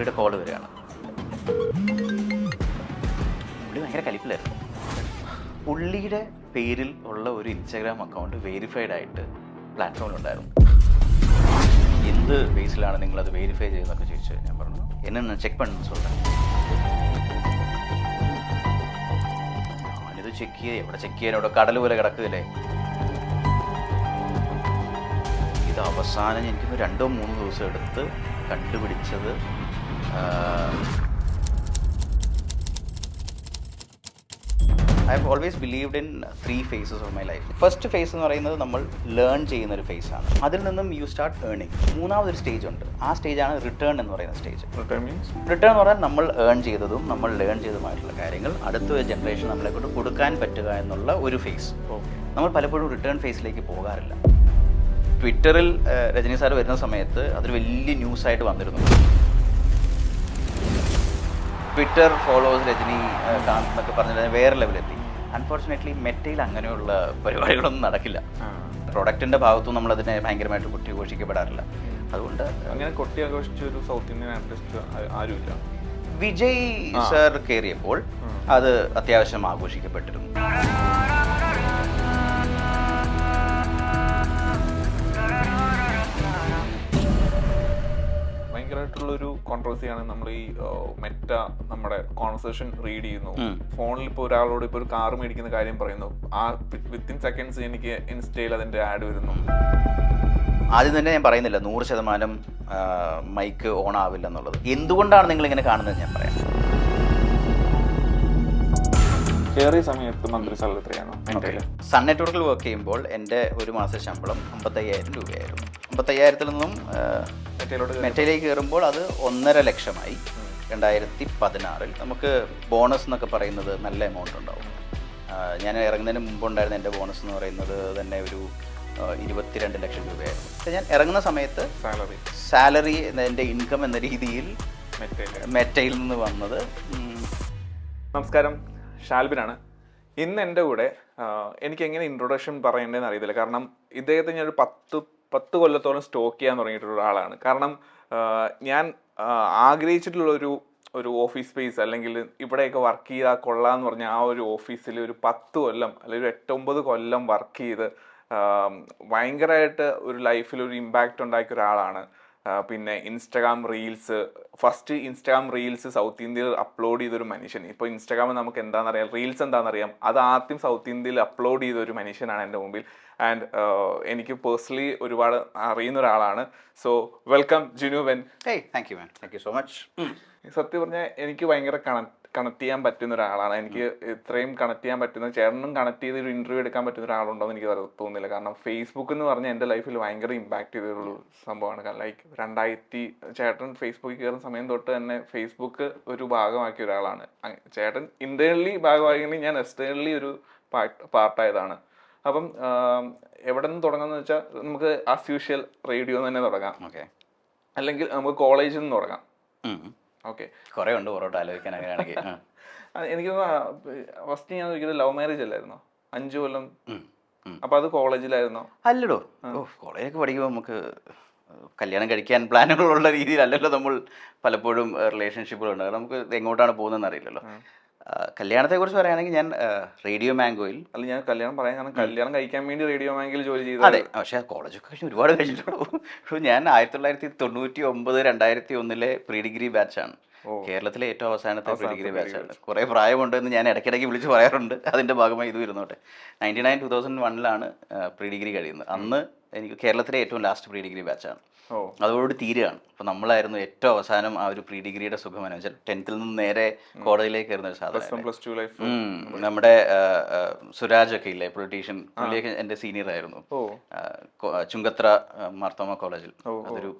പുള്ളിയുടെ കോള് വരികയാണ്. പുള്ളി ഭയങ്കര കലിപ്പിലായിരുന്നു. പുള്ളിയുടെ പേരിൽ ഉള്ള ഒരു ഇൻസ്റ്റാഗ്രാം അക്കൗണ്ട് വെരിഫൈഡ് ആയിട്ട് പ്ലാറ്റ്ഫോമിലുണ്ടായിരുന്നു. എന്ത് ബേസിലാണ് നിങ്ങളത് വെരിഫൈ ചെയ്യുന്നതൊക്കെ ചോദിച്ചു. ഞാൻ പറഞ്ഞു എന്നെ ചെക്ക് പണ്ണ് சொல்கிறேன். ഞാനിത് ചെക്ക് ചെയ്ത് എവിടെ ചെക്ക് ചെയ്യാൻ, ഇവിടെ കടൽ പോലെ കിടക്കുകയല്ലേ. ഇത് അവസാനം എനിക്കിപ്പോൾ 2-3 ദിവസം എടുത്ത് കണ്ടുപിടിച്ചത് I have always believed in 3 phases of my life. First phase എന്ന് പറയുന്നത് നമ്മൾ ലേൺ ചെയ്യുന്ന ഒരു ഫേസാണ്. അതിൽ നിന്നും യു സ്റ്റാർട്ട് ഏണിങ്. മൂന്നാമതൊരു സ്റ്റേജ് ഉണ്ട്. ആ സ്റ്റേജാണ് റിട്ടേൺ എന്ന് പറയുന്ന സ്റ്റേജ്. റിട്ടേൺ എന്ന് പറഞ്ഞാൽ നമ്മൾ ഏൺ ചെയ്തതും നമ്മൾ ലേൺ ചെയ്തതുമായിട്ടുള്ള കാര്യങ്ങൾ അടുത്ത ജനറേഷൻ നമ്മളെ കൊണ്ട് കൊടുക്കാൻ പറ്റുക എന്നുള്ള ഒരു ഫേസ്. നമ്മൾ പലപ്പോഴും റിട്ടേൺ ഫേസിലേക്ക് പോകാറില്ല. ട്വിറ്ററിൽ രജനി സാർ വരുന്ന സമയത്ത് അതൊരു വലിയ ന്യൂസായിട്ട് വന്നിരുന്നു. ട്വിറ്റർ ഫോളോവേഴ്സ് രജനി കാന്ത് എന്നൊക്കെ പറഞ്ഞാൽ വേറെ ലെവലെത്തി. അൺഫോർച്ചുനേറ്റ്ലി മെറ്റയിൽ അങ്ങനെയുള്ള പരിപാടികളൊന്നും നടക്കില്ല. പ്രൊഡക്റ്റിൻ്റെ ഭാഗത്തും നമ്മളതിനെ ഭയങ്കരമായിട്ട് കൊട്ടിഘോഷിക്കപ്പെടാറില്ല. അതുകൊണ്ട് അങ്ങനെ കൊട്ടിയാഘോഷിച്ച ഒരു സൗത്ത് ഇന്ത്യൻ ആർട്ടിസ്റ്റ് ആരുമില്ല. വിജയ് സർ കയറിയപ്പോൾ അത് അത്യാവശ്യം ആഘോഷിക്കപ്പെട്ടിരുന്നു. ഭയങ്കരമായിട്ടുള്ളൊരു കോൺട്രവേഴ്സിയാണ് നമ്മൾ ഈ മെറ്റ നമ്മുടെ കോൺവെർസേഷൻ റീഡ് ചെയ്യുന്നു. ഫോണിൽ ഇപ്പോൾ ഒരാളോട് ഇപ്പോൾ ഒരു കാർ മേടിക്കുന്ന കാര്യം പറയുന്നു, ആ വിത്തിൻ സെക്കൻഡ്സ് എനിക്ക് ഇൻസ്റ്റയിൽ അതിൻ്റെ ആഡ് വരുന്നു. ആദ്യം തന്നെ ഞാൻ പറയുന്നില്ല 100% മൈക്ക് ഓൺ ആവില്ല എന്നുള്ളത്. എന്തുകൊണ്ടാണ് നിങ്ങളിങ്ങനെ കാണുന്നത് ഞാൻ പറയാം. കയറിയ സമയത്ത് മന്ത്രിസഭ എത്രയാണ്? സൺ നെറ്റ്വർക്കിൽ വർക്ക് ചെയ്യുമ്പോൾ എൻ്റെ ഒരു മാസ ശമ്പളം 55,000 രൂപയായിരുന്നു. 55,000-ൽ നിന്നും മെറ്റയിലേക്ക് കയറുമ്പോൾ അത് 1.5 ലക്ഷമായി. 2016-ൽ നമുക്ക് ബോണസ് എന്നൊക്കെ പറയുന്നത് നല്ല എമൗണ്ട് ഉണ്ടാവും. ഞാൻ ഇറങ്ങുന്നതിന് മുമ്പുണ്ടായിരുന്ന എൻ്റെ ബോണസ് എന്ന് പറയുന്നത് തന്നെ ഒരു 22 ലക്ഷം രൂപയായിരുന്നു. പക്ഷേ ഞാൻ ഇറങ്ങുന്ന സമയത്ത് സാലറി എൻ്റെ ഇൻകം എന്ന രീതിയിൽ മെറ്റയിൽ നിന്ന് വന്നത്. നമസ്കാരം, ഷാൽബിനാണ്. ഇന്ന് എൻ്റെ കൂടെ എനിക്ക് എങ്ങനെ ഇൻട്രൊഡക്ഷൻ പറയേണ്ടതെന്ന് അറിയത്തില്ല. കാരണം ഇദ്ദേഹത്തെ ഞാനൊരു 10 കൊല്ലത്തോളം സ്റ്റോക്ക് ചെയ്യാൻ തുടങ്ങിയിട്ടുള്ള ഒരാളാണ്. കാരണം ഞാൻ ആഗ്രഹിച്ചിട്ടുള്ളൊരു ഓഫീസ് സ്പേസ് അല്ലെങ്കിൽ ഇവിടെയൊക്കെ വർക്ക് ചെയ്താൽ കൊള്ളാമെന്ന് പറഞ്ഞാൽ ആ ഒരു ഓഫീസിൽ ഒരു 10 കൊല്ലം അല്ലെങ്കിൽ ഒരു 8-9 കൊല്ലം വർക്ക് ചെയ്ത് ഭയങ്കരമായിട്ട് ഒരു ലൈഫിൽ ഒരു ഇമ്പാക്റ്റ് ഉണ്ടാക്കിയ ഒരാളാണ്. പിന്നെ ഫസ്റ്റ് ഇൻസ്റ്റാഗ്രാം റീൽസ് സൗത്ത് ഇന്ത്യയിൽ അപ്ലോഡ് ചെയ്തൊരു മനുഷ്യൻ. ഇപ്പോൾ ഇൻസ്റ്റാഗ്രാം നമുക്ക് എന്താണെന്നറിയാം, റീൽസ് എന്താണെന്നറിയാം, അത് ആദ്യം സൗത്ത് ഇന്ത്യയിൽ അപ്ലോഡ് ചെയ്തൊരു മനുഷ്യനാണ് എൻ്റെ മുമ്പിൽ. ആൻഡ് എനിക്ക് പേഴ്സണലി ഒരുപാട് അറിയുന്ന ഒരാളാണ്. So welcome Jinu when. Thank you man, thank you so much. സത്യം പറഞ്ഞാൽ എനിക്ക് ഭയങ്കര കണക്ട് ചെയ്യാൻ പറ്റുന്ന ഒരാളാണ്. എനിക്ക് ഇത്രയും കണക്ട് ചെയ്യാൻ പറ്റുന്ന, ചേട്ടനും കണക്ട് ചെയ്ത് ഒരു ഇന്റർവ്യൂ എടുക്കാൻ പറ്റുന്ന ഒരാളുണ്ടോ എന്ന് എനിക്ക് തോന്നുന്നില്ല. കാരണം ഫേസ്ബുക്ക് എന്ന് പറഞ്ഞാൽ എൻ്റെ ലൈഫിൽ ഭയങ്കര ഇമ്പാക്ട് ചെയ്തിട്ടുള്ള സംഭവമാണ്. ലൈക്ക് ചേട്ടൻ ഫേസ്ബുക്കിൽ കയറുന്ന സമയം തൊട്ട് തന്നെ ഫേസ്ബുക്ക് ഒരു ഭാഗമാക്കിയ ഒരാളാണ്. ചേട്ടൻ ഇന്റേണലി ഭാഗമാക്കിയെങ്കിൽ ഞാൻ എക്സ്റ്റേണലി ഒരു പാർട്ടായതാണ്. അപ്പം എവിടെ നിന്ന് തുടങ്ങാന്ന് വെച്ചാൽ നമുക്ക് ആസ് യൂഷ്വൽ റേഡിയോ തന്നെ തുടങ്ങാം. ഓക്കെ, അല്ലെങ്കിൽ നമുക്ക് കോളേജിൽ നിന്ന് തുടങ്ങാം. ഓക്കെ, കുറേ ഉണ്ട് പുറത്തോട്ട് ആലോചിക്കാൻ. അങ്ങനെയാണെങ്കിൽ എനിക്ക് ഫസ്റ്റ് ഞാൻ ചോദിക്കുന്നത് ലവ് മാരേജ് അല്ലായിരുന്നോ? 5 കൊല്ലം. അപ്പൊ അത് കോളേജിലായിരുന്നോ? അല്ലടോ, കോളേജൊക്കെ പഠിക്കുമ്പോൾ നമുക്ക് കല്യാണം കഴിക്കാൻ പ്ലാനുകളുള്ള രീതിയിലല്ലല്ലോ നമ്മൾ പലപ്പോഴും റിലേഷൻഷിപ്പുകളുണ്ട്. നമുക്ക് എങ്ങോട്ടാണ് പോകുന്നതെന്ന് അറിയില്ലല്ലോ. കല്യാണത്തെക്കുറിച്ച് പറയുകയാണെങ്കിൽ ഞാൻ റേഡിയോ മാംഗോയിൽ ഞാൻ കല്യാണം പറയാൻ കാരണം കല്യാണം കഴിക്കാൻ വേണ്ടി റേഡിയോ മാംഗോയിൽ ജോലി ചെയ്തു. അതെ, പക്ഷേ കോളേജൊക്കെ കഴിഞ്ഞ് ഒരുപാട് കഴിഞ്ഞിട്ടുള്ളൂ. ഞാൻ 1999-2001 പ്രീ ഡിഗ്രി ബാച്ചാണ്. കേരളത്തിലെ ഏറ്റവും അവസാനത്തെ പ്രീ ഡിഗ്രി ബാച്ചാണ്. കുറേ പ്രായമുണ്ടെന്ന് ഞാൻ ഇടയ്ക്കിടയ്ക്ക് വിളിച്ച് പറയാറുണ്ട്. അതിൻ്റെ ഭാഗമായി ഇത് വരുന്നോട്ടെ. 2001-ലാണ് പ്രീ ഡിഗ്രി കഴിയുന്നത്. അന്ന് എനിക്ക് കേരളത്തിലെ ഏറ്റവും ലാസ്റ്റ് പ്രീ ഡിഗ്രി ബാച്ചാണ്. അതോടുകൂടി തീരുകയാണ്. അപ്പോൾ നമ്മളായിരുന്നു ഏറ്റവും അവസാനം ആ ഒരു പ്രീ ഡിഗ്രിയുടെ സുഖം അനുഭവിച്ചാൽ 10th നിന്ന് നേരെ കോളേജിലേക്ക് കയറുന്ന ഒരു സാധനം. നമ്മുടെ സുരാജ് ഒക്കെ ഇല്ലേ, പൊളിറ്റീഷ്യൻ, പുള്ളിയൊക്കെ എൻ്റെ സീനിയർ ആയിരുന്നു. ചുങ്കത്ര മാർത്തോമ കോളേജിൽ. അതൊരു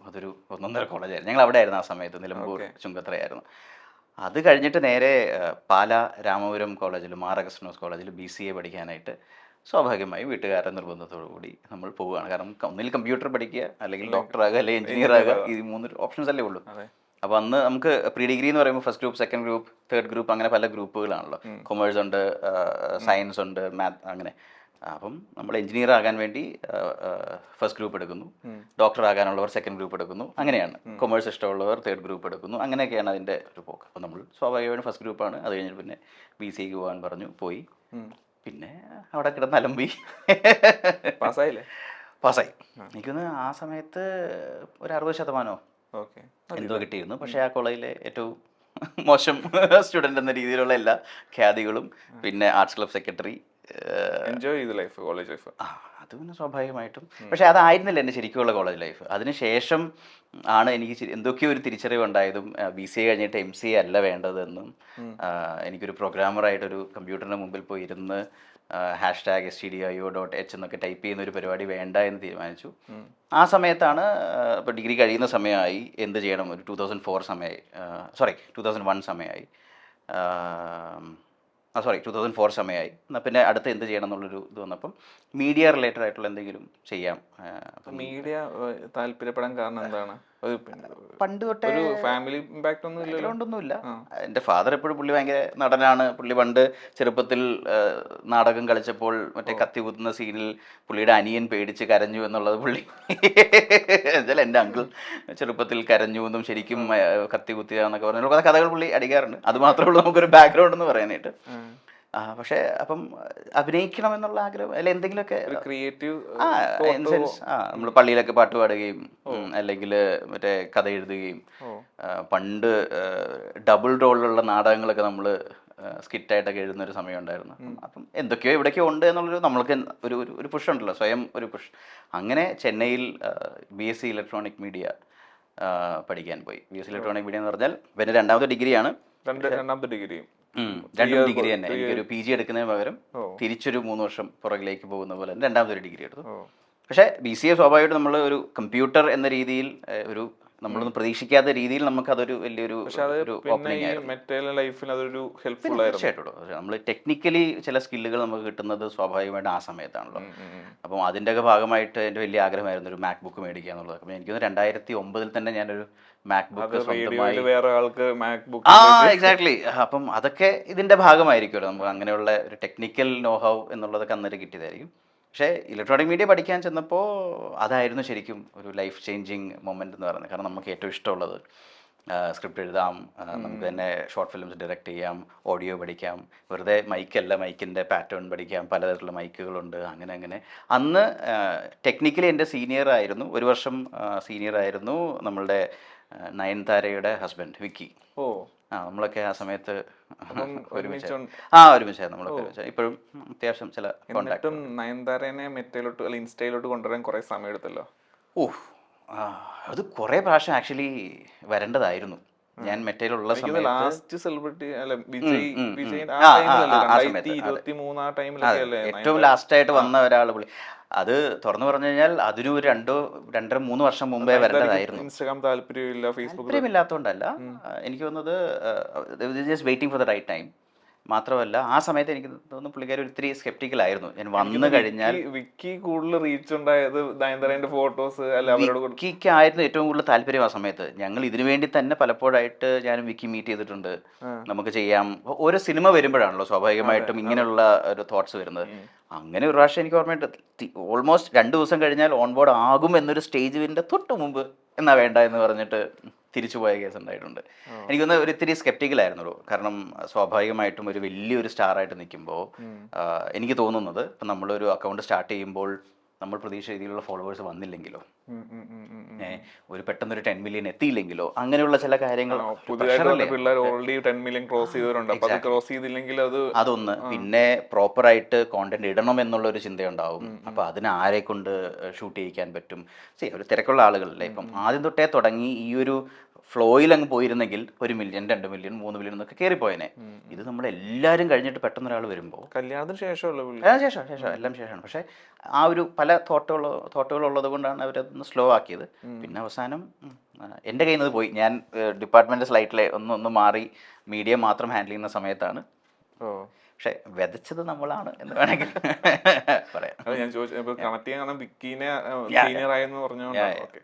1.5 കോളേജായിരുന്നു. ഞങ്ങൾ അവിടെ ആയിരുന്നു ആ സമയത്ത്. നിലമ്പൂർ ചുങ്കത്രയായിരുന്നു. അത് കഴിഞ്ഞിട്ട് നേരെ പാലാ രാമപുരം കോളേജിൽ, മാർ അഗസ്റ്റിനോസ് കോളേജിൽ BCA പഠിക്കാനായിട്ട് സ്വാഭാവികമായും വീട്ടുകാരുടെ നിർബന്ധത്തോടു കൂടി നമ്മൾ പോവുകയാണ്. കാരണം ഒന്നിൽ കമ്പ്യൂട്ടർ പഠിക്കുക, അല്ലെങ്കിൽ ഡോക്ടറാകുക, അല്ലെങ്കിൽ എഞ്ചിനീയർ ആകുക. ഈ 3 ഓപ്ഷൻസ് അല്ലേ ഉള്ളൂ. അപ്പോൾ അന്ന് നമുക്ക് പ്രീ ഡിഗ്രി എന്ന് പറയുമ്പോൾ first group, second group, third group, അങ്ങനെ പല ഗ്രൂപ്പുകളാണല്ലോ. കൊമേഴ്സ് ഉണ്ട്, സയൻസ് ഉണ്ട്, മാത്ത്, അങ്ങനെ. അപ്പം നമ്മൾ എഞ്ചിനീയർ ആകാൻ വേണ്ടി ഫസ്റ്റ് ഗ്രൂപ്പ് എടുക്കുന്നു, ഡോക്ടർ ആകാനുള്ളവർ സെക്കൻഡ് ഗ്രൂപ്പ് എടുക്കുന്നു, അങ്ങനെയാണ്. കൊമേഴ്സ് ഇഷ്ടമുള്ളവർ തേർഡ് ഗ്രൂപ്പ് എടുക്കുന്നു, അങ്ങനെയൊക്കെയാണ് അതിൻ്റെ ഒരു പോക്ക്. അപ്പോൾ നമ്മൾ സ്വാഭാവികമായും ഫസ്റ്റ് ഗ്രൂപ്പാണ്. അത് കഴിഞ്ഞിട്ട് പിന്നെ BCA പോകാൻ പറഞ്ഞു, പോയി. പിന്നെ അവിടെ കിടന്ന് അലമ്പി പാസ്സായില്ലേ? പാസ്സായി. എനിക്കൊന്ന് ആ സമയത്ത് ഒരു 60% ഓക്കെ എന്തോ കിട്ടിയിരുന്നു. പക്ഷേ ആ കോളേജിലെ ഏറ്റവും മോശം സ്റ്റുഡൻ്റ് എന്ന രീതിയിലുള്ള എല്ലാ ഖ്യാതികളും, പിന്നെ ആർട്സ് ക്ലബ് സെക്രട്ടറി. എൻജോയ് ചെയ്തു ലൈഫ്, കോളേജ് ലൈഫ്? അത് പിന്നെ സ്വാഭാവികമായിട്ടും. പക്ഷേ അതായിരുന്നില്ല എൻ്റെ ശരിക്കുള്ള കോളേജ് ലൈഫ്. അതിനുശേഷം ആണ് എനിക്ക് എന്തൊക്കെയോ ഒരു തിരിച്ചറിവ് ഉണ്ടായതും BCA കഴിഞ്ഞിട്ട് MCA അല്ല വേണ്ടതെന്നും എനിക്കൊരു പ്രോഗ്രാമറായിട്ടൊരു കമ്പ്യൂട്ടറിന് മുമ്പിൽ പോയി ഇരുന്ന് #STDIO.H എന്നൊക്കെ ടൈപ്പ് ചെയ്യുന്ന ഒരു പരിപാടി വേണ്ട എന്ന് തീരുമാനിച്ചു. ആ സമയത്താണ് ഇപ്പോൾ ഡിഗ്രി കഴിയുന്ന സമയമായി, എന്ത് ചെയ്യണം, ഒരു 2004 സമയമായി, 2001 സമയമായി, 2004 സമയമായി. എന്നാൽ പിന്നെ അടുത്ത് എന്ത് ചെയ്യണം എന്നുള്ളൊരു ഇത് വന്നപ്പം മീഡിയ റിലേറ്റഡ് ആയിട്ടുള്ള എന്തെങ്കിലും ചെയ്യാം. മീഡിയ താല്പര്യപ്പെടാൻ കാരണം എന്താണ്? പണ്ട് തൊട്ടേ ഒരു ഫാമിലി ഇമ്പാക്റ്റ് ഒന്നും ഇല്ലല്ലോ? ഒന്നുമില്ല. എൻ്റെ ഫാദർ എപ്പോഴും, പുള്ളി ഭയങ്കര നടനാണ്. പുള്ളി പണ്ട് ചെറുപ്പത്തിൽ നാടകം കളിച്ചപ്പോൾ മറ്റേ കത്തി കുത്തുന്ന സീനിൽ പുള്ളിയുടെ അനിയൻ പേടിച്ച് കരഞ്ഞു എന്നുള്ളത് പുള്ളി എന്നുവെച്ചാൽ എൻ്റെ അങ്കിൾ ചെറുപ്പത്തിൽ കരഞ്ഞു എന്നും ശരിക്കും കത്തി കുത്തിയാന്നൊക്കെ പറഞ്ഞ കഥകൾ പുള്ളി അടിക്കാറുണ്ട്. അത് മാത്രമേ ഉള്ളൂ നമുക്കൊരു ബാക്ക്ഗ്രൗണ്ട് എന്ന് പറയാനായിട്ട്. പക്ഷേ അപ്പം അഭിനയിക്കണം എന്നുള്ള ആഗ്രഹം, അല്ല എന്തെങ്കിലുമൊക്കെ ക്രിയേറ്റീവ് നമ്മൾ പള്ളിയിലൊക്കെ പാട്ട് പാടുകയും അല്ലെങ്കിൽ മറ്റേ കഥ എഴുതുകയും, പണ്ട് ഡബിൾ റോളിലുള്ള നാടകങ്ങളൊക്കെ നമ്മൾ സ്കിറ്റായിട്ടൊക്കെ എഴുതുന്ന ഒരു സമയം ഉണ്ടായിരുന്നു. അപ്പം എന്തൊക്കെയോ ഇവിടേക്കോ ഉണ്ട് എന്നുള്ളൊരു നമ്മൾക്ക് ഒരു പുഷ് ഉണ്ടല്ലോ, സ്വയം ഒരു പുഷ്. അങ്ങനെ ചെന്നൈയിൽ BSc ഇലക്ട്രോണിക് മീഡിയ പഠിക്കാൻ പോയി. BSc ഇലക്ട്രോണിക് മീഡിയ എന്ന് പറഞ്ഞാൽ പിന്നെ രണ്ടാമത്തെ ഡിഗ്രിയാണ്. രണ്ടാമത്തെ ഡിഗ്രിയും രണ്ടും ഡിഗ്രി തന്നെ. എനിക്കൊരു PG എടുക്കുന്നതിന് പകരം തിരിച്ചൊരു 3 വർഷം പുറകിലേക്ക് പോകുന്ന പോലെ തന്നെ രണ്ടാമതൊരു ഡിഗ്രി എടുത്തു. പക്ഷേ BCA സ്വാഭാവികമായിട്ട് നമ്മൾ ഒരു കമ്പ്യൂട്ടർ എന്ന രീതിയിൽ നമ്മളൊന്നും പ്രതീക്ഷിക്കാത്ത രീതിയിൽ നമുക്ക് അതൊരു വലിയൊരു ഓപ്പണിംഗ് ആയിരുന്നു. തീർച്ചയായിട്ടും നമ്മൾ ടെക്നിക്കലി ചില സ്കില്ലുകൾ നമുക്ക് കിട്ടുന്നത് സ്വാഭാവികമായിട്ട് ആ സമയത്താണല്ലോ. അപ്പം അതിൻ്റെയൊക്കെ ഭാഗമായിട്ട് എൻ്റെ വലിയ ആഗ്രഹമായിരുന്നു ഒരു MacBook മേടിക്കുക എന്നുള്ളത്. അപ്പം എനിക്കൊന്ന് 2009 തന്നെ ഞാനൊരു MacBook സ്വന്തമായി. എക്സാക്ട്ലി. അപ്പം അതൊക്കെ ഇതിൻ്റെ ഭാഗമായിരിക്കുമല്ലോ. നമുക്ക് അങ്ങനെയുള്ള ഒരു ടെക്നിക്കൽ നോഹൗ എന്നുള്ളതൊക്കെ അന്നേരം കിട്ടിയതായിരിക്കും. പക്ഷേ ഇലക്ട്രോണിക് മീഡിയ പഠിക്കാൻ ചെന്നപ്പോൾ അതായിരുന്നു ശരിക്കും ഒരു ലൈഫ് ചേഞ്ചിങ് മൊമെൻ്റ് എന്ന് പറയുന്നത്. കാരണം നമുക്ക് ഏറ്റവും ഇഷ്ടമുള്ളത് സ്ക്രിപ്റ്റ് എഴുതാം, നമുക്ക് തന്നെ ഷോർട്ട് ഫിലിംസ് ഡയറക്റ്റ് ചെയ്യാം, ഓഡിയോ പഠിക്കാം, വെറുതെ മൈക്കല്ല മൈക്കിൻ്റെ പാറ്റേൺ പഠിക്കാം, പലതരത്തിലുള്ള മൈക്കുകളുണ്ട്. അങ്ങനെ അന്ന് ടെക്നിക്കലി എൻ്റെ സീനിയർ ആയിരുന്നു, ഒരു വർഷം സീനിയർ ആയിരുന്നു നമ്മളുടെ നയൻതാരയുടെ ഹസ്ബൻഡ് വിക്കി. നമ്മളൊക്കെ ആ സമയത്ത് ഒരുമിച്ചായിരുന്നു നമ്മളൊക്കെ. ഇപ്പോഴും അത്യാവശ്യം ചില കോണ്ടാക്ട്. നയൻതാരനെ മെറ്റയിലോട്ട് അല്ല ഇൻസ്റ്റയിലോട്ട് കൊണ്ടുവരാൻ കുറേ സമയം എടുത്തല്ലോ. അത് കുറേ പ്രാവശ്യം ആക്ച്വലി വരേണ്ടതായിരുന്നു. ഞാൻ മെറ്റയിലുള്ള സമയത്ത് ലാസ്റ്റ് സെലിബ്രിറ്റി അല്ല വിജയ് ഏറ്റവും ലാസ്റ്റായിട്ട് വന്ന ഒരാൾ പുള്ളി. അത് തുറന്നു പറഞ്ഞു കഴിഞ്ഞാൽ അതിനും ഒരു 2-3 വർഷം മുമ്പേ വരേണ്ടതായിരുന്നു. ഇൻസ്റ്റാഗ്രാം താല്പര്യമില്ല, ഫേസ്ബുക്ക് താല്പര്യമില്ലാത്തതുകൊണ്ടല്ല, എനിക്ക് തോന്നുന്നത് just waiting for the right time. മാത്രമല്ല ആ സമയത്ത് എനിക്ക് തോന്നുന്നു പുള്ളിക്കാരി ഒത്തിരി സ്കെപ്റ്റിക്കലായിരുന്നു. ഞാൻ വന്നു കഴിഞ്ഞാൽ വിക്കി കൂടുതൽ റീച്ച് ഉണ്ടായത് നയൻതാരയുടെ ഫോട്ടോസ് അല്ല, വിക്കിക്കായിരുന്നു ഏറ്റവും കൂടുതൽ താല്പര്യം ആ സമയത്ത്. ഞങ്ങൾ ഇതിനു വേണ്ടി തന്നെ പലപ്പോഴായിട്ട് ഞാനും വിക്കി മീറ്റ് ചെയ്തിട്ടുണ്ട്. നമുക്ക് ചെയ്യാം. ഓരോ സിനിമ വരുമ്പോഴാണല്ലോ സ്വാഭാവികമായിട്ടും ഇങ്ങനെയുള്ള ഒരു തോട്ട്സ് വരുന്നത്. അങ്ങനെ ഒരു പ്രാവശ്യം എനിക്ക് ഓർമ്മയുണ്ട്, ഓൾമോസ്റ്റ് 2 ദിവസം കഴിഞ്ഞാൽ ഓൺ ബോർഡ് ആകും എന്നൊരു സ്റ്റേജിൻ്റെ തൊട്ട് മുമ്പ് എന്നാ വേണ്ട എന്ന് പറഞ്ഞിട്ട് തിരിച്ചു പോയ കേസ് ഉണ്ടായിട്ടുണ്ട്. എനിക്കൊന്ന് ഒരു ഇത്തിരി സ്കെപ്റ്റിക്കലായിരുന്നുള്ളൂ. കാരണം സ്വാഭാവികമായിട്ടും ഒരു വലിയൊരു സ്റ്റാറായിട്ട് നിൽക്കുമ്പോൾ എനിക്ക് തോന്നുന്നത് ഇപ്പം നമ്മളൊരു അക്കൗണ്ട് സ്റ്റാർട്ട് ചെയ്യുമ്പോൾ നമ്മൾ പ്രതീക്ഷ രീതിയിലുള്ള ഫോളോവേഴ്സ് വന്നില്ലെങ്കിലോ, ഒരു പെട്ടെന്നൊരു 10 മില്യൺ എത്തിയില്ലെങ്കിലോ, അങ്ങനെയുള്ള ചില കാര്യങ്ങൾ അതൊന്ന്. പിന്നെ പ്രോപ്പറായിട്ട് കോണ്ടന്റ് ഇടണം എന്നുള്ള ഒരു ചിന്തയുണ്ടാവും. അപ്പൊ അതിന് ആരെ കൊണ്ട് ഷൂട്ട് ചെയ്യിക്കാൻ പറ്റും. ഒരു തിരക്കുള്ള ആളുകളല്ലേ. ഇപ്പം ആദ്യം തൊട്ടേ തുടങ്ങി ഈ ഒരു ഫ്ലോയിൽ അങ്ങ് പോയിരുന്നെങ്കിൽ 1 മില്യൺ 2 മില്യൺ 3 മില്യൺ എന്നൊക്കെ കയറിപ്പോയനെ. ഇത് നമ്മളെല്ലാവരും കഴിഞ്ഞിട്ട് പെട്ടെന്ന് ഒരാൾ വരുമ്പോൾ കല്യാണത്തിന് ശേഷം എല്ലാം ശേഷമാണ്. പക്ഷെ ആ ഒരു പല തോട്ടുകളുള്ളത് കൊണ്ടാണ് അവരതൊന്ന് സ്ലോ ആക്കിയത്. പിന്നെ അവസാനം എൻ്റെ കയ്യിൽ നിന്ന് പോയി. ഞാൻ ഡിപ്പാർട്ട്മെൻറ്റ് സ്ലൈറ്റിലെ ഒന്ന് മാറി മീഡിയ മാത്രം ഹാൻഡിൽ ചെയ്യുന്ന സമയത്താണ് പക്ഷെ വിതച്ചത് നമ്മളാണ് എന്ന് വേണമെങ്കിൽ പറയാം. അത് ഞാൻ ചോദിച്ചു കണക്ട് ചെയ്യാൻ കാരണം വിക്കീനെ സീനിയർ ആയെന്ന് പറഞ്ഞുകൊണ്ടാണ്. ഓക്കെ,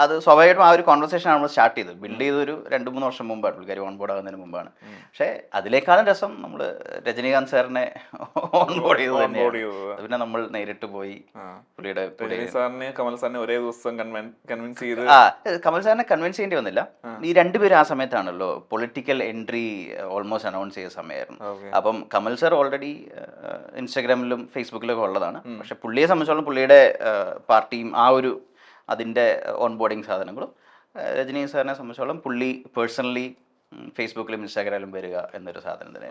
അത് സ്വാഭാവികമായിട്ടും ആ ഒരു കോൺവെർസേഷൻ നമ്മൾ സ്റ്റാർട്ട് ചെയ്തത് ബിൽഡ് ചെയ്തൊരു 2-3 വർഷം മുമ്പാണ്, പുള്ളിക്കാരി ഓൺ ബോർഡ് ആകുന്നതിന് മുമ്പാണ്. പക്ഷേ അതിലേക്കാളും രസം നമ്മൾ രജനീകാന്ത് സാറിനെ ഓൺ ബോർഡ് ചെയ്തത് തന്നെയാണ്. പിന്നെ നമ്മൾ നേരിട്ട് പോയി പുള്ളിയുടെ സാറിനെ കമൽ സാറിനെ ഒരേ ദിവസം കൺവിൻസ് ചെയ്ത്. കമൽ സാറിനെ കൺവിൻസ് ചെയ്യേണ്ടി വന്നില്ല. ഈ രണ്ടുപേരും ആ സമയത്താണല്ലോ പൊളിറ്റിക്കൽ എൻട്രി ഓൾമോസ്റ്റ് അനൗൺസ് ചെയ്ത സമയമായിരുന്നു. അപ്പം കമൽ സാർ ഓൾറെഡി ഇൻസ്റ്റാഗ്രാമിലും ഫേസ്ബുക്കിലൊക്കെ ഉള്ളതാണ്. പക്ഷെ പുള്ളിയെ സംബന്ധിച്ചോളം പുള്ളിയുടെ പാർട്ടിയും ആ ഒരു അതിൻ്റെ ഓൺ ബോർഡിങ് സാധനങ്ങളും, രജനി സാറിനെ സംബന്ധിച്ചോളം പുള്ളി പേഴ്സണലി ഫേസ്ബുക്കിലും ഇൻസ്റ്റാഗ്രാമിലും വരിക എന്നൊരു സാധനം തന്നെ.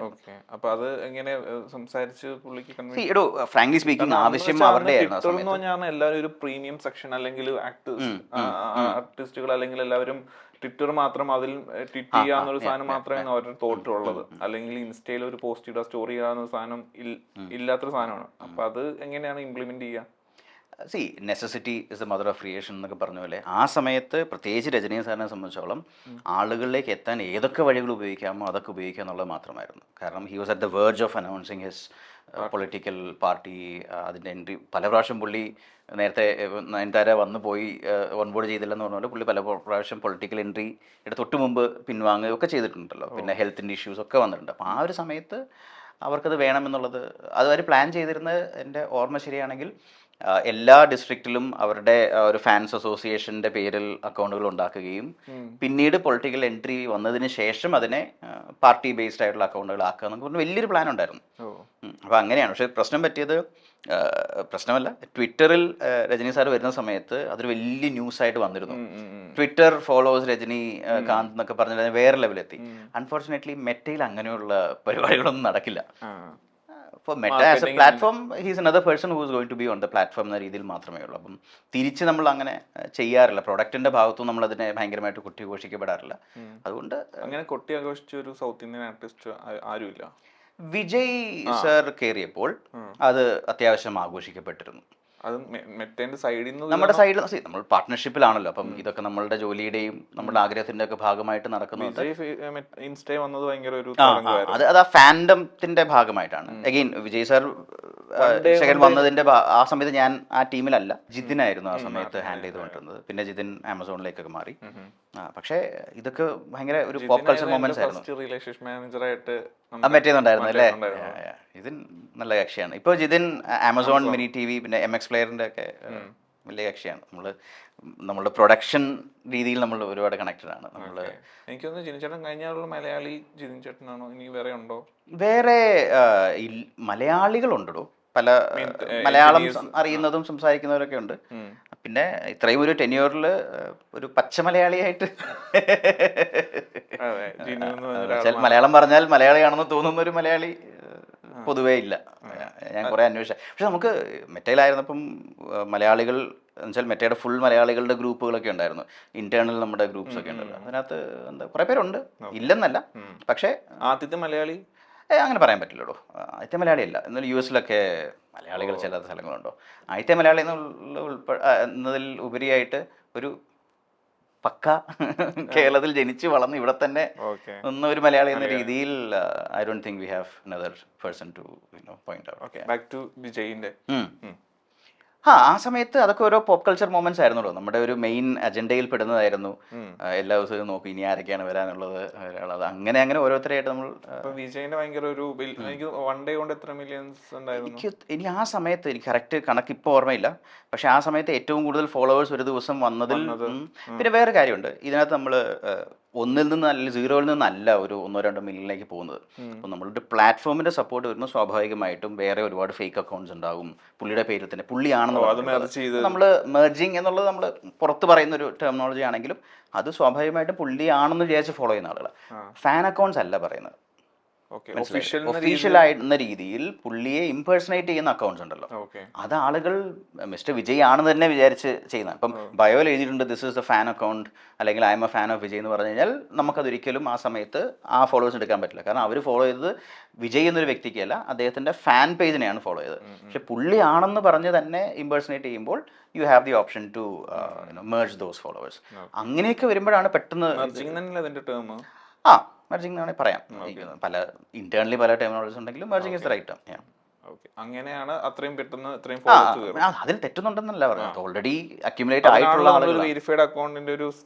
അപ്പൊ അത് എങ്ങനെ സംസാരിച്ച് പുള്ളിക്ക് ഫ്രാങ്ക്ലി സ്പീക്കിംഗ് ആവശ്യം അവരുടെ ആയിരുന്നു. എല്ലാവരും ഒരു പ്രീമിയം സെക്ഷൻ അല്ലെങ്കിൽ ആർട്ടിസ്റ്റുകൾ അല്ലെങ്കിൽ എല്ലാവരും ട്വിറ്റർ മാത്രം അതിൽ ട്വീറ്റ് ചെയ്യാന്നൊരു സാധനം മാത്രമേ അവരുടെ തോട്ടുള്ളത്. അല്ലെങ്കിൽ ഇൻസ്റ്റയിൽ ഒരു പോസ്റ്റ് ഇടുക, സ്റ്റോറി ചെയ്യാവുന്ന സാധനം ഇല്ലാത്തൊരു സാധനമാണ്. അപ്പൊ അത് എങ്ങനെയാണ് ഇംപ്ലിമെന്റ് ചെയ്യുക? C necessity is the mother of creation എന്നൊക്കെ പറഞ്ഞ പോലെ ആ സമയത്ത് പ്രത്യേകിച്ച് രജനി സാറിനെ സംബന്ധിച്ചോളം ആളുകളിലേക്ക് എത്താൻ ഏതൊക്കെ വഴികൾ ഉപയോഗിക്കാമോ അതൊക്കെ ഉപയോഗിക്കുക എന്നുള്ളത് മാത്രമായിരുന്നു. കാരണം he was at the verge of announcing his political party. അതിൻ്റെ എൻട്രി പല പ്രാവശ്യം പുള്ളി നേരത്തെ നയൻതാര വന്നു പോയി ഓൺ ബോർഡ് ചെയ്തില്ലെന്ന് പറഞ്ഞ പോലെ പുള്ളി പല പ്രാവശ്യം പൊളിറ്റിക്കൽ എൻട്രിയുടെ തൊട്ട് മുമ്പ് പിൻവാങ്ങുകയൊക്കെ ചെയ്തിട്ടുണ്ടല്ലോ. പിന്നെ ഹെൽത്തിൻ്റെ ഇഷ്യൂസ് ഒക്കെ വന്നിട്ടുണ്ട്. അപ്പോൾ ആ ഒരു സമയത്ത് അവർക്കത് വേണമെന്നുള്ളത് അതുവരെ പ്ലാൻ ചെയ്തിരുന്നത്, എൻ്റെ ഓർമ്മ ശരിയാണെങ്കിൽ എല്ലാ ഡിസ്ട്രിക്റ്റിലും അവരുടെ ഒരു ഫാൻസ് അസോസിയേഷൻ്റെ പേരിൽ അക്കൗണ്ടുകൾ ഉണ്ടാക്കുകയും പിന്നീട് പൊളിറ്റിക്കൽ എൻട്രി വന്നതിന് ശേഷം അതിനെ പാർട്ടി ബേസ്ഡ് ആയിട്ടുള്ള അക്കൗണ്ടുകൾ ആക്കുക എന്നൊക്കെ പറഞ്ഞ് വലിയൊരു പ്ലാൻ ഉണ്ടായിരുന്നു. അപ്പോൾ അങ്ങനെയാണ്. പക്ഷേ പ്രശ്നം പറ്റിയത്, പ്രശ്നമല്ല, ട്വിറ്ററിൽ രജനി സാർ വരുന്ന സമയത്ത് അതൊരു വലിയ ന്യൂസായിട്ട് വന്നിരുന്നു. ട്വിറ്റർ ഫോളോവേഴ്സ് രജനി കാന്ത് എന്നൊക്കെ പറഞ്ഞാൽ വേറെ ലെവലെത്തി. അൺഫോർച്ചുനേറ്റ്ലി മെറ്റയിൽ അങ്ങനെയുള്ള പരിപാടികളൊന്നും നടക്കില്ല. For Meta as a platform, he's another person who is going to be on the platform എന്ന രീതിയിൽ മാത്രമേ ഉള്ളൂ. അപ്പം തിരിച്ച് നമ്മൾ അങ്ങനെ ചെയ്യാറില്ല. പ്രൊഡക്റ്റിന്റെ ഭാഗത്തും നമ്മൾ അതിനെ ഭയങ്കരമായിട്ട് കൊട്ടിഘോഷിക്കപ്പെടാറില്ല. അതുകൊണ്ട് അങ്ങനെ കൊട്ടി ആഘോഷിച്ച ഒരു സൗത്ത് ഇന്ത്യൻ ആർട്ടിസ്റ്റ് ആരുമില്ല. വിജയ് സർ കയറിയപ്പോൾ അത് അത്യാവശ്യം ആഘോഷിക്കപ്പെട്ടിരുന്നു. അത് മെറ്റേന്റെ സൈഡിൽ നിന്ന്, നമ്മുടെ സൈഡിൽ നമ്മൾ പാർട്ട്ണർഷിപ്പിലാണല്ലോ. അപ്പം ഇതൊക്കെ നമ്മളുടെ ജോലിയുടെയും നമ്മുടെ ആഗ്രഹത്തിന്റെ ഒക്കെ ഭാഗമായിട്ട് നടക്കുന്നത്. ഇൻസ്റ്റേ വന്നത് ഭയങ്കര ഒരു അത് ആ ഫാൻഡത്തിന്റെ ഭാഗമായിട്ടാണ്. അഗെയിൻ വിജയ് സാർ വന്നതിന്റെ ആ സമയത്ത് ഞാൻ ആ ടീമിലല്ല, ജിതിനായിരുന്നു ആ സമയത്ത് ഹാൻഡിൽ ചെയ്തുകൊണ്ടിരുന്നത്. പിന്നെ ജിതിൻ ആമസോണിലേക്കൊക്കെ മാറി. പക്ഷേ ഇതൊക്കെ ഭയങ്കര ഒരു പോപ്പ് കൾച്ചർ മൊമെന്റ്സ് ആയിരുന്നു. റിലേഷൻഷിപ്പ് മാനേജറായിട്ട് പറ്റുന്നുണ്ടായിരുന്നു അല്ലേ? ജിതിൻ നല്ല കക്ഷിയാണ്. ഇപ്പോൾ ജിതിൻ ആമസോൺ മിനി TV പിന്നെ MX പ്ലെയറിന്റെ ഒക്കെ വലിയ കക്ഷിയാണ്. നമ്മളുടെ പ്രൊഡക്ഷൻ രീതിയിൽ നമ്മൾ ഒരുപാട് കണക്റ്റഡ് ആണ്. എനിക്കൊന്ന് ജിതിൻ ചേട്ടൻ കഴിഞ്ഞാലുള്ള മലയാളി ജിതിൻ ചേട്ടനാണോ? ഇനി വേറെ ഉണ്ടോ? വേറെ മലയാളികളുണ്ടോ? പല മലയാളം അറിയുന്നതും സംസാരിക്കുന്നവരൊക്കെ ഉണ്ട്. പിന്നെ ഇത്രയും ഒരു ടെന്യൂറിൽ ഒരു പച്ച മലയാളിയായിട്ട് മലയാളം പറഞ്ഞാൽ മലയാളിയാണെന്ന് തോന്നുന്ന ഒരു മലയാളി പൊതുവേ ഇല്ല. ഞാൻ കുറേ അന്വേഷിച്ച. പക്ഷെ നമുക്ക് മെറ്റയിലായിരുന്നപ്പം മലയാളികൾ എന്നുവെച്ചാൽ മെറ്റയുടെ ഫുൾ മലയാളികളുടെ ഗ്രൂപ്പുകളൊക്കെ ഉണ്ടായിരുന്നു. ഇന്റേണൽ നമ്മുടെ ഗ്രൂപ്പ്സ് ഒക്കെ ഉണ്ടല്ലോ. അതിനകത്ത് എന്താ കുറേ പേരുണ്ട്, ഇല്ലെന്നല്ല. പക്ഷേ ആദ്യത്തെ മലയാളി അങ്ങനെ പറയാൻ പറ്റില്ലല്ലോ. ആദ്യത്തെ മലയാളി അല്ല. എന്നാലും US മലയാളികൾ ചില സ്ഥലങ്ങളുണ്ടോ. ആദ്യത്തെ മലയാളി എന്നതിൽ ഉപരിയായിട്ട് ഒരു പക്ക കേരളത്തിൽ ജനിച്ച് വളർന്ന് ഇവിടെ തന്നെ നിന്ന ഒരു മലയാളി എന്ന രീതിയിൽ I don't think we have another person to point out. Back to വിജയിന്റെ ആ സമയത്ത് അതൊക്കെ ഓരോ പോപ്പ് കൾച്ചർ മൊമെന്റ്സ് ആയിരുന്നല്ലോ. നമ്മുടെ ഒരു മെയിൻ അജണ്ടയിൽ പെടുന്നതായിരുന്നു. എല്ലാ ദിവസവും നോക്കി ഇനി ആരൊക്കെയാണ് വരാനുള്ളത്, അങ്ങനെ അങ്ങനെ ഓരോരുത്തരായിട്ട് നമ്മൾ. വിജയിന്റെ ഭയങ്കര ഒരു എനിക്ക് വൺ ഡേ കൊണ്ട് എത്ര മില്യൺസ് ഉണ്ടായിരുന്നു? ഇനി ആ സമയത്ത് എനിക്ക് കറക്റ്റ് കണക്ക് ഇപ്പോൾ ഓർമ്മയില്ല. പക്ഷെ ആ സമയത്ത് ഏറ്റവും കൂടുതൽ ഫോളോവേഴ്സ് ഒരു ദിവസം വന്നതിൽ. പിന്നെ വേറെ കാര്യമുണ്ട്, ഇതിനകത്ത് നമ്മൾ 1 നിന്ന് അല്ലെങ്കിൽ 0 നിന്നല്ല ഒരു 1-2 മില്യണിലേക്ക് പോകുന്നത്. അപ്പോൾ നമ്മളുടെ പ്ലാറ്റ്ഫോമിന്റെ സപ്പോർട്ട് വരുമ്പോൾ സ്വാഭാവികമായിട്ടും വേറെ ഒരുപാട് ഫേക്ക് അക്കൗണ്ട്സ് ഉണ്ടാകും. പുള്ളിയുടെ പേരിൽ തന്നെ പുള്ളിയാണെന്ന് നമ്മൾ മെർജിങ് എന്നുള്ളത് നമ്മൾ പുറത്ത് പറയുന്ന ഒരു ടെർമിനോളജി ആണെങ്കിലും അത് സ്വാഭാവികമായിട്ടും പുള്ളിയാണെന്ന് വിചാരിച്ച് ഫോളോ ചെയ്യുന്ന ആളുകൾ. ഫാൻ അക്കൗണ്ട്സ് അല്ല പറയുന്നത്. ഒഫീഷ്യൽ ആയിരുന്ന രീതിയിൽ പുള്ളിയെ ഇംപേഴ്സണേറ്റ് ചെയ്യുന്ന അക്കൗണ്ട്സ് ഉണ്ടല്ലോ, അത് ആളുകൾ മിസ്റ്റർ വിജയ് ആണെന്ന് തന്നെ വിചാരിച്ച് ചെയ്യുന്ന. ഇപ്പം ബയോയിൽ എഴുതിയിട്ടുണ്ട് this is the fan account അല്ലെങ്കിൽ I am a fan of Vijay എന്ന് പറഞ്ഞു കഴിഞ്ഞാൽ നമുക്കതൊരിക്കലും ആ സമയത്ത് ആ ഫോളോവേഴ്സ് എടുക്കാൻ പറ്റില്ല. കാരണം അവർ ഫോളോ ചെയ്തത് വിജയ് എന്നൊരു വ്യക്തിക്കല്ല, അദ്ദേഹത്തിന്റെ ഫാൻ പേജിനെയാണ് ഫോളോ ചെയ്തത്. പക്ഷെ പുള്ളിയാണെന്ന് പറഞ്ഞ് തന്നെ ഇംപേഴ്സണേറ്റ് ചെയ്യുമ്പോൾ you have the option to merge those followers. അങ്ങനെയൊക്കെ വരുമ്പോഴാണ് പെട്ടെന്ന് മെർജിങ് എന്നാണെങ്കിൽ പറയാം. പല ഇന്റേണലി പല ടെർമിനോളജീസ് ഉണ്ടെങ്കിലും merging is the right term. Okay, അങ്ങനെയാണ് അത്രയും പെട്ടെന്ന് ഇത്രയും ആ ഫോളോവേഴ്സ് കയറും. അതിൽ തെറ്റുന്നുണ്ടെന്നല്ല പറയുന്നത്, ഓൾറെഡി അക്യുമുലേറ്റ് ആയിട്ടുള്ള ആളുകൾ. വെരിഫൈഡ് അക്കൗണ്ടിന്റെ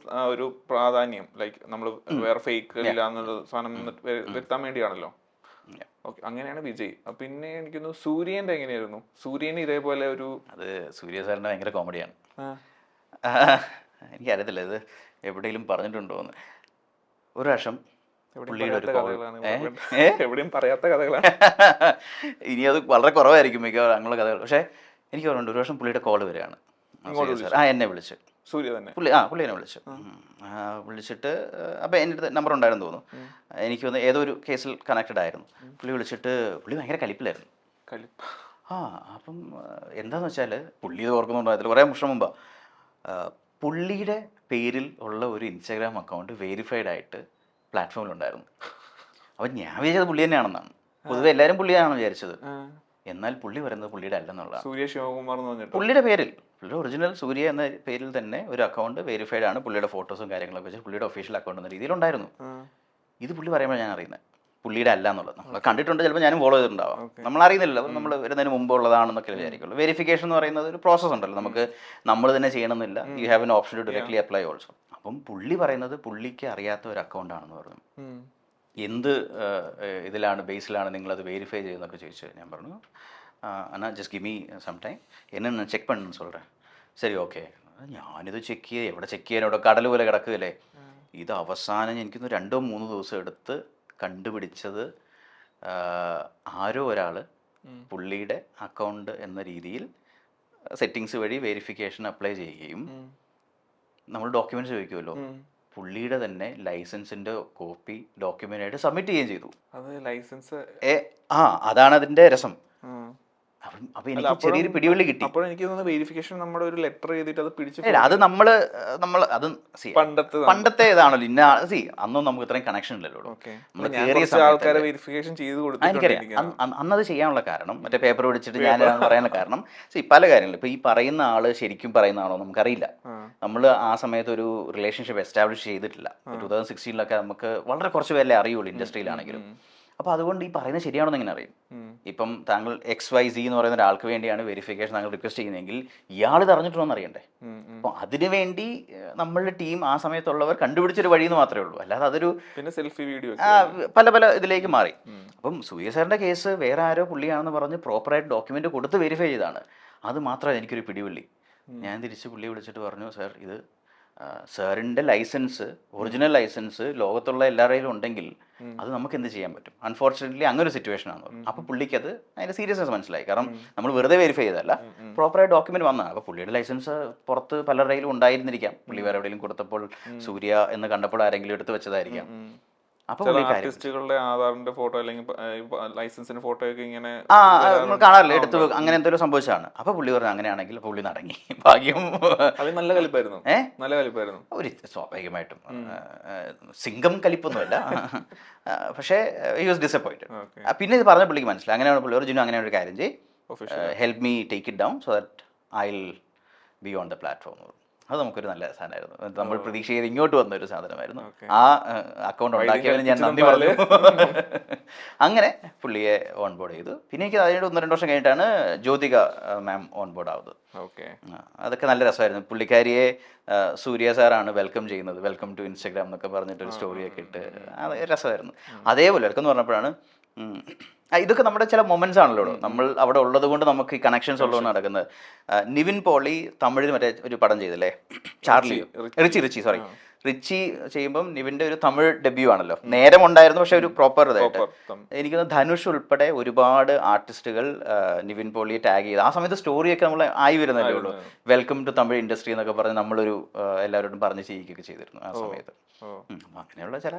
ഒരു പ്രാധാന്യം, ലൈക്ക് നമ്മൾ വേറെ ഫേക്ക് ഇല്ല എന്നുള്ള സാധനം വരുത്താൻ വേണ്ടിയാണല്ലോ. ഓക്കെ, അങ്ങനെയാണ് വിജയ്. പിന്നെ എനിക്കൊന്ന് സൂര്യന്റെ എങ്ങനെയായിരുന്നു? സൂര്യന് ഇതേപോലെ ഒരു അത് സൂര്യ സാറിന്റെ ഭയങ്കര കോമഡിയാണ്. എനിക്കറിയത്തില്ല ഇത് എവിടെയെങ്കിലും പറഞ്ഞിട്ടുണ്ടോ എന്ന്. ഒരു വർഷം പുള്ളിയുടെ ഒരു എവിടെയും പറയാത്ത കഥകളാണ്. ഇനി അത് വളരെ കുറവായിരിക്കും മിക്കവാറും അങ്ങനെയുള്ള കഥകൾ. പക്ഷേ എനിക്ക് ഓർമ്മയുണ്ട്, ഒരു വർഷം പുള്ളിയുടെ കോൾ വരികയാണ്. എന്നെ വിളിച്ച് സൂര്യ തന്നെ പുള്ളി എന്നെ വിളിച്ചു. വിളിച്ചിട്ട് അപ്പം എൻ്റെ അടുത്ത് നമ്പർ ഉണ്ടായിരുന്നു തോന്നുന്നു. എനിക്ക് വന്ന് ഏതോ ഒരു കേസിൽ കണക്റ്റഡ് ആയിരുന്നു. പുള്ളി വിളിച്ചിട്ട് പുള്ളി ഭയങ്കര കലിപ്പിലായിരുന്നു. അപ്പം എന്താന്ന് വെച്ചാൽ പുള്ളി ഇത് ഓർക്കുന്നുണ്ടായിരുന്നു, കുറേ വർഷം മുമ്പാ പുള്ളിയുടെ പേരിൽ ഉള്ള ഒരു ഇൻസ്റ്റാഗ്രാം അക്കൗണ്ട് വെരിഫൈഡ് ആയിട്ട് പ്ലാറ്റ്ഫോമിലുണ്ടായിരുന്നു. അപ്പം ഞാൻ വിചാരിച്ചത് പുള്ളി തന്നെയാണെന്നാണ്. പൊതുവെ എല്ലാവരും പുള്ളിയാണെന്ന് വിചാരിച്ചത്. എന്നാൽ പുള്ളി പറയുന്നത് പുള്ളിയുടെ അല്ലെന്നുള്ള, സൂര്യ ശിവകുമാർ എന്ന് പറഞ്ഞിട്ട് പുള്ളിയുടെ പേരിൽ, പുള്ളിയുടെ ഒറിജിനൽ സൂര്യ എന്ന പേരിൽ തന്നെ ഒരു അക്കൗണ്ട് വെരിഫൈഡ് ആണ്. പുള്ളിയുടെ ഫോട്ടോസും കാര്യങ്ങളൊക്കെ വെച്ച് പുള്ളിയുടെ ഒഫീഷ്യൽ അക്കൗണ്ട് എന്ന രീതിയിലുണ്ടായിരുന്നു. ഇത് പുള്ളി പറയുമ്പോൾ ഞാൻ അറിയുന്നത് പുള്ളിയുടെ അല്ല എന്നുള്ളത്. നമ്മൾ കണ്ടിട്ടുണ്ട്, ചിലപ്പോൾ ഞാനും ഫോളോ ചെയ്തിട്ടുണ്ടാവാം, നമ്മൾ അറിയുന്നില്ല, നമ്മൾ വരുന്നതിന് മുമ്പുള്ളതാണെന്നൊക്കെ വിചാരിക്കുള്ളൂ. വെരിഫിക്കേഷൻ എന്ന് പറയുന്നത് ഒരു പ്രോസസ്സ് ഉണ്ടല്ലോ, നമുക്ക് നമ്മൾ തന്നെ ചെയ്യണമെന്നില്ല. You have an option to directly apply also. അപ്പം പുള്ളി പറയുന്നത് പുള്ളിക്ക് അറിയാത്ത ഒരു അക്കൗണ്ടാണെന്ന് പറഞ്ഞു. എന്ത് ഇതിലാണ് ബേസിലാണ് നിങ്ങളത് വെരിഫൈ ചെയ്തെന്നൊക്കെ ചോദിച്ചു. ഞാൻ പറഞ്ഞു അണ്ണാ just give me some time, എന്നെ ഞാൻ ചെക്ക് പണ്ണുன்னு சொல்கிறேன். ശരി ഓക്കെ, ഞാനിത് ചെക്ക് ചെയ്ത് എവിടെ ചെക്ക് ചെയ്യാൻ, ഇവിടെ കടൽ പോലെ കിടക്കുകയല്ലേ. ഇത് അവസാനം എനിക്കൊന്ന് 2-3 ദിവസം എടുത്ത് കണ്ടുപിടിച്ചത് ആരോ ഒരാൾ പുള്ളിയുടെ അക്കൗണ്ട് എന്ന രീതിയിൽ സെറ്റിങ്സ് വഴി വെരിഫിക്കേഷൻ അപ്ലൈ ചെയ്യുകയും നമ്മൾ ഡോക്യുമെൻറ്റ്സ് ചോദിക്കുമല്ലോ, പുള്ളിയുടെ തന്നെ ലൈസൻസിൻ്റെ കോപ്പി ഡോക്യുമെൻ്റായിട്ട് സബ്മിറ്റ് ചെയ്യുകയും ചെയ്തു. അത് ലൈസൻസ് അതാണ് അതിൻ്റെ രസം. അപ്പം എനിക്ക് ചെറിയൊരു പിടിവള്ളി കിട്ടി. അപ്പോൾ എനിക്ക് തോന്നുന്നു വെരിഫിക്കേഷൻ നമ്മുടെ ഒരു ലെറ്റർ എഴുതിയിട്ട് അത് പിടിച്ചു. അത് നമ്മൾ അത് പണ്ടത്തെ ഇതാണല്ലോ. അന്നും നമുക്ക് ഇത്രയും കണക്ഷൻ ഇല്ലല്ലോ. ആൾക്കാരെ വെരിഫിക്കേഷൻ ചെയ്ത് കൊടുത്തു. എനിക്കറിയാം അന്നത് ചെയ്യാനുള്ള കാരണം, മറ്റേ പേപ്പർ പിടിച്ചിട്ട് ഞാൻ പറയാനുള്ള കാരണം പല കാര്യങ്ങളും. ഇപ്പൊ ഈ പറയുന്ന ആള് ശരിക്കും പറയുന്നതാണോ നമുക്കറിയില്ല. നമ്മൾ ആ സമയത്ത് ഒരു റിലേഷൻഷിപ്പ് എസ്റ്റാബ്ലിഷ് ചെയ്തിട്ടില്ല. 2016 നമുക്ക് വളരെ കുറച്ച് പേരല്ലേ അറിയുള്ളൂ ഇൻഡസ്ട്രിയിലാണെങ്കിലും. അപ്പോൾ അതുകൊണ്ട് ഈ പറയുന്നത് ശരിയാണെന്ന് എങ്ങനെ അറിയും? ഇപ്പം താങ്കൾ XYZ എന്ന് പറയുന്ന ഒരാൾക്ക് വേണ്ടിയാണ് വെരിഫിക്കേഷൻ താങ്കൾ റിക്വസ്റ്റ് ചെയ്യുന്നതെങ്കിൽ ഇയാൾ ഇത് അറിഞ്ഞിട്ടുണ്ടോന്ന് അറിയണ്ടേ? അപ്പോൾ അതിനുവേണ്ടി നമ്മളുടെ ടീം ആ സമയത്തുള്ളവർ കണ്ടുപിടിച്ചൊരു വഴിയെന്ന് മാത്രമേ ഉള്ളൂ. അല്ലാതെ അതൊരു പിന്നെ സെൽഫി വീഡിയോ പല ഇതിലേക്ക് മാറി. അപ്പം സൂര്യ സാറിൻ്റെ കേസ് വേറെ ആരോ പുള്ളിയാണെന്ന് പറഞ്ഞ് പ്രോപ്പറായിട്ട് ഡോക്യുമെൻ്റ് കൊടുത്ത് വെരിഫൈ ചെയ്താണ്. അത് മാത്രമേ എനിക്കൊരു പിടിവള്ളി. ഞാൻ തിരിച്ച് പുള്ളിയെ വിളിച്ചിട്ട് പറഞ്ഞു, സാർ ഇത് സാറിൻ്റെ ലൈസൻസ്, ഒറിജിനൽ ലൈസൻസ് ലോകത്തുള്ള എല്ലാവരുടെയും ഉണ്ടെങ്കിൽ അത് നമുക്ക് എന്ത് ചെയ്യാൻ പറ്റും? അൺഫോർച്ചുനേറ്റ്ലി അങ്ങനെ ഒരു സിറ്റുവേഷൻ ആണ്. അപ്പോൾ പുള്ളിക്ക് അത് അതിൻ്റെ സീരിയസ്നെസ് മനസ്സിലായി. കാരണം നമ്മൾ വെറുതെ വെരിഫൈ ചെയ്തതല്ല, പ്രോപ്പറായി ഡോക്യുമെന്റ് വന്നതാണ്. അപ്പോൾ പുള്ളിയുടെ ലൈസൻസ് പുറത്ത് പലരുടെയും ഉണ്ടായിരുന്നിരിക്കാം. പുള്ളി വേറെ എവിടെയെങ്കിലും കൊടുത്തപ്പോൾ സൂര്യ എന്ന് കണ്ടപ്പോൾ ആരെങ്കിലും എടുത്ത് വെച്ചതായിരിക്കാം. ആർട്ടിസ്റ്റുകളുടെ ആധാറിന്റെ ഫോട്ടോ അല്ലെങ്കിൽ ലൈസൻസിന്റെ ഫോട്ടോ ഒക്കെ ഇങ്ങനെ നമ്മൾ കാണാറില്ല, എടുത്ത് അങ്ങനെ എന്തെങ്കിലും സംഭവിച്ചാണ്. അപ്പൊ പുള്ളി പറഞ്ഞു അങ്ങനെയാണെങ്കിൽ പുള്ളി നടങ്ങി. ഭാഗ്യം. അത് നല്ല കലിപ്പായിരുന്നു. നല്ല കലിപ്പായിരുന്നു. ഒരു സ്വാഭാവികമായിട്ടും സിംഗം കലിപ്പൊന്നുമല്ല, പക്ഷേ ഹി വാസ് ഡിസപ്പോയിന്റഡ്. പിന്നെ ഇത് പറഞ്ഞ പുള്ളിക്ക് മനസ്സിലായി. അങ്ങനെയാണ് പുള്ളി ഒറിജിനൽ അങ്ങനെ ഒരു കാര്യം ചെയ്യും, help me take it down so that I will be on the platform. അത് നമുക്കൊരു നല്ല സാധനമായിരുന്നു. നമ്മൾ പ്രതീക്ഷ ചെയ്ത് ഇങ്ങോട്ട് വന്ന ഒരു സാധനമായിരുന്നു. ആ അക്കൗണ്ട് ഉണ്ടാക്കിയവന് ഞാൻ നന്ദി പറഞ്ഞു. അങ്ങനെ പുള്ളിയെ ഓൺ ബോർഡ് ചെയ്തു. പിന്നെ എനിക്ക് അതിനോട് 1-2 വർഷം കഴിഞ്ഞിട്ടാണ് ജ്യോതിക മാം ഓൺ ബോർഡ് ആവുന്നത്. അതൊക്കെ നല്ല രസമായിരുന്നു. പുള്ളിക്കാരിയെ സൂര്യ സാറാണ് വെൽക്കം ചെയ്യുന്നത്, വെൽക്കം ടു ഇൻസ്റ്റാഗ്രാം എന്നൊക്കെ പറഞ്ഞിട്ടൊരു സ്റ്റോറിയൊക്കെ ഇട്ട് അത് രസമായിരുന്നു. അതേപോലെ വെൽക്കം എന്ന് പറഞ്ഞപ്പോഴാണ് ഇതൊക്കെ നമ്മുടെ ചില മൊമെന്റ്സ് ആണല്ലോ, നമ്മൾ അവിടെ ഉള്ളത് കൊണ്ട് നമുക്ക് ഈ കണക്ഷൻസ് ഉള്ളതുകൊണ്ട് നടക്കുന്നത്. നിവിൻ പോളി തമിഴിൽ മറ്റേ ഒരു പടം ചെയ്തല്ലേ, ചാർലി റിച്ചി ചെയ്യുമ്പം നിവിൻ്റെ ഒരു തമിഴ് ഡെബ്യൂ ആണല്ലോ. നേരം ഉണ്ടായിരുന്നു, പക്ഷെ ഒരു പ്രോപ്പർ ഇതായിട്ട്. എനിക്കൊന്ന് ധനുഷ് ഉൾപ്പെടെ ഒരുപാട് ആർട്ടിസ്റ്റുകൾ നിവിൻ പോളിയെ ടാഗ് ചെയ്ത് ആ സമയത്ത് സ്റ്റോറിയൊക്കെ നമ്മൾ ആയി വരുന്നല്ലേ ഉള്ളൂ. വെൽക്കം ടു തമിഴ് ഇൻഡസ്ട്രി എന്നൊക്കെ പറഞ്ഞ് നമ്മളൊരു എല്ലാവരോടും പറഞ്ഞ് ചെയ്യിക്കുകയൊക്കെ ചെയ്തിരുന്നു ആ സമയത്ത്. അങ്ങനെയുള്ള ചില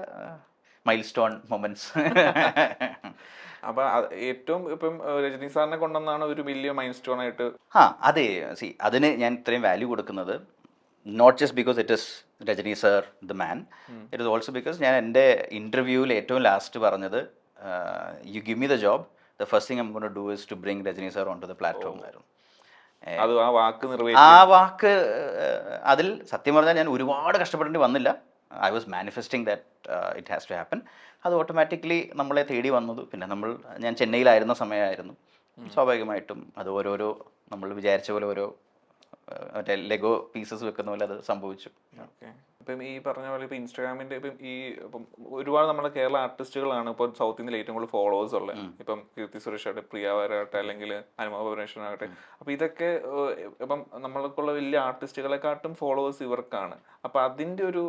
മൈൽ സ്റ്റോൺ മൊമെന്റ്സ്. അപ്പൊ ഏറ്റവും ഇപ്പം രജനി സാറിനെ കൊണ്ടുവന്നാണ് ഒരു വലിയ മൈൽ സ്റ്റോൺ ആയിട്ട്. അതെ, അതിന് ഞാൻ ഇത്രയും വാല്യൂ കൊടുക്കുന്നത് not just because it is Rajini sir the man, it is also because ഞാൻ എൻ്റെ ഇൻ്റർവ്യൂവിൽ ഏറ്റവും ലാസ്റ്റ് പറഞ്ഞത് you give me the job, the first thing I'm gonna do is to bring Rajini sir on to the platform ആയിരുന്നു. ആ വാക്ക് അതിൽ സത്യം പറഞ്ഞാൽ ഞാൻ ഒരുപാട് കഷ്ടപ്പെടേണ്ടി വന്നില്ല. I was manifesting that it has to happen. അത് ഓട്ടോമാറ്റിക്കലി നമ്മളെ തേടി വന്നത്. പിന്നെ ഞാൻ ചെന്നൈയിലായിരുന്ന സമയമായിരുന്നു. സ്വാഭാവികമായിട്ടും അത് ഓരോരോ നമ്മൾ വിചാരിച്ച പോലെ ഓരോ മറ്റേ ലെഗോ പീസസ് വെക്കുന്ന പോലെ അത് സംഭവിച്ചു. ഓക്കെ. ഇപ്പം ഈ പറഞ്ഞ പോലെ ഇപ്പം ഇൻസ്റ്റാഗ്രാമിന്റെ ഇപ്പം ഒരുപാട് നമ്മുടെ കേരള ആർട്ടിസ്റ്റുകളാണ് ഇപ്പോൾ സൗത്ത് ഇന്ത്യയിൽ ഏറ്റവും കൂടുതൽ ഫോളോവേഴ്സ് ഉള്ളത്. ഇപ്പം കീർത്തി സുരേഷ് ആകട്ടെ, പ്രിയ വാരാകട്ടെ, അല്ലെങ്കിൽ അനുപമ പരമേശ്വരൻ ആകട്ടെ. അപ്പൊ ഇതൊക്കെ ഇപ്പം നമ്മൾക്കുള്ള വലിയ ആർട്ടിസ്റ്റുകളെക്കാട്ടും ഫോളോവേഴ്സ് ഇവർക്കാണ്. അപ്പൊ അതിന്റെ ഒരു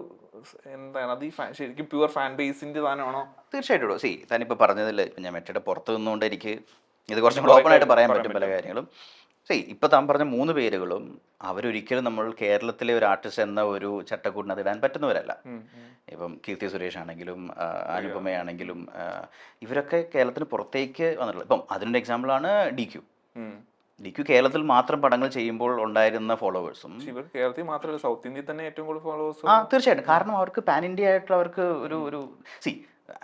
എന്താണ് അത്, ഈ ശരിക്കും പ്യുവർ ഫാൻ ബേസിന്റെ സാധനമാണോ? തീർച്ചയായിട്ടും. താനിപ്പോൾ പറഞ്ഞതിൽ ഇപ്പം ഞാൻ മെറ്റയുടെ പുറത്ത് നിന്നുകൊണ്ട് എനിക്ക് ഇത് കുറച്ചും കൂടെ ഓപ്പൺ ആയിട്ട് പറയാൻ പറ്റും പല കാര്യങ്ങളും. ഇപ്പം താൻ പറഞ്ഞ 3 പേരുകളും അവരൊരിക്കലും നമ്മൾ കേരളത്തിലെ ഒരു ആർട്ടിസ്റ്റ് എന്ന ഒരു ചട്ടക്കൂടിനകത്ത് ഇടാൻ പറ്റുന്നവരല്ല. ഇപ്പം കീർത്തി സുരേഷ് ആണെങ്കിലും അനുപമയാണെങ്കിലും ഇവരൊക്കെ കേരളത്തിന് പുറത്തേക്ക് വന്നിട്ടുള്ളത്. ഇപ്പം അതിൻ്റെ എക്സാമ്പിളാണ് ഡി ക്യു കേരളത്തിൽ മാത്രം പടങ്ങൾ ചെയ്യുമ്പോൾ ഉണ്ടായിരുന്ന ഫോളോവേഴ്സും കേരളത്തിൽ മാത്രമല്ല സൗത്ത് ഇന്ത്യയിൽ തന്നെ ഏറ്റവും കൂടുതൽ ഫോളോവേഴ്സ്. തീർച്ചയായിട്ടും. കാരണം അവർക്ക് പാൻ ഇന്ത്യ ആയിട്ടുള്ള അവർക്ക് ഒരു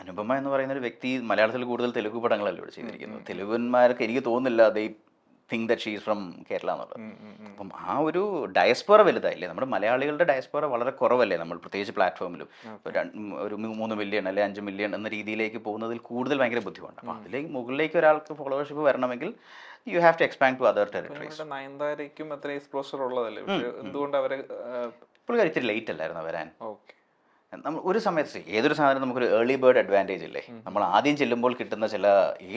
അനുപമ എന്ന് പറയുന്ന ഒരു വ്യക്തി മലയാളത്തിൽ കൂടുതൽ തെലുഗു പടങ്ങളല്ലേ ഇവിടെ ചെയ്തിരിക്കുന്നത്. തെലുഗന്മാർക്ക് എനിക്ക് തോന്നുന്നില്ല they think that she is from Kerala എന്നുള്ളത്. അപ്പം ആ ഒരു ഡയസ്പോറ വലുതായില്ലേ. നമ്മുടെ മലയാളികളുടെ ഡയസ്പോറ വളരെ കുറവല്ലേ നമ്മൾ പ്രത്യേകിച്ച് പ്ലാറ്റ്ഫോമിലും. ഒരു 3 മില്യൺ അല്ലെ 5 മില്യൺ എന്ന രീതിയിലേക്ക് പോകുന്നതിൽ കൂടുതൽ ഭയങ്കര ബുദ്ധിമുട്ടുണ്ട്. അപ്പം അതിലേക്ക് മുകളിലേക്ക് ഒരാൾക്ക് ഫോളോവർഷിപ്പ് വരണമെങ്കിൽ you have to expand to other territories. നയൻതാരയ്ക്കും അത്ര എക്സ്പോഷർ ഉള്ളതല്ലേ, എന്തുകൊണ്ട് അവരെ പുള്ളിക്കാരി ഇത്തിരി ലേറ്റ് അല്ലായിരുന്നു വരാൻ. ഓക്കെ. നമ്മൾ ഒരു സമയത്ത് ഏതൊരു സാധനം നമുക്കൊരു ഏർലി ബേർഡ് അഡ്വാൻറ്റേജ് ഇല്ലേ. നമ്മൾ ആദ്യം ചെല്ലുമ്പോൾ കിട്ടുന്ന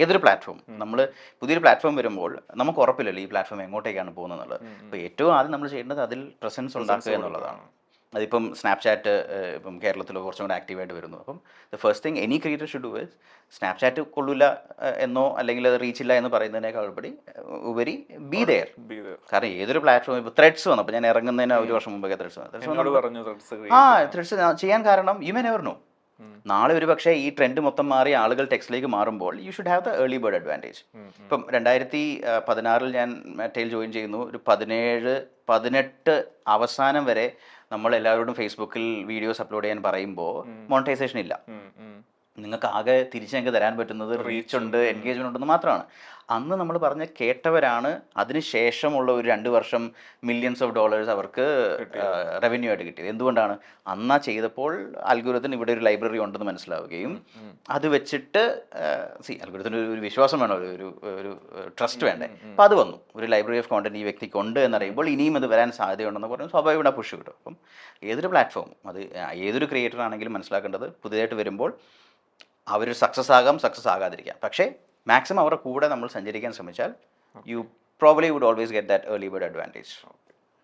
ഏതൊരു പ്ലാറ്റ്ഫോം, നമ്മൾ പുതിയൊരു പ്ലാറ്റ്ഫോം വരുമ്പോൾ നമുക്ക് ഉറപ്പില്ലല്ലോ ഈ പ്ലാറ്റ്ഫോം എങ്ങോട്ടേക്കാണ് പോകുന്നത് എന്നുള്ളത്. അപ്പോൾ ഏറ്റവും ആദ്യം നമ്മൾ ചെയ്യേണ്ടത് അതിൽ പ്രസൻസ് ഉണ്ടാക്കുക എന്നുള്ളതാണ്. അതിപ്പം സ്നാപ്ചാറ്റ് ഇപ്പം കേരളത്തിൽ കുറച്ചും കൂടെ ആക്റ്റീവായിട്ട് വരുന്നു. അപ്പം the first thing any creator should do is Snapchat കൊള്ളില്ല എന്നോ അല്ലെങ്കിൽ അത് റീച്ച് ഇല്ല എന്ന് പറയുന്നതിനേക്കാൾ ഉപരി ബി ദെയർ. കാരണം ഏതൊരു പ്ലാറ്റ്ഫോം ഇപ്പോൾ ത്രെഡ്സ് വന്നു. അപ്പോൾ ഞാൻ ഇറങ്ങുന്നതിന് 1 വർഷം മുമ്പൊക്കെ ത്രെഡ്സ് ത്രെഡ്സ് ചെയ്യാൻ കാരണം യു മേ നെവർ നോ. നാളെ ഒരു പക്ഷേ ഈ ട്രെൻഡ് മൊത്തം മാറി ആളുകൾ ടെക്സ്റ്റിലേക്ക് മാറുമ്പോൾ you should have the early bird advantage. ഇപ്പം 2016 ഞാൻ മെറ്റയിൽ ജോയിൻ ചെയ്യുന്നു. ഒരു 17-18 അവസാനം വരെ നമ്മൾ എല്ലാവരോടും ഫേസ്ബുക്കിൽ വീഡിയോസ് അപ്ലോഡ് ചെയ്യാൻ പറയുമ്പോൾ മോണിറ്റൈസേഷൻ ഇല്ല. നിങ്ങൾക്ക് ആകെ തിരിച്ചു തരാൻ പറ്റുന്നത് റീച്ച് ഉണ്ട്, എൻഗേജ്മെന്റ് ഉണ്ടെന്ന് മാത്രമാണ്. അന്ന് നമ്മൾ പറഞ്ഞ കേട്ടവരാണ് അതിന് ശേഷമുള്ള ഒരു 2 വർഷം മില്യൺസ് ഓഫ് ഡോളേഴ്സ് അവർക്ക് റവന്യൂ ആയിട്ട് കിട്ടിയത്. എന്തുകൊണ്ടാണ്? അന്നാ ചെയ്തപ്പോൾ അൽഗോരിതത്തിന് ഇവിടെ ഒരു ലൈബ്രറി ഉണ്ടെന്ന് മനസ്സിലാവുകയും അത് വെച്ചിട്ട് അൽഗോരിതത്തിന് ഒരു വിശ്വാസം വേണം, ഒരു ട്രസ്റ്റ് വേണ്ടേ. അപ്പോൾ അത് വന്നു. ഒരു ലൈബ്രറി ഓഫ് കോണ്ടന്റ് ഈ വ്യക്തിക്ക് ഉണ്ട് എന്നറിയുമ്പോൾ ഇനിയും അത് വരാൻ സാധ്യതയുണ്ടെന്ന് പറഞ്ഞാൽ സ്വാഭാവികമായിട്ട് പുഷ് കിട്ടും. അപ്പം ഏതൊരു പ്ലാറ്റ്ഫോം, അത് ഏതൊരു ക്രിയേറ്റർ ആണെങ്കിലും മനസ്സിലാക്കേണ്ടത് പുതിയതായിട്ട് വരുമ്പോൾ അവർ സക്സസ് ആകാം, സക്സസ് ആകാതിരിക്കാം. പക്ഷേ മാക്സിമം അവരുടെ കൂടെ നമ്മൾ സഞ്ചരിക്കാൻ ശ്രമിച്ചാൽ you probably would always get that early bird advantage.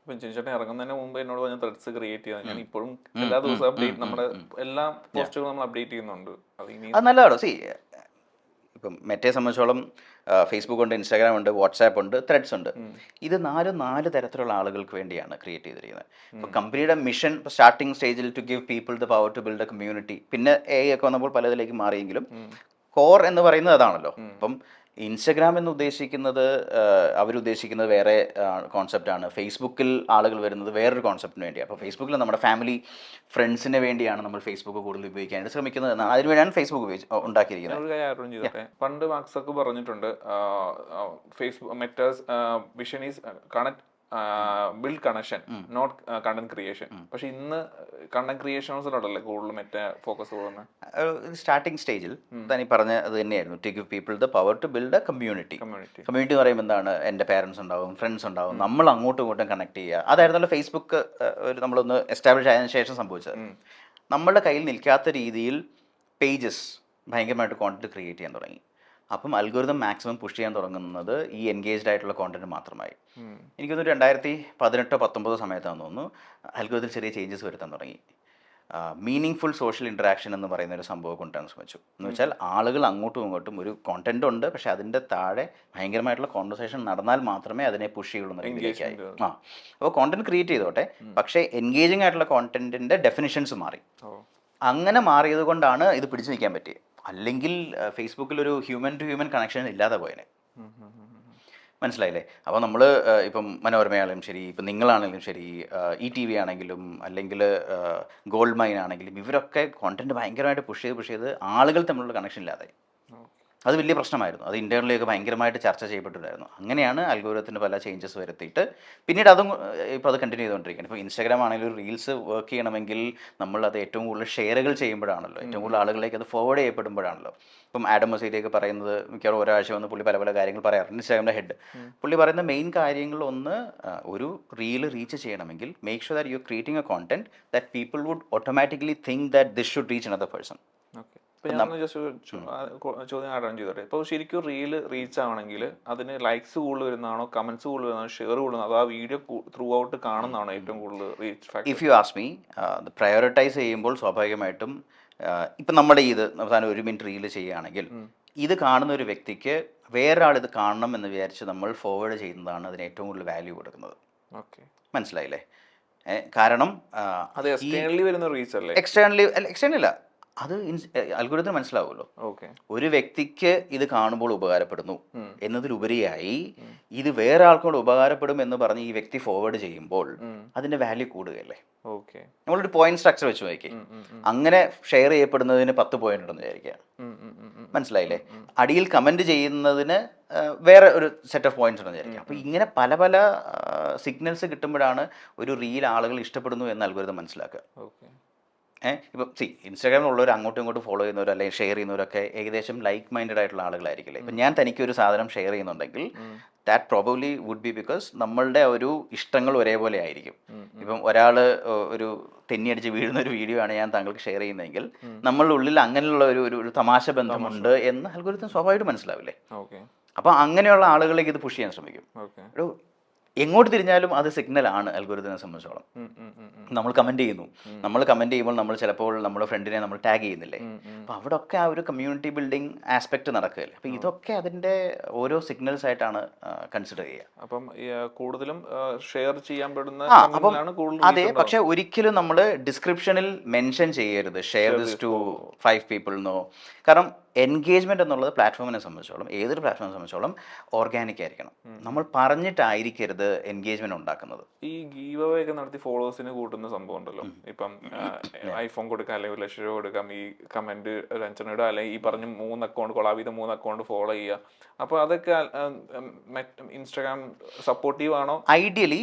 ഇപ്പം ചേട്ടൻ ഇറങ്ങുന്നതിന് മുമ്പ് എന്നോട് പറഞ്ഞ ത്രെഡ്സ് ക്രിയേറ്റ് ചെയ്യാൻ ഞാൻ ഇപ്പോഴും എല്ലാ ദിവസവും അപ്ഡേറ്റ്, നമ്മുടെ എല്ലാ പോസ്റ്റുകളും നമ്മൾ അപ്ഡേറ്റ് ചെയ്യുന്നുണ്ട്. അത് നല്ലതാണോ? ഇപ്പം മെറ്റയെ സംബന്ധിച്ചോളം ഫേസ്ബുക്ക് ഉണ്ട്, ഇൻസ്റ്റാഗ്രാം ഉണ്ട്, വാട്സാപ്പ് ഉണ്ട്, ത്രെഡ്സ് ഉണ്ട്. ഇത് 4 തരത്തിലുള്ള ആളുകൾക്ക് വേണ്ടിയാണ് ക്രിയേറ്റ് ചെയ്തിരിക്കുന്നത്. ഇപ്പോൾ കമ്പനിയുടെ മിഷൻ സ്റ്റാർട്ടിംഗ് സ്റ്റേജിൽ to give people the power to build a community. പിന്നെ AI ഒക്കെ വന്നപ്പോൾ പലതിലേക്ക് മാറിയെങ്കിലും കോർ എന്ന് പറയുന്നത് അതാണല്ലോ. അപ്പം ഇൻസ്റ്റഗ്രാം എന്ന് ഉദ്ദേശിക്കുന്നത് അവരുദ്ദേശിക്കുന്നത് വേറെ കോൺസെപ്റ്റാണ്. ഫേസ്ബുക്കിൽ ആളുകൾ വരുന്നത് വേറൊരു കോൺസെപ്റ്റിന് വേണ്ടിയാണ്. അപ്പോൾ ഫേസ്ബുക്കിൽ നമ്മുടെ ഫാമിലി ഫ്രണ്ട്സിന് വേണ്ടിയാണ് നമ്മൾ ഫേസ്ബുക്ക് കൂടുതൽ ഉപയോഗിക്കാനായിട്ട് ശ്രമിക്കുന്നത് എന്നാണ്. അതിനുവേണ്ടിയാണ് ഫേസ്ബുക്ക് ഉണ്ടാക്കിയിരിക്കുന്നത്. പണ്ട് മാർക്സൊക്കെ പറഞ്ഞിട്ടുണ്ട് Facebook Meta's vision is connect build connection not content creation. പക്ഷെ ഇന്ന് കണ്ടന്റ് ക്രിയേഷൻസിലോട്ടല്ലേ കൂടുതൽ മറ്റേ ഫോക്കസ് കൊടുക്കുന്നത്. സ്റ്റാർട്ടിംഗ് സ്റ്റേജിൽ തന്നെ പറഞ്ഞ അത് തന്നെയായിരുന്നു, to give people the power to build a community. Community എന്ന് പറയുമ്പോൾ എന്താണ്? എൻ്റെ പേരൻസ് ഉണ്ടാവും, ഫ്രണ്ട്സ് ഉണ്ടാവും, നമ്മൾ അങ്ങോട്ടും ഇങ്ങോട്ടും കണക്ട് ചെയ്യുക. അതായിരുന്നല്ലോ ഫേസ്ബുക്ക് നമ്മളൊന്ന് എസ്റ്റാബ്ലിഷ് ആയതിനു ശേഷം സംഭവിച്ചത്. നമ്മളുടെ കയ്യിൽ നിൽക്കാത്ത രീതിയിൽ പേജസ് ഭയങ്കരമായിട്ട് കോണ്ടന്റ് ക്രിയേറ്റ് ചെയ്യാൻ തുടങ്ങി. അപ്പം അൽഗോരിതം മാക്സിമം പുഷ് ചെയ്യാൻ തുടങ്ങുന്നത് ഈ എൻഗേജ്ഡ് ആയിട്ടുള്ള കോണ്ടന്റ് മാത്രമായി. എനിക്കൊന്ന് 2018-19 സമയത്താണെന്ന് തോന്നുന്നു അൽഗോരിതത്തിൽ ചെറിയ ചേഞ്ചസ് വരുത്താൻ തുടങ്ങി. മീനിങ് ഫുൾ സോഷ്യൽ ഇൻട്രാക്ഷൻ എന്ന് പറയുന്ന ഒരു സംഭവം കൊണ്ടുവരാൻ ശ്രമിച്ചു. എന്ന് വെച്ചാൽ ആളുകൾ അങ്ങോട്ടും ഇങ്ങോട്ടും ഒരു കോണ്ടന്റ് ഉണ്ട്, പക്ഷെ അതിൻ്റെ താഴെ ഭയങ്കരമായിട്ടുള്ള കോൺവെർസേഷൻ നടന്നാൽ മാത്രമേ അതിനെ പുഷ് ചെയ്യുള്ളൂ എന്ന രീതിയിലേക്കായി. അപ്പോൾ കോണ്ടന്റ് ക്രിയേറ്റ് ചെയ്തോട്ടെ, പക്ഷേ എൻഗേജിങ് ആയിട്ടുള്ള കോണ്ടന്റിൻ്റെ ഡെഫിനിഷൻസ് മാറി. അങ്ങനെ മാറിയത് കൊണ്ടാണ് ഇത് പിടിച്ചു നിൽക്കാൻ പറ്റിയത്. അല്ലെങ്കിൽ ഫേസ്ബുക്കിൽ ഒരു ഹ്യൂമൻ ടു ഹ്യൂമൻ കണക്ഷൻ ഇല്ലാതെ പോയനെ. മനസ്സിലായില്ലേ? അപ്പോൾ നമ്മൾ ഇപ്പം മനോരമയാണെങ്കിലും ശരി, ഇപ്പം നിങ്ങളാണെങ്കിലും ശരി, ETV ആണെങ്കിലും അല്ലെങ്കിൽ ഗോൾഡ് മൈൻ ആണെങ്കിലും ഇവരൊക്കെ കോണ്ടന്റ് ഭയങ്കരമായിട്ട് പുഷ് ചെയ്ത് ആളുകൾ തമ്മിലുള്ള കണക്ഷൻ ഇല്ലാതെ. അത് വലിയ പ്രശ്നമായിരുന്നു. അത് ഇൻറ്റേർണലിയൊക്കെ ഭയങ്കരമായിട്ട് ചർച്ച ചെയ്യപ്പെട്ടിട്ടുണ്ടായിരുന്നു. അങ്ങനെയാണ് അൽഗോരിതത്തിന് പല ചേഞ്ചസ് വരുത്തിയിട്ട് പിന്നീട് അതും ഇപ്പോൾ അത് കണ്ടിന്യൂ ചെയ്തുകൊണ്ടിരിക്കുകയാണ്. ഇപ്പോൾ ഇൻസ്റ്റാഗ്രാം ആണെങ്കിലും റീൽസ് വർക്ക് ചെയ്യണമെങ്കിൽ നമ്മൾ അത് ഏറ്റവും കൂടുതൽ ഷെയറുകൾ ചെയ്യുമ്പോഴാണല്ലോ, ഏറ്റവും കൂടുതൽ ആളുകളിലേക്ക് അത് ഫോർവേഡ് ചെയ്യപ്പെടുമ്പോഴാണല്ലോ. ഇപ്പം ആഡം മൊസീലിയൊക്കെ പറയുന്നത് മിക്കവാറും ഒരാഴ്ച വന്ന് പുള്ളി പല പല കാര്യങ്ങൾ പറയാറുണ്ട്. ഇൻസ്റ്റാഗ്രാമിൻ്റെ ഹെഡ് പുള്ളി പറയുന്ന മെയിൻ കാര്യങ്ങൾ ഒന്ന്, ഒരു റീല് റീച്ച് ചെയ്യണമെങ്കിൽ make sure that you creating a content that people would automatically think that this should reach another person. Okay. ഇപ്പം ഞാൻ ജസ്റ്റ് ചോദ്യം ആഡ് ഓൺ ചെയ്തോട്ടെ. ഇപ്പോൾ ശരിക്കും റീല് റീച്ച് ആവണമെങ്കിൽ അതിന് ലൈക്സ് കൂടുതൽ വരുന്നതാണോ, കമന്റ്സ് കൂടുതൽ വരുന്നതാണോ, ഷെയർ കൂടുതൽ, അതോ ആ വീഡിയോ ത്രൂ ഔട്ട് കാണുന്നതാണോ ഏറ്റവും കൂടുതൽ reach factor? If you ask me, prioritise ചെയ്യുമ്പോൾ സ്വാഭാവികമായിട്ടും ഇപ്പം നമ്മുടെ ഇത് അവസാനം 1 മിനിറ്റ് റീല് ചെയ്യുകയാണെങ്കിൽ ഇത് കാണുന്ന ഒരു വ്യക്തിക്ക് വേറൊരാൾ ഇത് കാണണം എന്ന് വിചാരിച്ച് നമ്മൾ ഫോർവേഡ് ചെയ്യുന്നതാണ് അതിന് ഏറ്റവും കൂടുതൽ വാല്യൂ കൊടുക്കുന്നത്. ഓക്കെ, മനസ്സിലായില്ലേ? കാരണം അത് എക്സ്റ്റേണലി വരുന്ന റീച്ച് അല്ലേ? എക്സ്റ്റേണലി അല്ല, അത് അൽഗോരിതം മനസ്സിലാവുമല്ലോ. ഓക്കെ, ഒരു വ്യക്തിക്ക് ഇത് കാണുമ്പോൾ ഉപകാരപ്പെടുന്നു എന്നതിലുപരിയായി ഇത് വേറെ ആൾക്കോട് ഉപകാരപ്പെടും എന്ന് പറഞ്ഞ് ഈ വ്യക്തി ഫോർവേഡ് ചെയ്യുമ്പോൾ അതിന്റെ വാല്യൂ കൂടുകയല്ലേ. ഓക്കെ, നമ്മളൊരു പോയിന്റ് സ്ട്രക്ചർ വെച്ച് നോക്കി, അങ്ങനെ ഷെയർ ചെയ്യപ്പെടുന്നതിന് 10 പോയിന്റ് ഉണ്ടെന്ന് വിചാരിക്കുക. മനസ്സിലായില്ലേ? അടിയിൽ കമന്റ് ചെയ്യുന്നതിന് വേറെ ഒരു സെറ്റ് ഓഫ് പോയിന്റ്സ് ഉണ്ടെന്ന് വിചാരിക്കുക. അപ്പോൾ ഇങ്ങനെ പല പല സിഗ്നൽസ് കിട്ടുമ്പോഴാണ് ഒരു റീൽ ആളുകൾ ഇഷ്ടപ്പെടുന്നു എന്ന് അൽഗോരിതം മനസ്സിലാക്കുക. ഇപ്പം ഇൻസ്റ്റാഗ്രാമിലുള്ളവർ അങ്ങോട്ടും ഇങ്ങോട്ടും ഫോളോ ചെയ്യുന്നവർ അല്ലെങ്കിൽ ഷെയർ ചെയ്യുന്നവരൊക്കെ ഏകദേശം ലൈക്ക് മൈൻഡഡ് ആയിട്ടുള്ള ആളുകളായിരിക്കില്ലേ. ഇപ്പം ഞാൻ തനിക്കൊരു സാധനം ഷെയർ ചെയ്യുന്നുണ്ടെങ്കിൽ that probably would be because നമ്മളുടെ ഒരു ഇഷ്ടങ്ങൾ ഒരേപോലെ ആയിരിക്കും. ഇപ്പം ഒരാൾ ഒരു തെന്നിയടിച്ച് വീഴുന്ന ഒരു വീഡിയോ ആണ് ഞാൻ താങ്കൾക്ക് ഷെയർ ചെയ്യുന്നതെങ്കിൽ നമ്മളുടെ ഉള്ളിൽ അങ്ങനെയുള്ള ഒരു തമാശ ബന്ധമുണ്ട് എന്ന് അൽഗോരിതം സ്വാഭാവികമായിട്ട് മനസ്സിലാവില്ലേ. അപ്പോൾ അങ്ങനെയുള്ള ആളുകളിലേക്ക് ഇത് പുഷ് ചെയ്യാൻ ശ്രമിക്കും. ഒരു എങ്ങോട്ട് തിരിഞ്ഞാലും അത് സിഗ്നലാണ് അൽഗോരിതത്തിനെ സംബന്ധിച്ചോളം. നമ്മൾ കമന്റ് ചെയ്യുമ്പോൾ നമ്മൾ ചിലപ്പോൾ നമ്മുടെ ഫ്രണ്ടിനെ നമ്മൾ ടാഗ് ചെയ്യുന്നില്ലേ. അപ്പോൾ അവിടെ ഒക്കെ ആ ഒരു കമ്മ്യൂണിറ്റി ബിൽഡിംഗ് ആസ്പെക്ട് നടക്കുകയല്ലേ. അപ്പോൾ ഇതൊക്കെ അതിന്റെ ഓരോ സിഗ്നൽസ് ആയിട്ടാണ് കൺസിഡർ ചെയ്യുക. അപ്പം കൂടുതലും ഷെയർ ചെയ്യാൻ പെടുന്ന അതെ, പക്ഷെ ഒരിക്കലും നമ്മൾ ഡിസ്ക്രിപ്ഷനിൽ മെൻഷൻ ചെയ്യരുത് ഷെയർ ദിസ് ടു 5 people എന്നോ. കാരണം എൻഗേജ്മെന്റ് എന്നുള്ളത് പ്ലാറ്റ്ഫോമിനെ സംബന്ധിച്ചോളം, ഏതൊരു പ്ലാറ്റ്ഫോമിനെ സംബന്ധിച്ചോളം ഓർഗാനിക് ആയിരിക്കണം. നമ്മൾ പറഞ്ഞിട്ടായിരിക്കരുത് എൻഗേജ്മെന്റ് ഉണ്ടാക്കുന്നത്. ഈ ഗീവ് അവേ ഒക്കെ നടത്തി ഫോളോവേഴ്സിന് കൂട്ടുന്ന സംഭവം ഉണ്ടല്ലോ. ഇപ്പം ഐഫോൺ കൊടുക്കാം, അല്ലെങ്കിൽ 1 ലക്ഷം രൂപ കൊടുക്കാം, ഈ കമന്റ് ഒരു 5 ഇടുക, അല്ലെങ്കിൽ ഈ പറഞ്ഞ 3 അക്കൗണ്ട് കൊളാബ് 3 അക്കൗണ്ട് ഫോളോ ചെയ്യുക. അപ്പോൾ അതൊക്കെ ഇൻസ്റ്റാഗ്രാം സപ്പോർട്ടീവ് ആണോ? ഐഡിയലി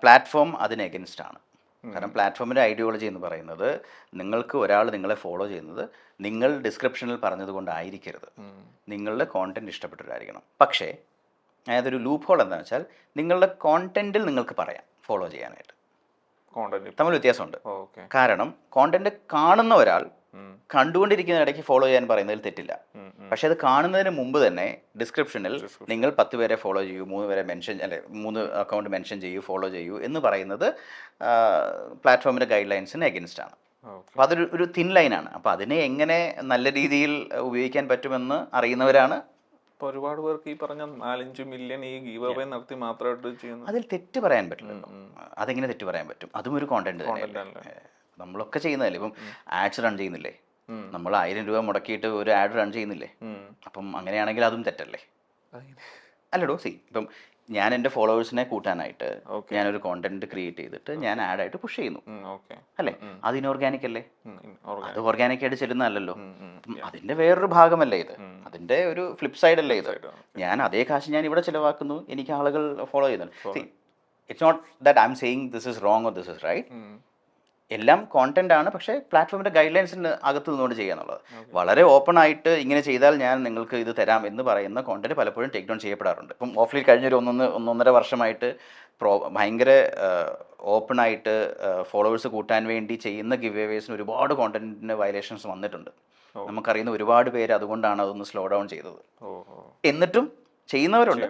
പ്ലാറ്റ്ഫോം അതിന് എഗൻസ്റ്റ് ആണ്. കാരണം പ്ലാറ്റ്ഫോമിൻ്റെ ഐഡിയോളജി എന്ന് പറയുന്നത് നിങ്ങൾക്ക് ഒരാൾ നിങ്ങളെ ഫോളോ ചെയ്യുന്നത് നിങ്ങൾ ഡിസ്ക്രിപ്ഷനിൽ പറഞ്ഞതുകൊണ്ടായിരിക്കരുത്, നിങ്ങളുടെ കോണ്ടന്റ് ഇഷ്ടപ്പെട്ടവരായിരിക്കണം. പക്ഷേ അതൊരു ലൂപ്പ് ഹോൾ എന്താണെന്ന് വെച്ചാൽ നിങ്ങളുടെ കോണ്ടന്റിൽ നിങ്ങൾക്ക് പറയാം ഫോളോ ചെയ്യാനായിട്ട്. തമ്മിൽ വ്യത്യാസമുണ്ട്. കാരണം കോണ്ടന്റ് കാണുന്ന ഒരാൾ കണ്ടുകൊണ്ടിരിക്കുന്ന ഇടയ്ക്ക് ഫോളോ ചെയ്യാൻ പറയുന്നതിൽ തെറ്റില്ല. പക്ഷെ അത് കാണുന്നതിന് മുമ്പ് തന്നെ ഡിസ്ക്രിപ്ഷനിൽ നിങ്ങൾ 10 പേരെ ഫോളോ ചെയ്യൂ, 3 പേരെ മെൻഷൻ, അല്ലെ 3 അക്കൗണ്ട് മെൻഷൻ ചെയ്യൂ, ഫോളോ ചെയ്യൂ എന്ന് പറയുന്നത് പ്ലാറ്റ്ഫോമിൻ്റെ ഗൈഡ് ലൈൻസിന് എഗൻസ്റ്റ് ആണ്. അപ്പോൾ അതൊരു തിൻ ലൈനാണ്. അപ്പോൾ അതിനെ എങ്ങനെ നല്ല രീതിയിൽ ഉപയോഗിക്കാൻ പറ്റുമെന്ന് അറിയുന്നവരാണ്. ഇപ്പോൾ ഒരുപാട് പേർക്ക് ഈ പറഞ്ഞ 4-5 മില്യൺ ഈ ഗീവ് അവേ നടത്തി മാത്രമായിട്ട് ചെയ്യുന്നു. അതിൽ തെറ്റ് പറയാൻ പറ്റില്ലല്ലോ. അതെങ്ങനെ തെറ്റ് പറയാൻ പറ്റും? അതും ഒരു കോണ്ടന്റ് തന്നെയല്ലേ. നമ്മളൊക്കെ ചെയ്യുന്നതല്ലേ. ഇപ്പം ആഡ്സ് റൺ ചെയ്യുന്നില്ലേ, നമ്മൾ 1000 രൂപ മുടക്കിയിട്ട് ഒരു ആഡ് റൺ ചെയ്യുന്നില്ലേ. അപ്പം അങ്ങനെയാണെങ്കിൽ അതും തെറ്റല്ലേ? അല്ലടോ, ഇപ്പം ഞാൻ എൻ്റെ ഫോളോവേഴ്സിനെ കൂട്ടാനായിട്ട് ഞാനൊരു കോണ്ടന്റ് ക്രിയേറ്റ് ചെയ്തിട്ട് ഞാൻ ആഡായിട്ട് പുഷ് ചെയ്യുന്നു അല്ലേ, അത് ഇനോർഗാനിക് അല്ലേ? അത് ഓർഗാനിക് ആയിട്ട് ചെല്ലുന്നതല്ലോ. അതിന്റെ വേറൊരു ഭാഗമല്ലേ ഇത്, അതിന്റെ ഒരു ഫ്ലിപ്പ് സൈഡ് അല്ലേ ഇത്. ഞാൻ അതേ കാശ് ഞാൻ ഇവിടെ ചിലവാക്കുന്നു, എനിക്ക് ആളുകൾ ഫോളോ ചെയ്യുന്നുണ്ട്. It's not that I'm saying this is wrong or this is right. എല്ലാം കോണ്ടന്റ് ആണ്, പക്ഷേ പ്ലാറ്റ്ഫോമിന്റെ ഗൈഡ് ലൈൻസിന് അകത്ത് നിന്നുകൊണ്ട് ചെയ്യാന്നുള്ളത്. വളരെ ഓപ്പൺ ആയിട്ട് ഇങ്ങനെ ചെയ്താൽ ഞാൻ നിങ്ങൾക്ക് ഇത് തരാം എന്ന് പറയുന്ന കോണ്ടന്റ് പലപ്പോഴും ടേക്ക് ഡൗൺ ചെയ്യപ്പെടാറുണ്ട്. ഇപ്പം ഓഫ്ലൈൻ കഴിഞ്ഞൊരു 1.5 വർഷമായിട്ട് ഭയങ്കര ഓപ്പൺ ആയിട്ട് ഫോളോവേഴ്സ് കൂട്ടാൻ വേണ്ടി ചെയ്യുന്ന ഗിവ് അവേസിന് ഒരുപാട് കോണ്ടന്റിന് വയലേഷൻസ് വന്നിട്ടുണ്ട്. നമുക്കറിയുന്ന ഒരുപാട് പേര് അതുകൊണ്ടാണ് അതൊന്ന് സ്ലോ ഡൗൺ ചെയ്തത്. എന്നിട്ടും ചെയ്യുന്നവരുണ്ട്.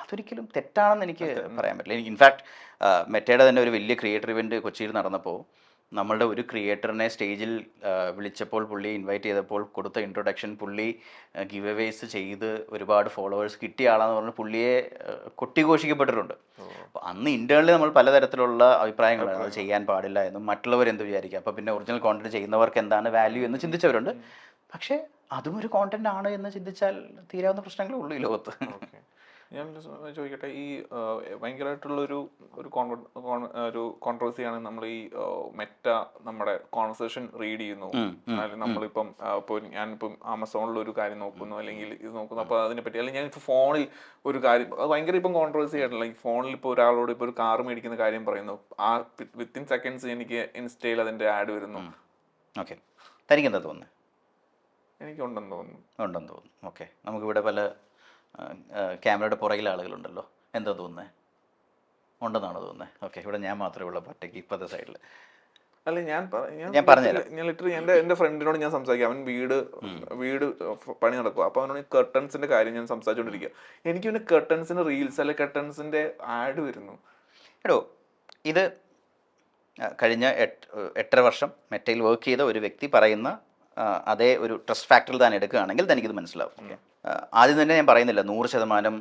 അതൊരിക്കലും തെറ്റാണെന്ന് എനിക്ക് പറയാൻ പറ്റില്ല. ഇൻഫാക്ട് മെറ്റയുടെ തന്നെ ഒരു വലിയ ക്രിയേറ്റർ ഇവന്റ് കൊച്ചിയിൽ നടന്നപ്പോൾ നമ്മളുടെ ഒരു ക്രിയേറ്ററിനെ സ്റ്റേജിൽ വിളിച്ചപ്പോൾ, പുള്ളി ഇൻവൈറ്റ് ചെയ്തപ്പോൾ കൊടുത്ത ഇൻട്രൊഡക്ഷൻ, പുള്ളി ഗിവ് അവേസ് ചെയ്ത് ഒരുപാട് ഫോളോവേഴ്സ് കിട്ടിയ ആളാന്ന് പറഞ്ഞ് പുള്ളിയെ കൊട്ടിഘോഷിക്കപ്പെട്ടിട്ടുണ്ട്. അപ്പോൾ അന്ന് ഇന്റേണലി നമ്മൾ പലതരത്തിലുള്ള അഭിപ്രായങ്ങളാണ്, അത് ചെയ്യാൻ പാടില്ല എന്നും മറ്റുള്ളവർ എന്ത് വിചാരിക്കുക, അപ്പോൾ പിന്നെ ഒറിജിനൽ കോണ്ടന്റ് ചെയ്യുന്നവർക്ക് എന്താണ് വാല്യൂ എന്ന് ചിന്തിച്ചവരുണ്ട്. പക്ഷേ അതും ഒരു കോണ്ടന്റ് ആണ് എന്ന് ചിന്തിച്ചാൽ തീരാവുന്ന പ്രശ്നങ്ങളേ ഉള്ളൂ ഈ ലോകത്ത്. ഞാൻ ചോദിക്കട്ടെ, ഈ ഭയങ്കരമായിട്ടുള്ളൊരു ഒരു ഒരു കോൺട്രവേഴ്സിയാണ് നമ്മൾ ഈ മെറ്റ നമ്മുടെ കോൺവെർസേഷൻ റീഡ് ചെയ്യുന്നു. അല്ലെങ്കിൽ നമ്മളിപ്പം ഇപ്പോൾ ഞാനിപ്പം ആമസോണിൽ ഒരു കാര്യം നോക്കുന്നു അല്ലെങ്കിൽ ഇത് നോക്കുന്നു, അപ്പോൾ അതിനെപ്പറ്റി അല്ലെങ്കിൽ ഞാനിപ്പോൾ ഫോണിൽ ഒരു കാര്യം, അത് ഭയങ്കര ഇപ്പം കോൺട്രവേഴ്സി ആയിട്ടുള്ള, ഈ ഫോണിൽ ഇപ്പോൾ ഒരാളോട് ഇപ്പോൾ ഒരു കാർ മേടിക്കുന്ന കാര്യം പറയുന്നു, ആ വിത്തിൻ സെക്കൻഡ്സ് എനിക്ക് ഇൻസ്റ്റയിൽ അതിൻ്റെ ആഡ് വരുന്നു. ഓക്കെ, തനിക്ക് എന്താ തോന്നുന്നത്? എനിക്കുണ്ടെന്ന് തോന്നുന്നു. ഉണ്ടെന്ന് തോന്നുന്നു. ഓക്കെ, നമുക്കിവിടെ പല ക്യാമറയുടെ പുറകിലെ ആളുകളുണ്ടല്ലോ, എന്താ തോന്നുന്നത്? ഉണ്ടെന്നാണോ തോന്നുന്നത്? ഓക്കെ, ഇവിടെ ഞാൻ മാത്രമേ ഉള്ള പറ്റയ്ക്ക് ഇപ്പോഴത്തെ സൈഡിൽ. അല്ല, ഞാൻ പറഞ്ഞുതരാം. ഞാൻ ലിറ്ററലി എൻ്റെ ഫ്രണ്ടിനോട് ഞാൻ സംസാരിക്കാം. അവൻ വീട് പണി നടക്കുക. അപ്പോൾ അവനോട് കർട്ടൻസിന്റെ കാര്യം ഞാൻ സംസാരിച്ചുകൊണ്ടിരിക്കുക. എനിക്ക് പിന്നെ കർട്ടൻസിന്റെ റീൽസ് അല്ലെ കർട്ടൻസിന്റെ ആഡ് വരുന്നു. എടോ, ഇത് കഴിഞ്ഞ 8.5 വർഷം മെറ്റയിൽ വർക്ക് ചെയ്ത ഒരു വ്യക്തി പറയുന്ന അതേ ഒരു ട്രസ്റ്റ് ഫാക്ടറിൽ താൻ എടുക്കുകയാണെങ്കിൽ തനിക്കിത് മനസ്സിലാവും. ഓക്കെ, ആദ്യം തന്നെ ഞാൻ പറയുന്നില്ല 100%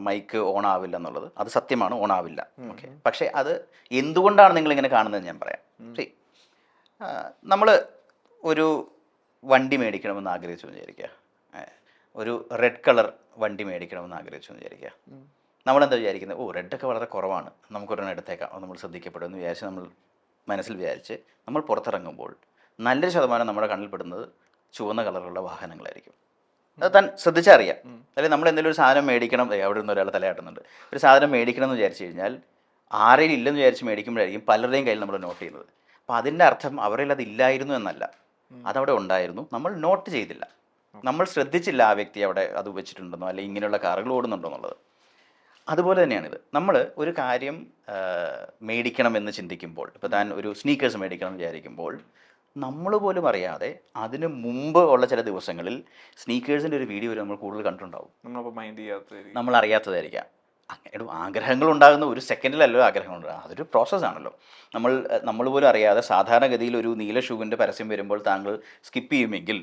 മൈക്ക് ഓൺ ആവില്ല എന്നുള്ളത്. അത് സത്യമാണ്, ഓൺ ആവില്ല. ഓക്കെ, പക്ഷേ അത് എന്തുകൊണ്ടാണ് നിങ്ങളിങ്ങനെ കാണുന്നത് ഞാൻ പറയാം. നമ്മൾ ഒരു വണ്ടി മേടിക്കണമെന്ന് ആഗ്രഹിച്ചു എന്ന് വിചാരിക്കുക. ഒരു റെഡ് കളർ വണ്ടി മേടിക്കണമെന്ന് ആഗ്രഹിച്ചു എന്ന് വിചാരിക്കുക. നമ്മളെന്താ വിചാരിക്കുന്നത്? ഓ, റെഡൊക്കെ വളരെ കുറവാണ്, നമുക്കൊരെണ്ണം എടുത്തേക്കാം, നമ്മൾ ശ്രദ്ധിക്കപ്പെടുമെന്ന് വിചാരിച്ച് നമ്മൾ മനസ്സിൽ വിചാരിച്ച് നമ്മൾ പുറത്തിറങ്ങുമ്പോൾ നല്ലൊരു ശതമാനം നമ്മുടെ കണ്ണിൽപ്പെടുന്നത് ചുവന്ന കളറുള്ള വാഹനങ്ങളായിരിക്കും. അത് താൻ ശ്രദ്ധിച്ചറിയാം. അല്ലെങ്കിൽ നമ്മൾ എന്തെങ്കിലും ഒരു സാധനം മേടിക്കണം, അവിടെ നിന്ന് ഒരാൾ തലയാട്ടുന്നുണ്ട്, ഒരു സാധനം മേടിക്കണം എന്ന് വിചാരിച്ചു കഴിഞ്ഞാൽ ആരെയും ഇല്ലെന്ന് വിചാരിച്ച് മേടിക്കുമ്പോഴായിരിക്കും പലരുടെയും കയ്യിൽ നമ്മൾ നോട്ട് ചെയ്യുന്നത്. അപ്പോൾ അതിൻ്റെ അർത്ഥം അവരിൽ അത് ഇല്ലായിരുന്നു എന്നല്ല, അതവിടെ ഉണ്ടായിരുന്നു, നമ്മൾ നോട്ട് ചെയ്തില്ല, നമ്മൾ ശ്രദ്ധിച്ചില്ല ആ വ്യക്തി അവിടെ അത് വെച്ചിട്ടുണ്ടെന്നോ അല്ലെങ്കിൽ ഇങ്ങനെയുള്ള കാറുകൾ ഓടുന്നുണ്ടോ എന്നുള്ളത്. അതുപോലെ തന്നെയാണിത്. നമ്മൾ ഒരു കാര്യം മേടിക്കണമെന്ന് ചിന്തിക്കുമ്പോൾ, ഇപ്പോൾ താൻ ഒരു സ്നീക്കേഴ്സ് മേടിക്കണം എന്ന് വിചാരിക്കുമ്പോൾ നമ്മൾ പോലും അറിയാതെ അതിന് മുമ്പ് ഉള്ള ചില ദിവസങ്ങളിൽ സ്നീക്കേഴ്സിൻ്റെ ഒരു വീഡിയോ നമ്മൾ കൂടുതൽ കണ്ടിട്ടുണ്ടാവും, നമ്മൾ അറിയാത്തതായിരിക്കാം. അങ്ങനെ ആഗ്രഹങ്ങൾ ഉണ്ടാകുന്ന ഒരു സെക്കൻഡിലല്ലോ ആഗ്രഹങ്ങളുണ്ട്, അതൊരു പ്രോസസ്സാണല്ലോ. നമ്മൾ പോലും അറിയാതെ സാധാരണഗതിയിൽ ഒരു നീല ഷൂവിൻ്റെ പരസ്യം വരുമ്പോൾ താങ്കൾ സ്കിപ്പ് ചെയ്യുമെങ്കിൽ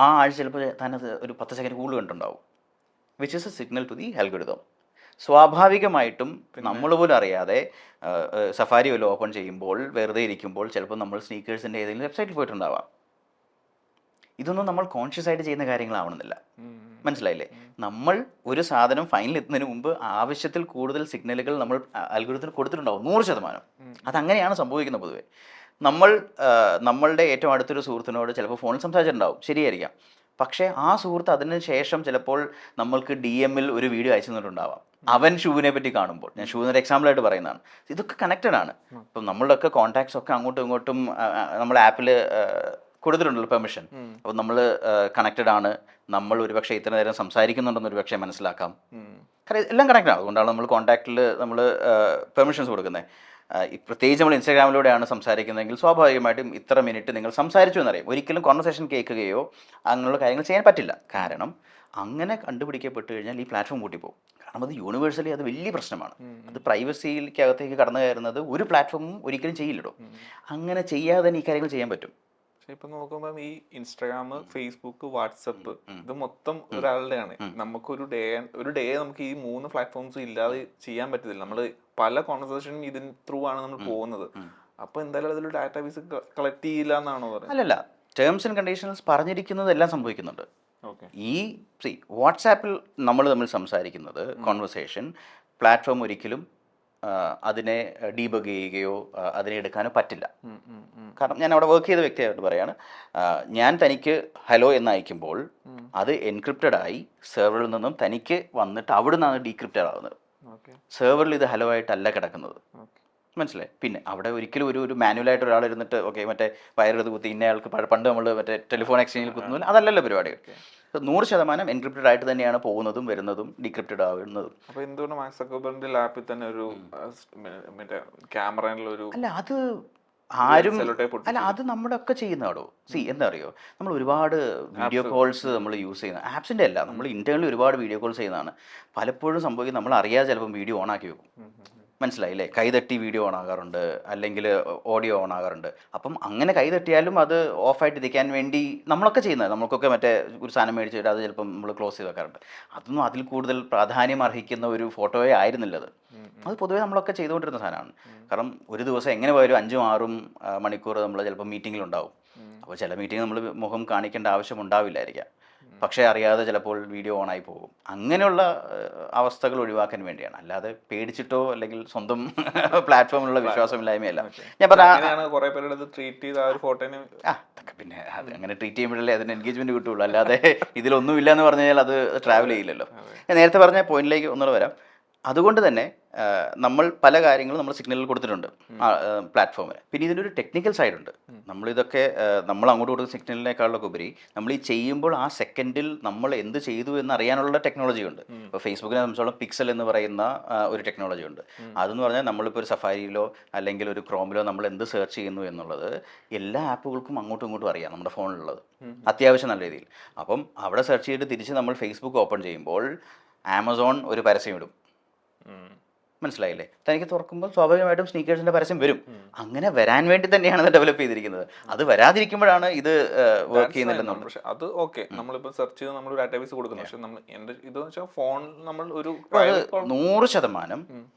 ആ ആഴ്ച ചിലപ്പോൾ താനത് ഒരു 10 സെക്കൻഡ് കൂടുതൽ കണ്ടിട്ടുണ്ടാവും, which is a signal to the algorithm. സ്വാഭാവികമായിട്ടും നമ്മൾ പോലും അറിയാതെ സഫാരി വല്ലതും ഓപ്പൺ ചെയ്യുമ്പോൾ വെറുതെ ഇരിക്കുമ്പോൾ ചിലപ്പോൾ നമ്മൾ സ്നീക്കേഴ്സിൻ്റെ ഏതെങ്കിലും വെബ്സൈറ്റിൽ പോയിട്ടുണ്ടാവാം. ഇതൊന്നും നമ്മൾ കോൺഷ്യസ് ആയിട്ട് ചെയ്യുന്ന കാര്യങ്ങളാവണമെന്നില്ല, മനസ്സിലായില്ലേ? നമ്മൾ ഒരു സാധനം ഫൈനൽ എത്തുന്നതിന് മുമ്പ് ആവശ്യത്തിൽ കൂടുതൽ സിഗ്നലുകൾ നമ്മൾ അൽഗോരിതത്തിന് കൊടുത്തിട്ടുണ്ടാവും, 100%. അതങ്ങനെയാണ് സംഭവിക്കുന്നത് പൊതുവെ. നമ്മളുടെ ഏറ്റവും അടുത്തൊരു സുഹൃത്തിനോട് ചിലപ്പോൾ ഫോണിൽ സംസാരിച്ചിട്ടുണ്ടാവും, ശരിയായിരിക്കാം. പക്ഷേ ആ സുഹൃത്ത് അതിന് ശേഷം ചിലപ്പോൾ നമ്മൾക്ക് DM-ൽ ഒരു വീഡിയോ അയച്ചു തന്നിട്ടുണ്ടാവാം, അവൻ ഷൂവിനെ പറ്റി കാണുമ്പോൾ. ഞാൻ ഷൂവിനൊരു എക്സാമ്പിളായിട്ട് പറയുന്നതാണ്. ഇതൊക്കെ കണക്റ്റഡ് ആണ്. ഇപ്പം നമ്മളുടെയൊക്കെ കോൺടാക്ട്സ് ഒക്കെ അങ്ങോട്ടും ഇങ്ങോട്ടും നമ്മൾ ആപ്പിൽ കൊടുത്തിട്ടുണ്ടല്ലോ പെർമിഷൻ. അപ്പം നമ്മൾ കണക്റ്റഡ് ആണ്, നമ്മൾ ഒരുപക്ഷെ ഇത്ര നേരം സംസാരിക്കുന്നുണ്ടെന്ന് ഒരുപക്ഷെ മനസ്സിലാക്കാം. കാരണം എല്ലാം കണക്റ്റഡ് ആണ്. അതുകൊണ്ടാണ് നമ്മൾ കോൺടാക്റ്റിൽ നമ്മൾ പെർമിഷൻസ് കൊടുക്കുന്നത്. പ്രത്യേകിച്ച് നമ്മൾ ഇൻസ്റ്റാഗ്രാമിലൂടെയാണ് സംസാരിക്കുന്നതെങ്കിൽ സ്വാഭാവികമായിട്ടും ഇത്ര മിനിറ്റ് നിങ്ങൾ സംസാരിച്ചു എന്നറിയാം. ഒരിക്കലും കോൺവെർസേഷൻ കേൾക്കുകയോ അങ്ങനെയുള്ള കാര്യങ്ങൾ ചെയ്യാൻ പറ്റില്ല. കാരണം അങ്ങനെ കണ്ടുപിടിക്കപ്പെട്ട് കഴിഞ്ഞാൽ ഈ പ്ലാറ്റ്ഫോം കൂട്ടിപ്പോകും. കാരണം അത് യൂണിവേഴ്സലി അത് വലിയ പ്രശ്നമാണ്. അത് പ്രൈവസിയിലേക്കകത്തേക്ക് കടന്നു കയറുന്നത് ഒരു പ്ലാറ്റ്ഫോമും ഒരിക്കലും ചെയ്യില്ലടോ. അങ്ങനെ ചെയ്യാതെ തന്നെ ഈ കാര്യങ്ങൾ ചെയ്യാൻ പറ്റും. പക്ഷെ ഇപ്പൊ നോക്കുമ്പോൾ ഈ ഇൻസ്റ്റാഗ്രാം, ഫേസ്ബുക്ക്, വാട്സപ്പ് ഇത് മൊത്തം ഒരാളുടെയാണ്. നമുക്കൊരു ഡേ നമുക്ക് ഈ 3 പ്ലാറ്റ്ഫോംസും ഇല്ലാതെ ചെയ്യാൻ പറ്റത്തില്ല. നമ്മൾ പല കോൺവെർസേഷനും ഇതിന് ത്രൂ ആണ് നമ്മൾ പോകുന്നത്. അപ്പൊ എന്തായാലും അതിൽ ഡാറ്റാബേസ് കളക്ട് ചെയ്യില്ല എന്നാണോ പറയുന്നത്? അല്ലല്ല, ടേംസ് ആൻഡ് കണ്ടീഷൻസ് പറഞ്ഞിരിക്കുന്നത് എല്ലാം സംഭവിക്കുന്നുണ്ട്. ഈ വാട്സാപ്പിൽ നമ്മൾ തമ്മിൽ സംസാരിക്കുന്നത് കോൺവെർസേഷൻ പ്ലാറ്റ്ഫോം ഒരിക്കലും അതിനെ ഡീബഗ് ചെയ്യുകയോ അതിനെ എടുക്കാനോ പറ്റില്ല. കാരണം ഞാൻ അവിടെ വർക്ക് ചെയ്ത വ്യക്തിയായിട്ട് പറയാണ്, ഞാൻ തനിക്ക് ഹലോ എന്ന് അയക്കുമ്പോൾ അത് എൻക്രിപ്റ്റഡ് ആയി സെർവറിൽ നിന്നും തനിക്ക് വന്നിട്ട് അവിടെ നിന്നാണ് ഡീക്രിപ്റ്റഡ് ആവുന്നത്. സെർവറിൽ ഇത് ഹലോ ആയിട്ടല്ല കിടക്കുന്നത്, മനസ്സിലായി? പിന്നെ അവിടെ ഒരിക്കലും ഒരു മാനുവലായിട്ട് ഒരാൾ ഇരുന്നിട്ട് ഓക്കെ മറ്റേ വയറെടുത്ത് കുത്തി ഇന്നയാൾക്ക് പണ്ട് നമ്മൾ മറ്റേ ടെലിഫോൺ എക്സ്ചേഞ്ചിൽ കുത്തുന്നില്ല, അതല്ലല്ലോ പരിപാടികൾ. 100% എൻക്രിപ്റ്റഡ് ആയിട്ട് തന്നെയാണ് പോകുന്നതും വരുന്നതും ഡീക്രിപ്റ്റഡ് ആവുന്നതും. അപ്പോൾ എന്തുകൊണ്ട് മാർക്ക് സക്കർബർഗിന്റെ ലാപ്പിൽ തന്നെ ഒരു മറ്റേ ക്യാമറയിലൊരു അല്ല, അത് ആരും അല്ല, അത് നമ്മുടെ ഒക്കെ ചെയ്യുന്നതാടോ. എന്താ അറിയോ, നമ്മൾ ഒരുപാട് വീഡിയോ കോൾസ് നമ്മൾ യൂസ് ചെയ്യുന്ന ആപ്സിൻ്റെ അല്ല, നമ്മൾ ഇന്റേണലി ഒരുപാട് വീഡിയോ കോൾസ് ചെയ്യുന്നതാണ്. പലപ്പോഴും സംഭവിക്കും നമ്മൾ അറിയാതെ ചിലപ്പം വീഡിയോ ഓൺ ആക്കി വെക്കും, മനസ്സിലായില്ലേ? കൈതട്ടി വീഡിയോ ഓൺ ആകാറുണ്ട്, അല്ലെങ്കിൽ ഓഡിയോ ഓൺ ആകാറുണ്ട്. അപ്പം അങ്ങനെ കൈതട്ടിയാലും അത് ഓഫായിട്ട് ഇരിക്കാൻ വേണ്ടി നമ്മളൊക്കെ ചെയ്യുന്നത്. നമുക്കൊക്കെ മറ്റേ ഒരു സാധനം മേടിച്ചിട്ട് അത് ചിലപ്പം നമ്മൾ ക്ലോസ് ചെയ്ത് വെക്കാറുണ്ട്. അതൊന്നും അതിൽ കൂടുതൽ പ്രാധാന്യം അർഹിക്കുന്ന ഒരു ഫോട്ടോയെ ആയിരുന്നില്ല അത്. അത് പൊതുവേ നമ്മളൊക്കെ ചെയ്തുകൊണ്ടിരുന്ന സാധനമാണ്. കാരണം ഒരു ദിവസം എങ്ങനെ പോയാലും 5-6 മണിക്കൂർ നമ്മൾ ചിലപ്പോൾ മീറ്റിങ്ങിലുണ്ടാവും. അപ്പോൾ ചില മീറ്റിംഗ് നമ്മൾ മുഖം കാണിക്കേണ്ട ആവശ്യം ഉണ്ടാവില്ലായിരിക്കാം. പക്ഷേ അറിയാതെ ചിലപ്പോൾ വീഡിയോ ഓണായി പോകും. അങ്ങനെയുള്ള അവസ്ഥകൾ ഒഴിവാക്കാൻ വേണ്ടിയാണ്, അല്ലാതെ പേടിച്ചിട്ടോ അല്ലെങ്കിൽ സ്വന്തം പ്ലാറ്റ്ഫോമിലുള്ള വിശ്വാസമില്ലായ്മയല്ല. ഞാൻ പറഞ്ഞ കുറെ പേരുടെ ട്രീറ്റ് ചെയ്ത ആ ഒരു ഫോട്ടോന് അതൊക്കെ പിന്നെ അത് അങ്ങനെ ട്രീറ്റ് ചെയ്യുമ്പോഴല്ലേ അതിന് എൻഗേജ്മെന്റ് കിട്ടുള്ളൂ, അല്ലാതെ ഇതിലൊന്നുമില്ല എന്ന് പറഞ്ഞു കഴിഞ്ഞാൽ അത് ട്രാവൽ ചെയ്യില്ലല്ലോ. ഞാൻ നേരത്തെ പറഞ്ഞ പോയിന്റിലേക്ക് ഒന്നുകൂടെ വരാം. അതുകൊണ്ട് തന്നെ നമ്മൾ പല കാര്യങ്ങളും നമ്മൾ സിഗ്നലിൽ കൊടുത്തിട്ടുണ്ട് പ്ലാറ്റ്ഫോമിൽ. പിന്നെ ഇതിൻ്റെ ഒരു ടെക്നിക്കൽ സൈഡുണ്ട്. നമ്മളിതൊക്കെ നമ്മൾ അങ്ങോട്ട് കൊടുക്കുന്ന സിഗ്നലിനേക്കാളൊക്കെ ഉപരി നമ്മൾ ഈ ചെയ്യുമ്പോൾ ആ സെക്കൻഡിൽ നമ്മൾ എന്ത് ചെയ്തു എന്ന് അറിയാനുള്ള ടെക്നോളജി ഉണ്ട്. ഇപ്പോൾ ഫേസ്ബുക്കിനെ സംബന്ധിച്ചോളം പിക്സൽ എന്ന് പറയുന്ന ഒരു ടെക്നോളജി ഉണ്ട്. അതെന്ന് പറഞ്ഞാൽ നമ്മളിപ്പോൾ ഒരു സഫാരിയിലോ അല്ലെങ്കിൽ ഒരു ക്രോമിലോ നമ്മൾ എന്ത് സെർച്ച് ചെയ്യുന്നു എന്നുള്ളത് എല്ലാ ആപ്പുകൾക്കും അങ്ങോട്ടും ഇങ്ങോട്ടും അറിയാം, നമ്മുടെ ഫോണിലുള്ളത് അത്യാവശ്യം നല്ല രീതിയിൽ. അപ്പം അവിടെ സെർച്ച് ചെയ്തിട്ട് തിരിച്ച് നമ്മൾ ഫേസ്ബുക്ക് ഓപ്പൺ ചെയ്യുമ്പോൾ ആമസോൺ ഒരു പരസ്യം ഇടും, മനസ്സിലായില്ലേ? തനിക്ക് തുറക്കുമ്പോൾ സ്വാഭാവികമായിട്ടും സ്നീക്കേഴ്സിന്റെ പരസ്യം വരും. അങ്ങനെ വരാൻ വേണ്ടി തന്നെയാണ് ഇത് ഡെവലപ്പ് ചെയ്തിരിക്കുന്നത്. അത് വരാതിരിക്കുമ്പോഴാണ് ഇത് വർക്ക് ചെയ്യുന്നില്ലെന്ന്. പക്ഷെ അത് ഓക്കെ, നമ്മളിപ്പോൾ സെർച്ച് ചെയ്ത് നമ്മൾ ഡാറ്റാബേസ് കൊടുക്കുന്നു. പക്ഷെ നമ്മൾ എൻ്റെ ഇത് വെച്ചാൽ ഫോൺ നമ്മൾ ഒരു 100%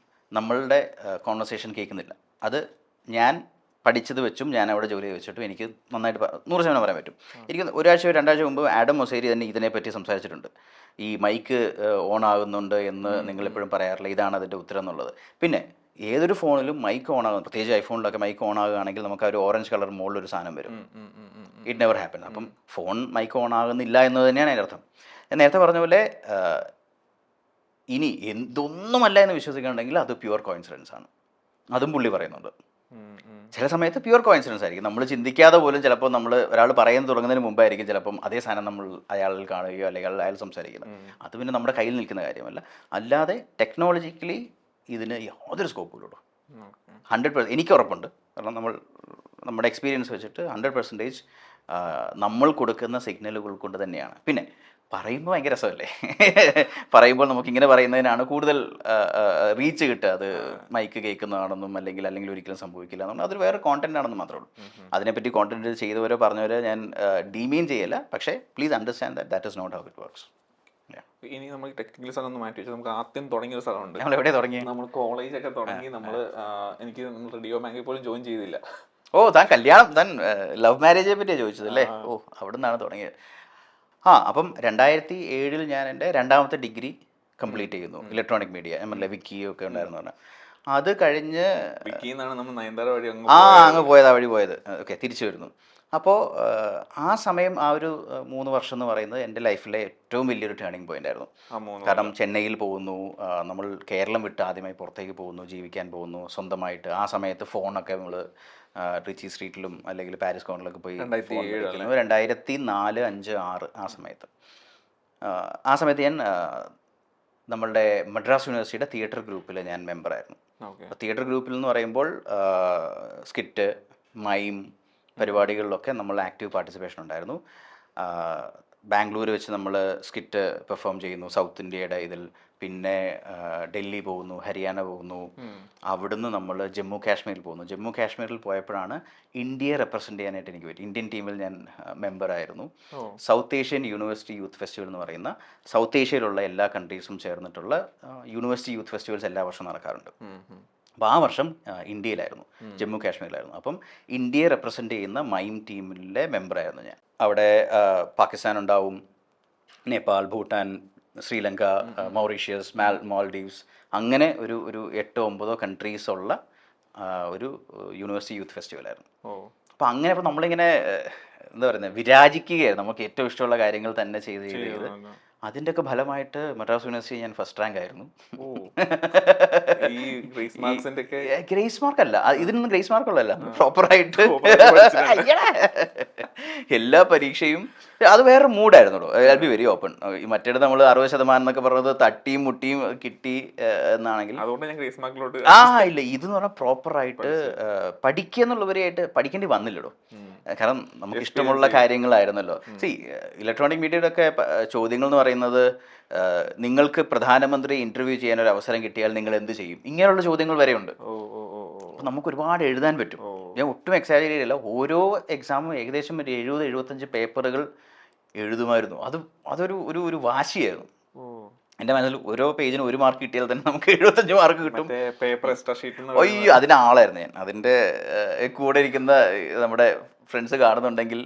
നമ്മളുടെ കോൺവെർസേഷൻ കേൾക്കുന്നില്ല. അത് ഞാൻ പഠിച്ചത് വെച്ചും ഞാൻ അവിടെ ജോലി വെച്ചിട്ടും എനിക്ക് നന്നായിട്ട് 100% പറയാൻ പറ്റും. എനിക്ക് ഒരാഴ്ച 2 ആഴ്ച മുമ്പ് ആഡം മൊസേരി തന്നെ ഇതിനെപ്പറ്റി സംസാരിച്ചിട്ടുണ്ട്. ഈ മൈക്ക് ഓൺ ആകുന്നുണ്ട് എന്ന് നിങ്ങളെപ്പോഴും പറയാറില്ല, ഇതാണ് അതിൻ്റെ ഉത്തരം എന്നുള്ളത്. പിന്നെ ഏതൊരു ഫോണിലും മൈക്ക് ഓൺ ആകും, പ്രത്യേകിച്ച് ഐഫോണിലൊക്കെ മൈക്ക് ഓൺ ആകുകയാണെങ്കിൽ നമുക്ക് ആ ഒരു ഓറഞ്ച് കളർ മുകളിലൊരു സാധനം വരും. It never happen. അപ്പം ഫോൺ മൈക്ക് ഓൺ ആകുന്നില്ല എന്ന് തന്നെയാണ് അതിൻ്റെ അർത്ഥം. ഞാൻ നേരത്തെ പറഞ്ഞ പോലെ ഇനി എന്തൊന്നുമല്ല എന്ന് വിശ്വസിക്കുന്നുണ്ടെങ്കിൽ അത് പ്യുവർ കോയിൻസിഡൻസ് ആണ്. അതും പുള്ളി പറയുന്നുണ്ട്. ചില സമയത്ത് പ്യുവർ കോയിൻസിഡൻസ് ആയിരിക്കും, നമ്മൾ ചിന്തിക്കാതെ പോലും ചിലപ്പോൾ നമ്മൾ ഒരാൾ പറയാൻ തുടങ്ങുന്നതിന് മുമ്പായിരിക്കും ചിലപ്പം അതേ സാധനം നമ്മൾ അയാളിൽ കാണുകയോ അല്ലെങ്കിൽ അയാൾ സംസാരിക്കുന്നത്. അത് പിന്നെ നമ്മുടെ കയ്യിൽ നിൽക്കുന്ന കാര്യമല്ല. അല്ലാതെ ടെക്നോളജിക്കലി ഇതിന് യാതൊരു സ്കോപ്പില്ലല്ലോ. 100% എനിക്ക് ഉറപ്പുണ്ട്. കാരണം നമ്മുടെ എക്സ്പീരിയൻസ് വെച്ചിട്ട് 100% നമ്മൾ കൊടുക്കുന്ന സിഗ്നലുകൾ കൊണ്ട് തന്നെയാണ്. പിന്നെ പറയുമ്പോൾ ഭയങ്കര രസമല്ലേ, പറയുമ്പോൾ നമുക്കിങ്ങനെ പറയുന്നതിനാണ് കൂടുതൽ റീച്ച് കിട്ടുക. അത് മൈക്ക് കേൾക്കുന്നതാണെന്നും അല്ലെങ്കിൽ ഒരിക്കലും സംഭവിക്കില്ല എന്നും അതൊരു വേറെ കോണ്ടന്റ് ആണെന്ന് മാത്രമേ ഉള്ളൂ. അതിനെപ്പറ്റി കോണ്ടന്റ് ചെയ്തവരോ പറഞ്ഞവരോ ഞാൻ ഡീമീൻ ചെയ്യല്ല. പക്ഷേ please understand that is not how it works. ഇനി നമ്മൾ ടെക്നിക്കൽ സ്ഥലം ഒന്ന് മാറ്റി വെച്ചാൽ നമുക്ക് ആദ്യം തുടങ്ങിയ ഒരു സ്ഥലമുണ്ട്. നമ്മൾ എവിടെ തുടങ്ങി? നമ്മൾ കോളേജൊക്കെ തുടങ്ങി. എനിക്ക് റേഡിയോ ബാങ്കിൽ പോലും ജോയിൻ ചെയ്തില്ല. ഓ, താൻ കല്യാണം, താൻ ലവ് മാരേജിനെ പറ്റിയാണ് ചോദിച്ചതല്ലേ? ഓ, അവിടെ നിന്നാണ് തുടങ്ങിയത്. അപ്പം 2007 ഞാൻ എൻ്റെ 2ാമത്തെ ഡിഗ്രി കംപ്ലീറ്റ് ചെയ്യുന്നു. ഇലക്ട്രോണിക് മീഡിയ, വിക്കി ഒക്കെ ഉണ്ടായിരുന്നു പറഞ്ഞാൽ. അത് കഴിഞ്ഞ് അങ്ങ് പോയത്, ആ വഴി പോയത്. ഓക്കെ, തിരിച്ചു വരുന്നു. അപ്പോൾ ആ സമയം ആ ഒരു 3 വർഷം എന്ന് പറയുന്നത് എൻ്റെ ലൈഫിലെ ഏറ്റവും വലിയൊരു ടേണിംഗ് പോയിന്റ് ആയിരുന്നു. കാരണം ചെന്നൈയിൽ പോകുന്നു, നമ്മൾ കേരളം വിട്ട് ആദ്യമായി പുറത്തേക്ക് പോകുന്നു, ജീവിക്കാൻ പോകുന്നു സ്വന്തമായിട്ട്. ആ സമയത്ത് ഫോണൊക്കെ നമ്മൾ റിച്ചി സ്ട്രീറ്റിലും അല്ലെങ്കിൽ പാരീസ് കോർണറിലൊക്കെ പോയി 2004, 5, 6 ആ സമയത്ത് ഞാൻ നമ്മളുടെ മദ്രാസ് യൂണിവേഴ്സിറ്റിയുടെ തിയേറ്റർ ഗ്രൂപ്പിൽ ഞാൻ മെമ്പറായിരുന്നു. തിയേറ്റർ ഗ്രൂപ്പിൽ എന്ന് പറയുമ്പോൾ സ്കിറ്റ്, മൈം പരിപാടികളിലൊക്കെ നമ്മൾ ആക്റ്റീവ് പാർട്ടിസിപ്പേഷൻ ഉണ്ടായിരുന്നു. ബാംഗ്ലൂർ വെച്ച് നമ്മൾ സ്കിറ്റ് പെർഫോം ചെയ്യുന്നു സൗത്ത് ഇന്ത്യയുടെ ഇതിൽ. പിന്നെ ഡൽഹി പോകുന്നു, ഹരിയാന പോകുന്നു. അവിടുന്ന് നമ്മൾ ജമ്മു കാശ്മീരിൽ പോകുന്നു. ജമ്മു കാശ്മീരിൽ പോയപ്പോഴാണ് ഇന്ത്യയെ റെപ്രസെൻ്റ് ചെയ്യാനായിട്ട് എനിക്ക് പറ്റി. ഇന്ത്യൻ ടീമിൽ ഞാൻ മെമ്പറായിരുന്നു. South Asian University youth festival എന്ന് പറയുന്ന സൗത്ത് ഏഷ്യയിലുള്ള എല്ലാ കൺട്രീസും ചേർന്നിട്ടുള്ള യൂണിവേഴ്സിറ്റി യൂത്ത് ഫെസ്റ്റിവൽസ് എല്ലാ വർഷവും നടക്കാറുണ്ട്. അപ്പോൾ ആ വർഷം ഇന്ത്യയിലായിരുന്നു, ജമ്മു കാശ്മീരിലായിരുന്നു. അപ്പം ഇന്ത്യയെ റെപ്രസെൻ്റ് ചെയ്യുന്ന മൈം ടീമിലെ മെമ്പറായിരുന്നു ഞാൻ. അവിടെ പാകിസ്ഥാൻ ഉണ്ടാവും, നേപ്പാൾ, ഭൂട്ടാൻ, ശ്രീലങ്ക, മൗറീഷ്യസ്, മാൽഡീവ്സ്, അങ്ങനെ ഒരു 8-9 കൺട്രീസ് ഉള്ള ഒരു യൂണിവേഴ്സിറ്റി യൂത്ത് ഫെസ്റ്റിവലായിരുന്നു. അപ്പോൾ അങ്ങനെ ഇപ്പോൾ നമ്മളിങ്ങനെ എന്താ പറയുന്നത്, വിരാജിക്കുകയായിരുന്നു. നമുക്ക് ഏറ്റവും ഇഷ്ടമുള്ള കാര്യങ്ങൾ തന്നെ ചെയ്ത് അതിൻ്റെയൊക്കെ ഫലമായിട്ട് മദ്രാസ് യൂണിവേഴ്സിറ്റി ഞാൻ ഫസ്റ്റ് റാങ്ക് ആയിരുന്നു. ഗ്രേസ് മാർക്ക് അല്ല, ഇതിനൊന്നും ഗ്രേസ് മാർക്ക് ഉള്ളതല്ല, പ്രോപ്പറായിട്ട് എല്ലാ പരീക്ഷയും. അത് വേറെ മൂഡായിരുന്നുള്ളൂ. I be very open. മറ്റേത് നമ്മൾ 60% എന്നൊക്കെ പറഞ്ഞത് തട്ടിയും മുട്ടിയും കിട്ടി എന്നാണെങ്കിൽ ഇല്ല, ഇതെന്ന് പറഞ്ഞാൽ പ്രോപ്പറായിട്ട് പഠിക്കുക എന്നുള്ളവരെയായിട്ട് പഠിക്കേണ്ടി വന്നില്ലടോ. കാരണം നമുക്ക് ഇഷ്ടമുള്ള കാര്യങ്ങളായിരുന്നല്ലോ. ഇലക്ട്രോണിക് മീഡിയയുടെ ഒക്കെ ചോദ്യങ്ങൾ എന്ന് പറയുന്നത്, നിങ്ങൾക്ക് പ്രധാനമന്ത്രി ഇന്റർവ്യൂ ചെയ്യാൻ ഒരു അവസരം കിട്ടിയാൽ നിങ്ങൾ എന്ത് ചെയ്യും, ഇങ്ങനെയുള്ള ചോദ്യങ്ങൾ വരെയുണ്ട്. അപ്പം നമുക്ക് ഒരുപാട് എഴുതാൻ പറ്റും. ഞാൻ ഒട്ടും എക്സാജറേറ്റ് ചെയ്യില്ല, ഓരോ എക്സാമും ഏകദേശം ഒരു 70-75 പേപ്പറുകൾ എഴുതുമായിരുന്നു. അതൊരു വാശിയായിരുന്നു. എൻ്റെ മനസ്സിൽ ഓരോ പേജിന് 1 മാർക്ക് കിട്ടിയാൽ തന്നെ നമുക്ക് 75 മാർക്ക് കിട്ടും. Paper extra sheet. അയ്യോ, അതിനാളായിരുന്നു ഞാൻ. അതിൻ്റെ കൂടെ ഇരിക്കുന്ന നമ്മുടെ ഫ്രണ്ട്സ് കാണുന്നുണ്ടെങ്കിൽ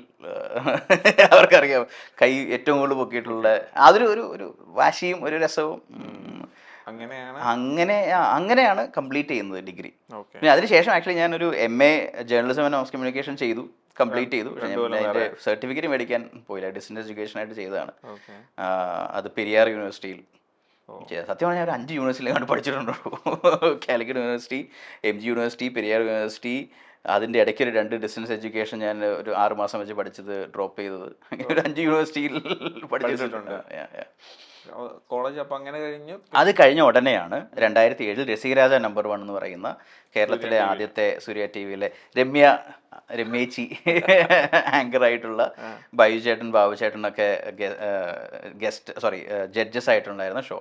അവർക്കറിയാം കൈ ഏറ്റവും കൂടുതൽ പൊക്കിയിട്ടുള്ള അതൊരു ഒരു ഒരു വാശിയും ഒരു രസവും. അങ്ങനെയാണ് കംപ്ലീറ്റ് ചെയ്യുന്നത് ഡിഗ്രി. പിന്നെ അതിനുശേഷം ആക്ച്വലി ഞാനൊരു MA journalism and mass communication ചെയ്തു, കംപ്ലീറ്റ് ചെയ്തു. പക്ഷേ ഞാൻ അതിൻ്റെ സർട്ടിഫിക്കറ്റ് മേടിക്കാൻ പോയില്ല, ഡിസ്റ്റൻസ് എഡ്യൂക്കേഷൻ ആയിട്ട് ചെയ്തതാണ്. അത് പെരിയാർ യൂണിവേഴ്സിറ്റിയിൽ. സത്യം പറഞ്ഞാൽ ഒരു 5 യൂണിവേഴ്സിറ്റിയിൽ കണ്ട് പഠിച്ചിട്ടുണ്ടോ. Calicut university, MG university, Periyar university, അതിൻ്റെ ഇടയ്ക്ക് ഒരു 2 ഡിസ്റ്റൻസ് എഡ്യൂക്കേഷൻ ഞാൻ ഒരു 6 മാസം വെച്ച് പഠിച്ചത് ഡ്രോപ്പ് ചെയ്തത്. അങ്ങനെ ഒരു 5 യൂണിവേഴ്സിറ്റിയിൽ പഠിച്ചിട്ടുണ്ട്. കോളേജ് അപ്പം അങ്ങനെ കഴിഞ്ഞു. അത് കഴിഞ്ഞ ഉടനെയാണ് 2007 രസികരാജ നമ്പർ 1 എന്ന് പറയുന്ന കേരളത്തിലെ ആദ്യത്തെ സൂര്യ TVയിലെ രമ്യേച്ചി ആങ്കറായിട്ടുള്ള ബൈജു ബാബുചേട്ടനൊക്കെ ജഡ്ജസ് ആയിട്ടുണ്ടായിരുന്ന ഷോ.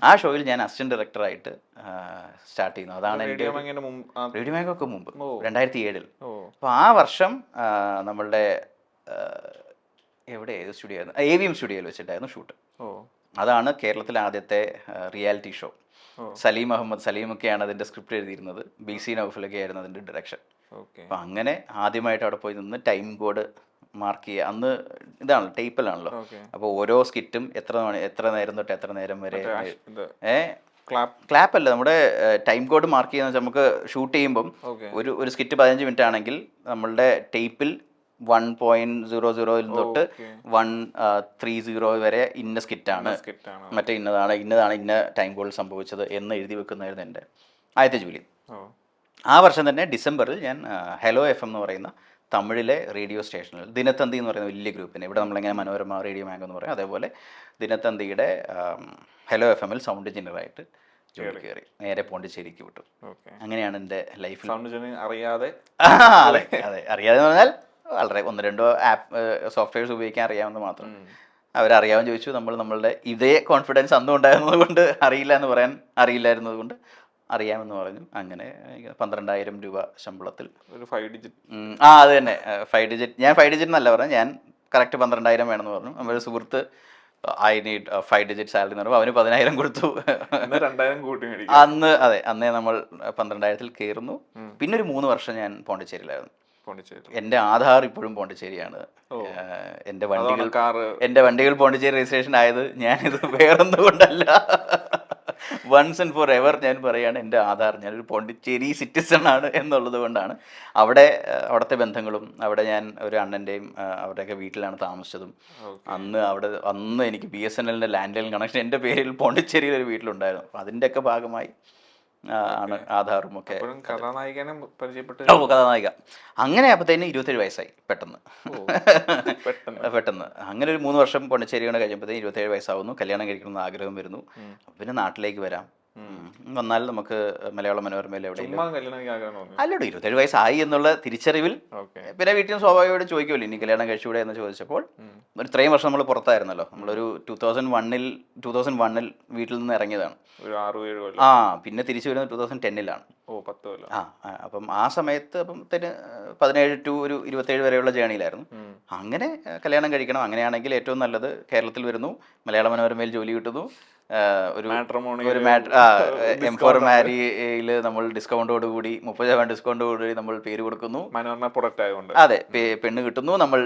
ആ ഷോയിൽ ഞാൻ അസിസ്റ്റന്റ് ഡയറക്ടറായിട്ട് സ്റ്റാർട്ട് ചെയ്യുന്നു. അതാണ് എൻ്റെ റേഡിയോ മാഗൊക്കെ മുമ്പ് 2007. അപ്പോൾ ആ വർഷം നമ്മളുടെ ഏത് സ്റ്റുഡിയോ ആയിരുന്നു, AVM സ്റ്റുഡിയോയിൽ വെച്ചിട്ടായിരുന്നു ഷൂട്ട്. അതാണ് കേരളത്തിലെ ആദ്യത്തെ റിയാലിറ്റി ഷോ. സലീമൊക്കെയാണ് അതിൻ്റെ സ്ക്രിപ്റ്റ് എഴുതിയിരുന്നത്, BC നൗഫലൊക്കെ ആയിരുന്നു അതിൻ്റെ ഡയറക്ഷൻ. അപ്പം അങ്ങനെ ആദ്യമായിട്ട് അവിടെ പോയി നിന്ന് ടൈം കോഡ് മാർക്ക് ചെയ്യുക. അന്ന് ഇതാണല്ലോ, ടേപ്പിലാണല്ലോ. അപ്പോൾ ഓരോ സ്കിറ്റും എത്ര നേരം തൊട്ട് എത്ര നേരം വരെ, ക്ലാപ്പ് അല്ല, നമ്മുടെ ടൈം കോഡ് മാർക്ക് ചെയ്യുന്ന വെച്ചാൽ നമുക്ക് ഷൂട്ട് ചെയ്യുമ്പം ഒരു സ്കിറ്റ് 15 മിനിറ്റ് ആണെങ്കിൽ നമ്മളുടെ ടേപ്പിൽ 1.00 തൊട്ട് 130 വരെ ഇന്ന സ്കിറ്റാണ്, മറ്റേ ഇന്നതാണ് ഇന്ന ടൈം കോഡിൽ സംഭവിച്ചത് എന്ന് എഴുതി വെക്കുന്നതായിരുന്നു എൻ്റെ ആദ്യത്തെ ജോലി. ആ വർഷം തന്നെ ഡിസംബറിൽ ഞാൻ ഹലോ FM എന്ന് പറയുന്ന തമിഴിലെ റേഡിയോ സ്റ്റേഷനിൽ, ദിനത്തന്തി എന്ന് പറയുന്ന വലിയ ഗ്രൂപ്പിന്, ഇവിടെ നമ്മളിങ്ങനെ മനോരമ റേഡിയോ മാഗോ എന്ന് പറയും, അതേപോലെ ദിനത്തന്തിയുടെ ഹലോ FMൽ സൗണ്ട് എഞ്ചിനീയറായിട്ട് ജോലി കയറി. നേരെ പോണ്ടിച്ചേരിക്ക് വിട്ടു. അങ്ങനെയാണ് എൻ്റെ ലൈഫിൽ. അറിയാതെ അറിയാതെ പറഞ്ഞാൽ വളരെ 1-2 സോഫ്റ്റ്വെയർസ് ഉപയോഗിക്കാൻ അറിയാമെന്ന് മാത്രം. അവരറിയാമെന്ന് ചോദിച്ചു. നമ്മളുടെ ഇതേ കോൺഫിഡൻസ് അന്നും ഉണ്ടായിരുന്നത് കൊണ്ട് അറിയില്ലായിരുന്നത് കൊണ്ട് അറിയാമെന്ന് പറഞ്ഞു. അങ്ങനെ 12,000 രൂപ ശമ്പളത്തിൽ ഒരു 5 ഡിജിറ്റ്. അത് തന്നെ 5 ഡിജിറ്റ്. ഞാൻ 5 ഡിജിറ്റ് എന്നല്ല പറഞ്ഞു, ഞാൻ കറക്റ്റ് 12,000 വേണമെന്ന് പറഞ്ഞു. നമ്മുടെ സുഹൃത്ത് ഐ നീഡ് 5 ഡിജിറ്റ് സാലറി എന്ന് പറയുമ്പോൾ അവന് 10,000 കൊടുത്തു. 2,000 കൂട്ടി. അന്നേ നമ്മൾ 12,000 കയറുന്നു. പിന്നെ ഒരു 3 വർഷം ഞാൻ പോണ്ടിച്ചേരിയിലായിരുന്നു. എൻ്റെ ആധാർ ഇപ്പോഴും പോണ്ടിച്ചേരിയാണ്. എൻ്റെ വണ്ടികൾ പോണ്ടിച്ചേരി രജിസ്ട്രേഷൻ ആയത് ഞാനിത് വേറൊന്നും കൊണ്ടല്ല. വൺസ് ആൻഡ് ഫോർ എവർ ഞാൻ പറയുകയാണ്, എൻ്റെ ആധാർ, ഞാനൊരു പോണ്ടിച്ചേരി സിറ്റിസൺ ആണ് എന്നുള്ളത് കൊണ്ടാണ്. അവിടുത്തെ ബന്ധങ്ങളും, അവിടെ ഞാൻ ഒരു അണ്ണൻ്റെയും അവരുടെയൊക്കെ വീട്ടിലാണ് താമസിച്ചതും. അന്ന് എനിക്ക് BSNLൻ്റെ ലാൻഡ് ലൈൻ കണക്ഷൻ എൻ്റെ പേരിൽ പോണ്ടിച്ചേരിയിൽ ഒരു വീട്ടിലുണ്ടായിരുന്നു. അപ്പോൾ അതിൻ്റെയൊക്കെ ഭാഗമായി ആണ് ആധാറും ഒക്കെ. കഥാനായിക. അങ്ങനെ അപ്പോഴത്തേന് 27 വയസ്സായി പെട്ടെന്ന്. അങ്ങനെ ഒരു 3 വർഷം പോണ്ടിച്ചേരി കൊണ്ട് കഴിയുമ്പോഴത്തേന് 27 വയസ്സാവുന്നു. കല്യാണം കഴിക്കണമെന്ന് ആഗ്രഹം വരുന്നു. പിന്നെ നാട്ടിലേക്ക് വരാം. വന്നാൽ നമുക്ക് മലയാള മനോരമയിൽ എവിടെയെങ്കിലും അല്ലടോ 27 വയസ്സായി എന്നുള്ള തിരിച്ചറിവിൽ പിന്നെ വീട്ടിൽ സ്വാഭാവികമായിട്ട് ചോദിക്കുമല്ലോ, ഇനി കല്യാണം കഴിച്ചുകൂടെ എന്ന് ചോദിച്ചപ്പോൾ, ഇത്രയും വർഷം നമ്മൾ പുറത്തായിരുന്നല്ലോ, നമ്മളൊരു 2001 വീട്ടിൽ നിന്ന് ഇറങ്ങിയതാണ്. പിന്നെ തിരിച്ചു വരുന്നത് 2010 അപ്പം ആ സമയത്ത് 17 to 27 വരെയുള്ള ജേണിയിലായിരുന്നു. അങ്ങനെ കല്യാണം കഴിക്കണം, അങ്ങനെയാണെങ്കിൽ ഏറ്റവും നല്ലത് കേരളത്തിൽ വരുന്നു, മലയാള മനോരമയിൽ ജോലി കിട്ടുന്നു, ഒരു M4 മാരിയിൽ നമ്മൾ ഡിസ്കൗണ്ടോടുകൂടി 30% ഡിസ്കൗണ്ടോടുകൂടി നമ്മൾ പേര് കൊടുക്കുന്നു, മനോരമ പ്രൊഡക്റ്റ് ആയതുകൊണ്ട്. അതെ, പെണ്ണ് കിട്ടുന്നു, നമ്മൾ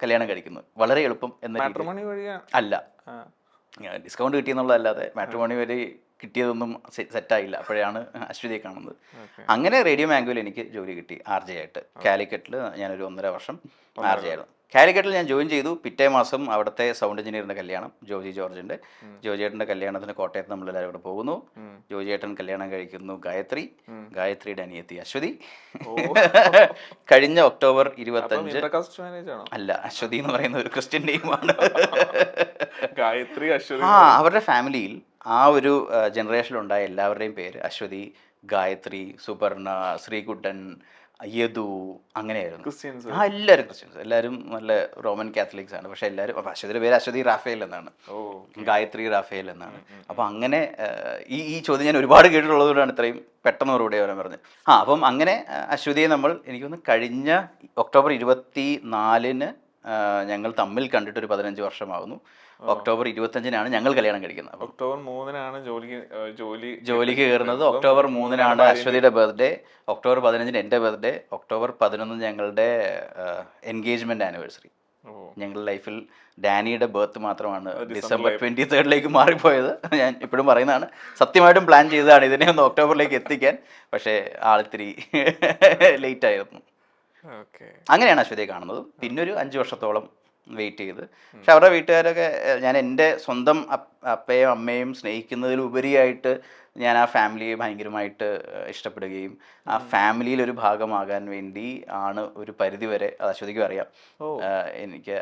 കല്യാണം കഴിക്കുന്നു. വളരെ എളുപ്പം എന്ന അല്ല, ഡിസ്കൗണ്ട് കിട്ടിയെന്നുള്ളതല്ലാതെ മാട്രിമോണി വരെ കിട്ടിയതൊന്നും സെറ്റായില്ല. അപ്പോഴാണ് അശ്വതിയെ കാണുന്നത്. അങ്ങനെ റേഡിയോ മാംഗോയിൽ എനിക്ക് ജോലി കിട്ടി RJ ആയിട്ട്. കാലിക്കറ്റിൽ ഞാനൊരു 1.5 വർഷം RJ ആയിരുന്നു. കാലിക്കറ്റിൽ ഞാൻ ജോയിൻ ചെയ്തു. പിറ്റേ മാസം അവിടുത്തെ സൗണ്ട് എഞ്ചിനീയറിൻ്റെ കല്യാണം, ജോർജിൻ്റെ കല്യാണത്തിന് കോട്ടയത്ത് നമ്മളെല്ലാവരും കൂടെ പോകുന്നു. ജോജിയേട്ടൻ കല്യാണം കഴിക്കുന്നു ഗായത്രിയുടെ അനിയത്തി അശ്വതി. കഴിഞ്ഞ ഒക്ടോബർ 25. അല്ല, അശ്വതി എന്ന് പറയുന്ന ഒരു ക്രിസ്ത്യൻ നെയിമാണ്. അവരുടെ ഫാമിലിയിൽ ആ ഒരു ജനറേഷനിലുണ്ടായ എല്ലാവരുടെയും പേര് അശ്വതി, ഗായത്രി, സുപർണ, ശ്രീകുട്ടൻ, യദു, അങ്ങനെയായിരുന്നു. എല്ലാവരും ക്രിസ്ത്യൻസ്, എല്ലാവരും നല്ല റോമൻ കാത്തലിക്സ് ആണ്. പക്ഷെ എല്ലാവരും അശ്വതിയുടെ പേര് അശ്വതി റാഫേൽ എന്നാണ്, ഗായത്രി റാഫേൽ എന്നാണ്. അപ്പോൾ അങ്ങനെ ഈ ചോദ്യം ഞാൻ ഒരുപാട് കേട്ടിട്ടുള്ളത് കൊണ്ടാണ് ഇത്രയും പെട്ടെന്ന് മറുപടി വരാൻ പറഞ്ഞത്. അപ്പം അങ്ങനെ അശ്വതിയെ എനിക്കൊന്ന് കഴിഞ്ഞ ഒക്ടോബർ 24 ഞങ്ങൾ തമ്മിൽ കണ്ടിട്ട് ഒരു 15 വർഷമാകുന്നു. ഒക്ടോബർ 25-നാണ് ഞങ്ങൾ കല്യാണം കഴിക്കുന്നത്. അപ്പം ഒക്ടോബർ 3-നാണ് ജോലിക്ക് കയറുന്നത്. ഒക്ടോബർ 3-നാണ് അശ്വതിയുടെ ബർത്ത്ഡേ. ഒക്ടോബർ 15-ന് എൻ്റെ ബർത്ത്ഡേ. ഒക്ടോബർ 11 ഞങ്ങളുടെ എൻഗേജ്മെന്റ് ആനിവേഴ്സറി. ഞങ്ങളുടെ ലൈഫിൽ ഡാനിയുടെ ബർത്ത് മാത്രമാണ് ഡിസംബർ 23-ലേക്ക് മാറിപ്പോയത്. ഞാൻ ഇപ്പോഴും പറയുന്നതാണ്, സത്യമായിട്ടും പ്ലാൻ ചെയ്തതാണ് ഇതിനെ ഒന്ന് ഒക്ടോബറിലേക്ക് എത്തിക്കാൻ. പക്ഷേ ആളിത്തിരി ലേറ്റ് ആയിരുന്നു. അങ്ങനെയാണ് അശ്വതിയെ കാണുന്നത്. പിന്നെ ഒരു 5 വർഷത്തോളം വെയിറ്റ് ചെയ്ത്. പക്ഷെ അവരുടെ വീട്ടുകാരൊക്കെ, ഞാൻ എൻ്റെ സ്വന്തം അപ്പയും അമ്മയും സ്നേഹിക്കുന്നതിലുപരിയായിട്ട് ഞാൻ ആ ഫാമിലിയെ ഭയങ്കരമായിട്ട് ഇഷ്ടപ്പെടുകയും ആ ഫാമിലിയിൽ ഒരു ഭാഗമാകാൻ വേണ്ടി ആണ് ഒരു പരിധി വരെ. അത് അശ്വതിക്കും അറിയാം. എനിക്ക്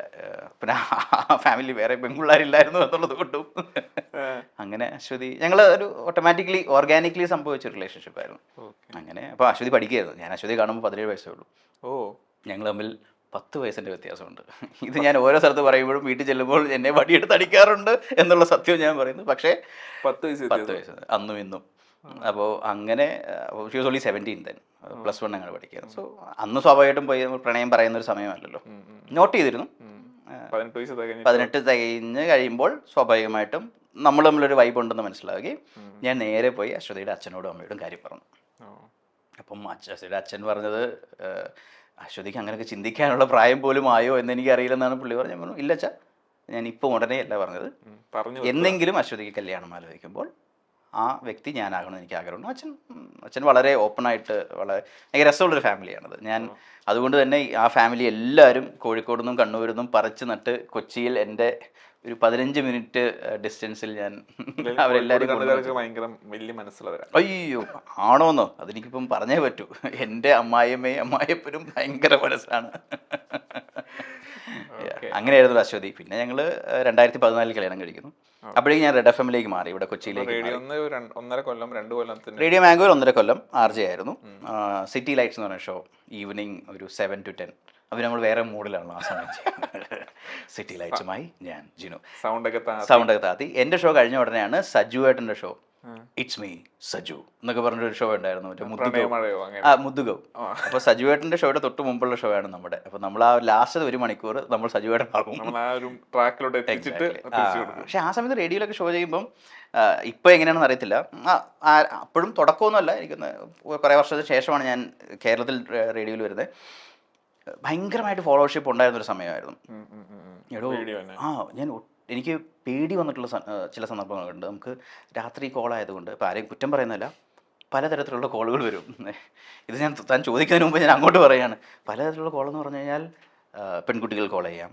പിന്നെ ആ ഫാമിലി വേറെ പെൺപിള്ളേരില്ലായിരുന്നു എന്നുള്ളത് കൊണ്ടും അങ്ങനെ അശ്വതി ഞങ്ങൾ ഒരു ഓട്ടോമാറ്റിക്കലി ഓർഗാനിക്കലി സംഭവിച്ച റിലേഷൻഷിപ്പ് ആയിരുന്നു. അങ്ങനെ അപ്പോൾ അശ്വതി പഠിക്കുകയായിരുന്നു. ഞാൻ അശ്വതി കാണുമ്പോൾ 17 വയസ്സേ ഉള്ളൂ. ഞങ്ങൾ തമ്മിൽ 10 വയസ്സിൻ്റെ വ്യത്യാസമുണ്ട്. ഇത് ഞാൻ ഓരോ സ്ഥലത്ത് പറയുമ്പോഴും വീട്ടിൽ ചെല്ലുമ്പോൾ എന്നെ വടിയെടുത്ത് അടിക്കാറുണ്ട് എന്നുള്ള സത്യവും ഞാൻ പറയുന്നു. പക്ഷേ 10 വയസ്സ് അന്നും ഇന്നും. അപ്പോൾ അങ്ങനെ ഷി വാസ് ഓൺലി 17 then, +1 അങ്ങനെ പഠിക്കുകയാണ്. സോ അന്ന് സ്വാഭാവികമായിട്ടും പോയി പ്രണയം പറയുന്ന ഒരു സമയമല്ലല്ലോ. നോട്ട് ചെയ്തിരുന്നു. 18 തികഞ്ഞ് കഴിയുമ്പോൾ സ്വാഭാവികമായിട്ടും നമ്മൾ തമ്മിലൊരു വൈബ് ഉണ്ടെന്ന് മനസ്സിലാവുകയും ഞാൻ നേരെ പോയി അശ്വതിയുടെ അച്ഛനോടും അമ്മയോടും കാര്യം പറഞ്ഞു. അപ്പം അശ്വതിയുടെ അച്ഛൻ പറഞ്ഞത്, അശ്വതിക്ക് അങ്ങനെയൊക്കെ ചിന്തിക്കാനുള്ള പ്രായം പോലും ആയോ എന്ന് എനിക്കറിയില്ലെന്നാണ് പുള്ളി പറഞ്ഞത്. ഞാൻ പറഞ്ഞു, ഇല്ല അച്ഛാ, ഞാൻ ഇപ്പോൾ ഉടനെ അല്ല പറഞ്ഞത്, എന്നെങ്കിലും അശ്വതിക്ക് കല്യാണം ആലോചിക്കുമ്പോൾ ആ വ്യക്തി ഞാനാകണമെന്ന് എനിക്ക് ആഗ്രഹമുണ്ട്. അച്ഛൻ വളരെ ഓപ്പണായിട്ട് വളരെ ഭയങ്കര രസമുള്ളൊരു ഫാമിലിയാണത്. ഞാൻ അതുകൊണ്ട് തന്നെ ആ ഫാമിലി എല്ലാവരും കോഴിക്കോട് നിന്നും കണ്ണൂരിൽ നിന്നും പറിച്ച് നട്ട് കൊച്ചിയിൽ എൻ്റെ ഒരു 15 മിനിറ്റ് ഡിസ്റ്റൻസിൽ ഞാൻ അവരെല്ലാവരും വലിയ മനസ്സിലുള്ളവരാണ്. അയ്യോ ആണോന്നോ, അതെനിക്കിപ്പം പറഞ്ഞേ പറ്റൂ. എൻ്റെ അമ്മായിയമ്മയും അമ്മായിയപ്പനും ഭയങ്കര മനസ്സാണ്. അങ്ങനെയായിരുന്നു അശ്വതി. പിന്നെ ഞങ്ങൾ 2014 കല്യാണം കഴിക്കുന്നു. അപ്പോഴേക്കും ഞാൻ റെഡ് FM-ലേക്ക് മാറി, ഇവിടെ കൊച്ചിയിലേക്ക്. റേഡിയോ മാംഗോയിൽ 1.5 കൊല്ലം RJ ആയിരുന്നു. സിറ്റി ലൈറ്റ്സ് എന്ന് പറഞ്ഞ ഷോ, ഈവനിങ് ഒരു 7 to 10. അപ്പോൾ നമ്മൾ വേറെ മൂഡിലാണ് ആ സമയം ചെയ്യുന്നത്. സിറ്റി ലൈറ്റ്സുമായി ഞാൻ ജിനു, സൗണ്ടൊക്കെ താത്തി. എൻ്റെ ഷോ കഴിഞ്ഞ ഉടനെയാണ് സജുവേട്ടൻ്റെ ഷോ, ഇറ്റ്സ് മീ സജു എന്നൊക്കെ പറഞ്ഞൊരു ഷോ ഉണ്ടായിരുന്നു, മുദ്ദുഗവ്. അപ്പോൾ സജുവേട്ടൻ്റെ ഷോയുടെ തൊട്ട് മുമ്പുള്ള ഷോ ആണ് നമ്മുടെ. അപ്പോൾ നമ്മൾ ആ ലാസ്റ്റ് 1 മണിക്കൂർ നമ്മൾ സജുവേട്ടൻ ആകും. പക്ഷെ ആ സമയത്ത് റേഡിയോയിലൊക്കെ ഷോ ചെയ്യുമ്പം ഇപ്പോൾ എങ്ങനെയാണെന്ന് അറിയത്തില്ല. അപ്പോഴും തുടക്കമൊന്നുമല്ല, എനിക്കൊന്ന് കുറേ വർഷത്തിന് ശേഷമാണ് ഞാൻ കേരളത്തിൽ റേഡിയോയിൽ വരുന്നത്. ഭയങ്കരമായിട്ട് ഫോളോവർഷിപ്പ് ഉണ്ടായിരുന്നൊരു സമയമായിരുന്നു. എനിക്ക് പേടി വന്നിട്ടുള്ള ചില സന്ദർഭങ്ങളുണ്ട്. നമുക്ക് രാത്രി കോളായതുകൊണ്ട്, ഇപ്പോൾ ആരെയും കുറ്റം പറയുന്നില്ല, പലതരത്തിലുള്ള കോളുകൾ വരും. ഇത് താൻ ചോദിക്കുന്നതിന് മുമ്പ് ഞാൻ അങ്ങോട്ട് പറയുകയാണ്. പലതരത്തിലുള്ള കോളെന്ന് പറഞ്ഞു കഴിഞ്ഞാൽ പെൺകുട്ടികൾ കോൾ ചെയ്യാം.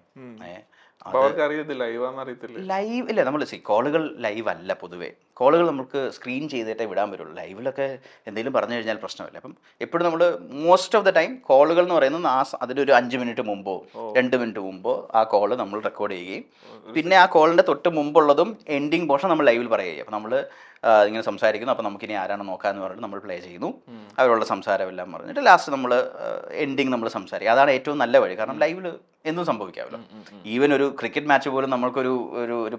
ലൈവ് ഇല്ല, നമ്മൾ കോളുകൾ ലൈവ് അല്ല. പൊതുവേ കോളുകൾ നമുക്ക് സ്ക്രീൻ ചെയ്തിട്ടേ വിടാൻ പറ്റുള്ളൂ. ലൈവിലൊക്കെ എന്തെങ്കിലും പറഞ്ഞു കഴിഞ്ഞാൽ പ്രശ്നമില്ല. അപ്പം എപ്പോഴും നമ്മൾ മോസ്റ്റ് ഓഫ് ദ ടൈം കോളുകൾ എന്ന് പറയുന്നത് അതിലൊരു 5 മിനിറ്റ് മുമ്പോ 2 മിനിറ്റ് മുമ്പോ ആ കോള് നമ്മൾ റെക്കോർഡ് ചെയ്യുകയും പിന്നെ ആ കോളിൻ്റെ തൊട്ട് മുമ്പുള്ളതും എൻഡിങ് പോർഷൻ നമ്മൾ ലൈവിൽ പറയുകയും. അപ്പോൾ നമ്മൾ ഇങ്ങനെ സംസാരിക്കുന്നു, അപ്പോൾ നമുക്കിനി ആരാണ് നോക്കാമെന്ന് പറഞ്ഞിട്ട് നമ്മൾ പ്ലേ ചെയ്യുന്നു, അവരുള്ള സംസാരമെല്ലാം പറഞ്ഞിട്ട് ലാസ്റ്റ് നമ്മൾ എൻഡിങ് നമ്മൾ സംസാരിക്കും. അതാണ് ഏറ്റവും നല്ല വഴി. കാരണം ലൈവിൽ എന്തും സംഭവിക്കാമല്ലോ. ഈവൻ ഒരു ക്രിക്കറ്റ് മാച്ച് പോലും നമ്മൾക്കൊരു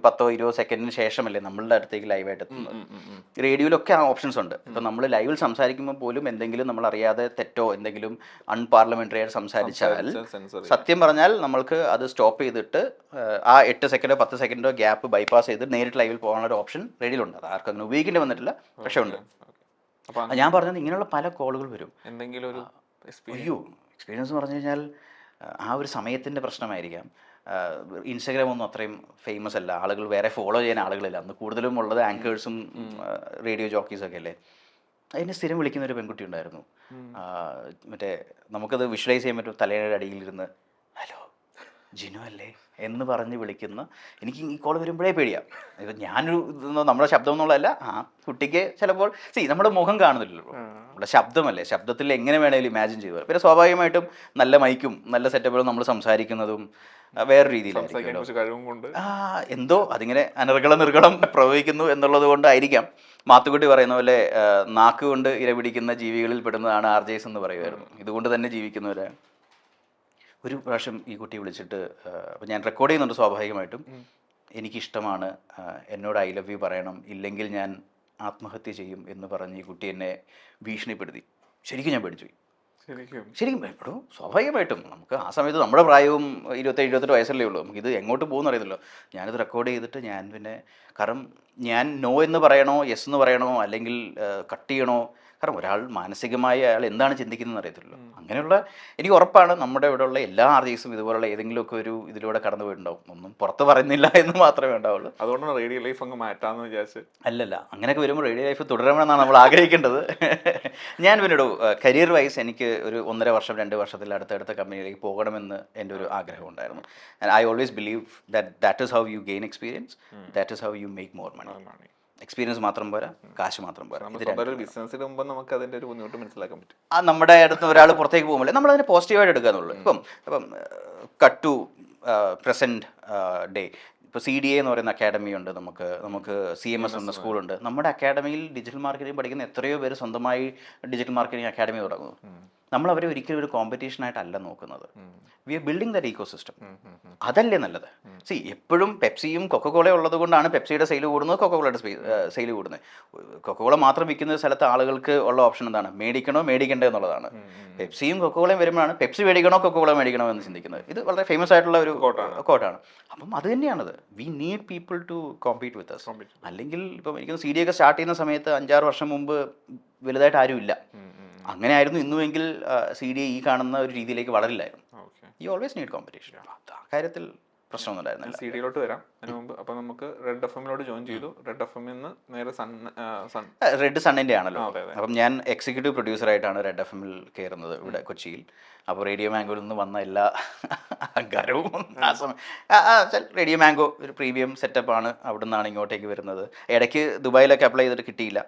10-20 സെക്കൻഡിന് ശേഷമല്ലേ നമ്മളുടെ അടുത്തേക്ക് ലൈവായിട്ട് എത്തുന്നത്. റേഡിയോയിലൊക്കെ ആ ഓപ്ഷൻസ് ഉണ്ട്. ഇപ്പം നമ്മൾ ലൈവിൽ സംസാരിക്കുമ്പോൾ പോലും എന്തെങ്കിലും നമ്മൾ അറിയാതെ തെറ്റോ എന്തെങ്കിലും അൺപാർലമെന്ററി ആയിട്ട് സംസാരിച്ചാൽ സത്യം പറഞ്ഞാൽ നമ്മൾക്ക് അത് സ്റ്റോപ്പ് ചെയ്തിട്ട് ആ 8 സെക്കൻഡോ 10 സെക്കൻഡോ ഗ്യാപ്പ് ബൈപ്പാസ് ചെയ്ത് നേരിട്ട് ലൈവിൽ പോകാനുള്ള ഒരു ഓപ്ഷൻ റേഡിയോയിലുണ്ട്. അത് ആർക്കും അങ്ങനെ ഉപയോഗിക്കേണ്ടി വന്നിട്ടില്ല, പക്ഷേ ഉണ്ട്. ഞാൻ പറഞ്ഞത് ഇങ്ങനെയുള്ള പല കോളുകൾ വരും. അയ്യോ, എക്സ്പീരിയൻസ് എന്ന് പറഞ്ഞു കഴിഞ്ഞാൽ ആ ഒരു സമയത്തിൻ്റെ പ്രശ്നമായിരിക്കാം. ഇൻസ്റ്റഗ്രാം ഒന്നും അത്രയും ഫേമസ് അല്ല, ആളുകൾ വേറെ ഫോളോ ചെയ്യാൻ ആളുകളില്ല. അന്ന് കൂടുതലും ഉള്ളത് ആങ്കേഴ്സും റേഡിയോ ജോക്കീസൊക്കെ അല്ലേ. അതിനെ സ്ഥിരം വിളിക്കുന്ന ഒരു പെൺകുട്ടി ഉണ്ടായിരുന്നു. മറ്റേ നമുക്കത് വിഷ്വലൈസ് ചെയ്യാൻ പറ്റും. തലയുടെ അടിയിലിരുന്ന് ഹലോ ജിനു അല്ലേ എന്ന് പറഞ്ഞ് വിളിക്കുന്ന, എനിക്ക് ഈ കോൾ വരുമ്പോഴേ പേടിയാണ്. ഇപ്പം ഞാനൊരു നമ്മുടെ ശബ്ദം എന്നുള്ളതല്ല, ആ കുട്ടിക്ക് ചിലപ്പോൾ നമ്മുടെ മുഖം കാണുന്നില്ലല്ലോ, നമ്മുടെ ശബ്ദമല്ലേ, ശബ്ദത്തിൽ എങ്ങനെ വേണമെങ്കിലും ഇമാജിൻ ചെയ്തു. പിന്നെ സ്വാഭാവികമായിട്ടും നല്ല മൈക്കും നല്ല സെറ്റപ്പുകളും നമ്മൾ സംസാരിക്കുന്നതും വേറെ രീതിയിലായിരിക്കും. എന്തോ അതിങ്ങനെ നിർഗളം പ്രവഹിക്കുന്നു എന്നുള്ളത് കൊണ്ടായിരിക്കാം. മാത്തുക്കുട്ടി പറയുന്ന പോലെ നാക്ക് കൊണ്ട് ഇരപിടിക്കുന്ന ജീവികളിൽ പെടുന്നതാണ് RJs എന്ന് പറയുമായിരുന്നു. ഇതുകൊണ്ട് തന്നെ ജീവിക്കുന്നവരാണ്. ഒരു പ്രാവശ്യം ഈ കുട്ടി വിളിച്ചിട്ട്, അപ്പം ഞാൻ റെക്കോർഡ് ചെയ്യുന്നുണ്ട് സ്വാഭാവികമായിട്ടും, എനിക്കിഷ്ടമാണ്, എന്നോട് I love you പറയണം, ഇല്ലെങ്കിൽ ഞാൻ ആത്മഹത്യ ചെയ്യും എന്ന് പറഞ്ഞ് ഈ കുട്ടി എന്നെ ഭീഷണിപ്പെടുത്തി. ശരിക്കും ഞാൻ പേടിച്ചു പോയി. ശരിക്കും എപ്പോഴും സ്വാഭാവികമായിട്ടും നമുക്ക് ആ സമയത്ത് നമ്മുടെ പ്രായവും 27-28 വയസ്സല്ലേ ഉള്ളൂ. നമുക്കിത് എങ്ങോട്ട് പോകുമെന്ന് അറിയത്തില്ലോ. ഞാനിത് റെക്കോർഡ് ചെയ്തിട്ട് ഞാൻ പിന്നെ കാരണം ഞാൻ നോ എന്ന് പറയണോ യെസ് എന്ന് പറയണോ അല്ലെങ്കിൽ കട്ട് ചെയ്യണോ, കാരണം ഒരാൾ മാനസികമായി അയാൾ എന്താണ് ചിന്തിക്കുന്നതെന്ന് അറിയത്തില്ലല്ലോ. അങ്ങനെയുള്ള എനിക്ക് ഉറപ്പാണ് നമ്മുടെ ഇവിടെയുള്ള എല്ലാ ആർജിസും ഇതുപോലുള്ള ഏതെങ്കിലുമൊക്കെ ഒരു ഇതിലൂടെ കടന്നു പോയിട്ടുണ്ടാവും. ഒന്നും പുറത്ത് പറയുന്നില്ല എന്ന് മാത്രമേ ഉണ്ടാവുള്ളൂ. അതുകൊണ്ടാണ് റേഡിയോ ലൈഫ് അങ്ങ് മാറ്റാമെന്ന് വിചാരിച്ച്. അല്ലല്ല, അങ്ങനെയൊക്കെ വരുമ്പോൾ റേഡിയോ ലൈഫ് തുടരണമെന്നാണ് നമ്മൾ ആഗ്രഹിക്കേണ്ടത്. ഞാൻ പിന്നീട് കരിയർ വൈസ് എനിക്ക് ഒരു 1.5 വർഷം 2 വർഷത്തിൽ അടുത്തടുത്ത കമ്പനിയിലേക്ക് പോകണമെന്ന് എൻ്റെ ഒരു ആഗ്രഹം ഉണ്ടായിരുന്നു. And I always believe that is how you gain experience, that is how you make more money. Experience മാത്രം പോരാ, കാശ് മാത്രം പോരാ. ബിസിനസ്സിന് മുമ്പ് നമുക്ക് അതിൻ്റെ ഒരു ബുദ്ധിമുട്ട് മനസ്സിലാക്കാൻ പറ്റും. ആ നമ്മുടെ അടുത്ത് ഒരാൾ പുറത്തേക്ക് പോകുമ്പോൾ നമ്മളതിനെ പോസിറ്റീവായിട്ട് എടുക്കാന്നുള്ളൂ. ഇപ്പം കട്ട് ടു പ്രസൻറ്റ് ഡേ, ഇപ്പോൾ CDA എന്ന് പറയുന്ന അക്കാഡമി ഉണ്ട്, നമുക്ക് CMS എന്ന സ്കൂളുണ്ട്. നമ്മുടെ അക്കാഡമിയിൽ ഡിജിറ്റൽ മാർക്കറ്റിംഗ് പഠിക്കുന്ന എത്രയോ പേര് സ്വന്തമായി ഡിജിറ്റൽ മാർക്കറ്റിംഗ് അക്കാഡമി തുടങ്ങുന്നു. നമ്മൾ അവരെ ഒരിക്കലും ഒരു കോമ്പറ്റീഷനായിട്ടല്ല നോക്കുന്നത്. We are building that ecosystem. അതല്ലേ നല്ലത്. എപ്പോഴും പെപ്സിയും കൊക്കക്കോളയും ഉള്ളത് കൊണ്ടാണ് പെപ്സിയുടെ സെയിൽ കൂടുന്നത്, കൊക്കക്കോളയുടെ സെയിൽ കൂടുന്നത്. കൊക്കക്കോള മാത്രം വിൽക്കുന്ന സ്ഥലത്ത് ആളുകൾക്ക് ഉള്ള ഓപ്ഷൻ എന്താണ്? മേടിക്കണോ മേടിക്കണ്ടേ എന്നുള്ളതാണ്. പെപ്സിയും കൊക്കക്കോളയും വരുമ്പോഴാണ് പെപ്സി മേടിക്കണോ കൊക്കക്കോള മേടിക്കണോ എന്ന് ചിന്തിക്കുന്നത്. ഇത് വളരെ ഫേമസ് ആയിട്ടുള്ള ഒരു കോട്ടാണ്. അപ്പം അത് തന്നെയാണത്. We need people to compete with us. അല്ലെങ്കിൽ ഇപ്പം എനിക്ക് CDA ഒക്കെ സ്റ്റാർട്ട് ചെയ്യുന്ന സമയത്ത് 5-6 വർഷം മുമ്പ് വലുതായിട്ട് ആരും ഇല്ല. അങ്ങനെ ആയിരുന്നു ഇന്നുവെങ്കിൽ CDA ഈ കാണുന്ന ഒരു രീതിയിലേക്ക് വളരില്ലായിരുന്നു. You always need competition. ആ കാര്യത്തിൽ പ്രശ്നമൊന്നും ഉണ്ടായിരുന്നില്ല. CDയിലോട്ട് വരാം അതിന് മുമ്പ്. അപ്പം നമുക്ക് റെഡ് FM ജോയിൻ ചെയ്തു. റെഡ് FM നേരെ റെഡ് സണ്ണിൻ്റെ ആണല്ലോ. അപ്പം ഞാൻ എക്സിക്യൂട്ടീവ് പ്രൊഡ്യൂസറായിട്ടാണ് റെഡ് FM കയറുന്നത് ഇവിടെ കൊച്ചിയിൽ. അപ്പോൾ റേഡിയോ മാംഗോയിൽ നിന്ന് വന്ന എല്ലാ അഹങ്കാരവും ആ സമയം റേഡിയോ മാംഗോ ഒരു പ്രീമിയം സെറ്റപ്പാണ്, അവിടെ നിന്നാണ് ഇങ്ങോട്ടേക്ക് വരുന്നത്. ഇടയ്ക്ക് ദുബായിലൊക്കെ അപ്ലൈ ചെയ്തിട്ട് കിട്ടിയില്ല.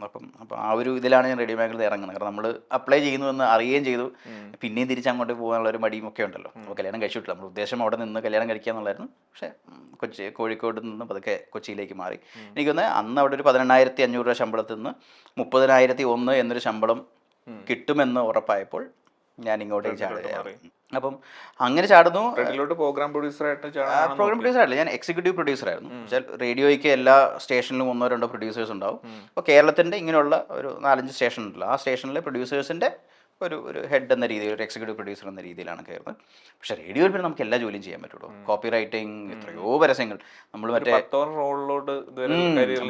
അപ്പം ആ ഒരു ഇതിലാണ് ഞാൻ റേഡിയോ മാംഗോയിൽ ഇറങ്ങുന്നത്. കാരണം നമ്മൾ അപ്ലൈ ചെയ്യുന്നുവെന്ന് അറിയുകയും ചെയ്തു. പിന്നെയും തിരിച്ചങ്ങോട്ട് പോകാനുള്ള ഒരു മടിയും ഒക്കെ ഉണ്ടല്ലോ. അപ്പോൾ കല്യാണം കഴിച്ചിട്ടില്ല. നമ്മുടെ ഉദ്ദേശം അവിടെ നിന്ന് കല്യാണം കഴിക്കുക എന്നുള്ളായിരുന്നു. പക്ഷേ കോഴിക്കോട് നിന്ന് പതുക്കെ കൊച്ചിയിലേക്ക് മാറി. എനിക്കൊന്ന് അന്ന് അവിടെ ഒരു 18,500 രൂപ ശമ്പളത്തിൽ നിന്ന് 30,001 എന്നൊരു ശമ്പളം കിട്ടുമെന്ന് ഉറപ്പായപ്പോൾ ഞാൻ ഇങ്ങോട്ടേക്ക് ചാടുകയാണ്. അപ്പം അങ്ങനെ ചാടുന്നു. പ്രോഗ്രാം പ്രൊഡ്യൂസറായില്ല, ഞാൻ എക്സിക്യൂട്ടീവ് പ്രൊഡ്യൂസറായിരുന്നു. റേഡിയോയ്ക്ക് എല്ലാ സ്റ്റേഷനിലും 1-2 പ്രൊഡ്യൂസേഴ്സ് ഉണ്ടാവും. അപ്പോൾ കേരളത്തിൻ്റെ ഇങ്ങനെയുള്ള ഒരു 4-5 സ്റ്റേഷൻ ഉണ്ടല്ലോ, ആ സ്റ്റേഷനിലെ പ്രൊഡ്യൂസേഴ്സിൻ്റെ ഒരു ഹെഡ് എന്ന രീതിയിൽ, ഒരു എക്സിക്യൂട്ടീവ് പ്രൊഡ്യൂസർ എന്ന രീതിയിലാണ് കയറുന്നത്. പക്ഷേ റേഡിയോയിൽ പിന്നെ നമുക്ക് എല്ലാ ജോലിയും ചെയ്യാൻ പറ്റുള്ളൂ. കോപ്പി റൈറ്റിംഗ്, എത്രയോ പരസ്യങ്ങൾ നമ്മൾ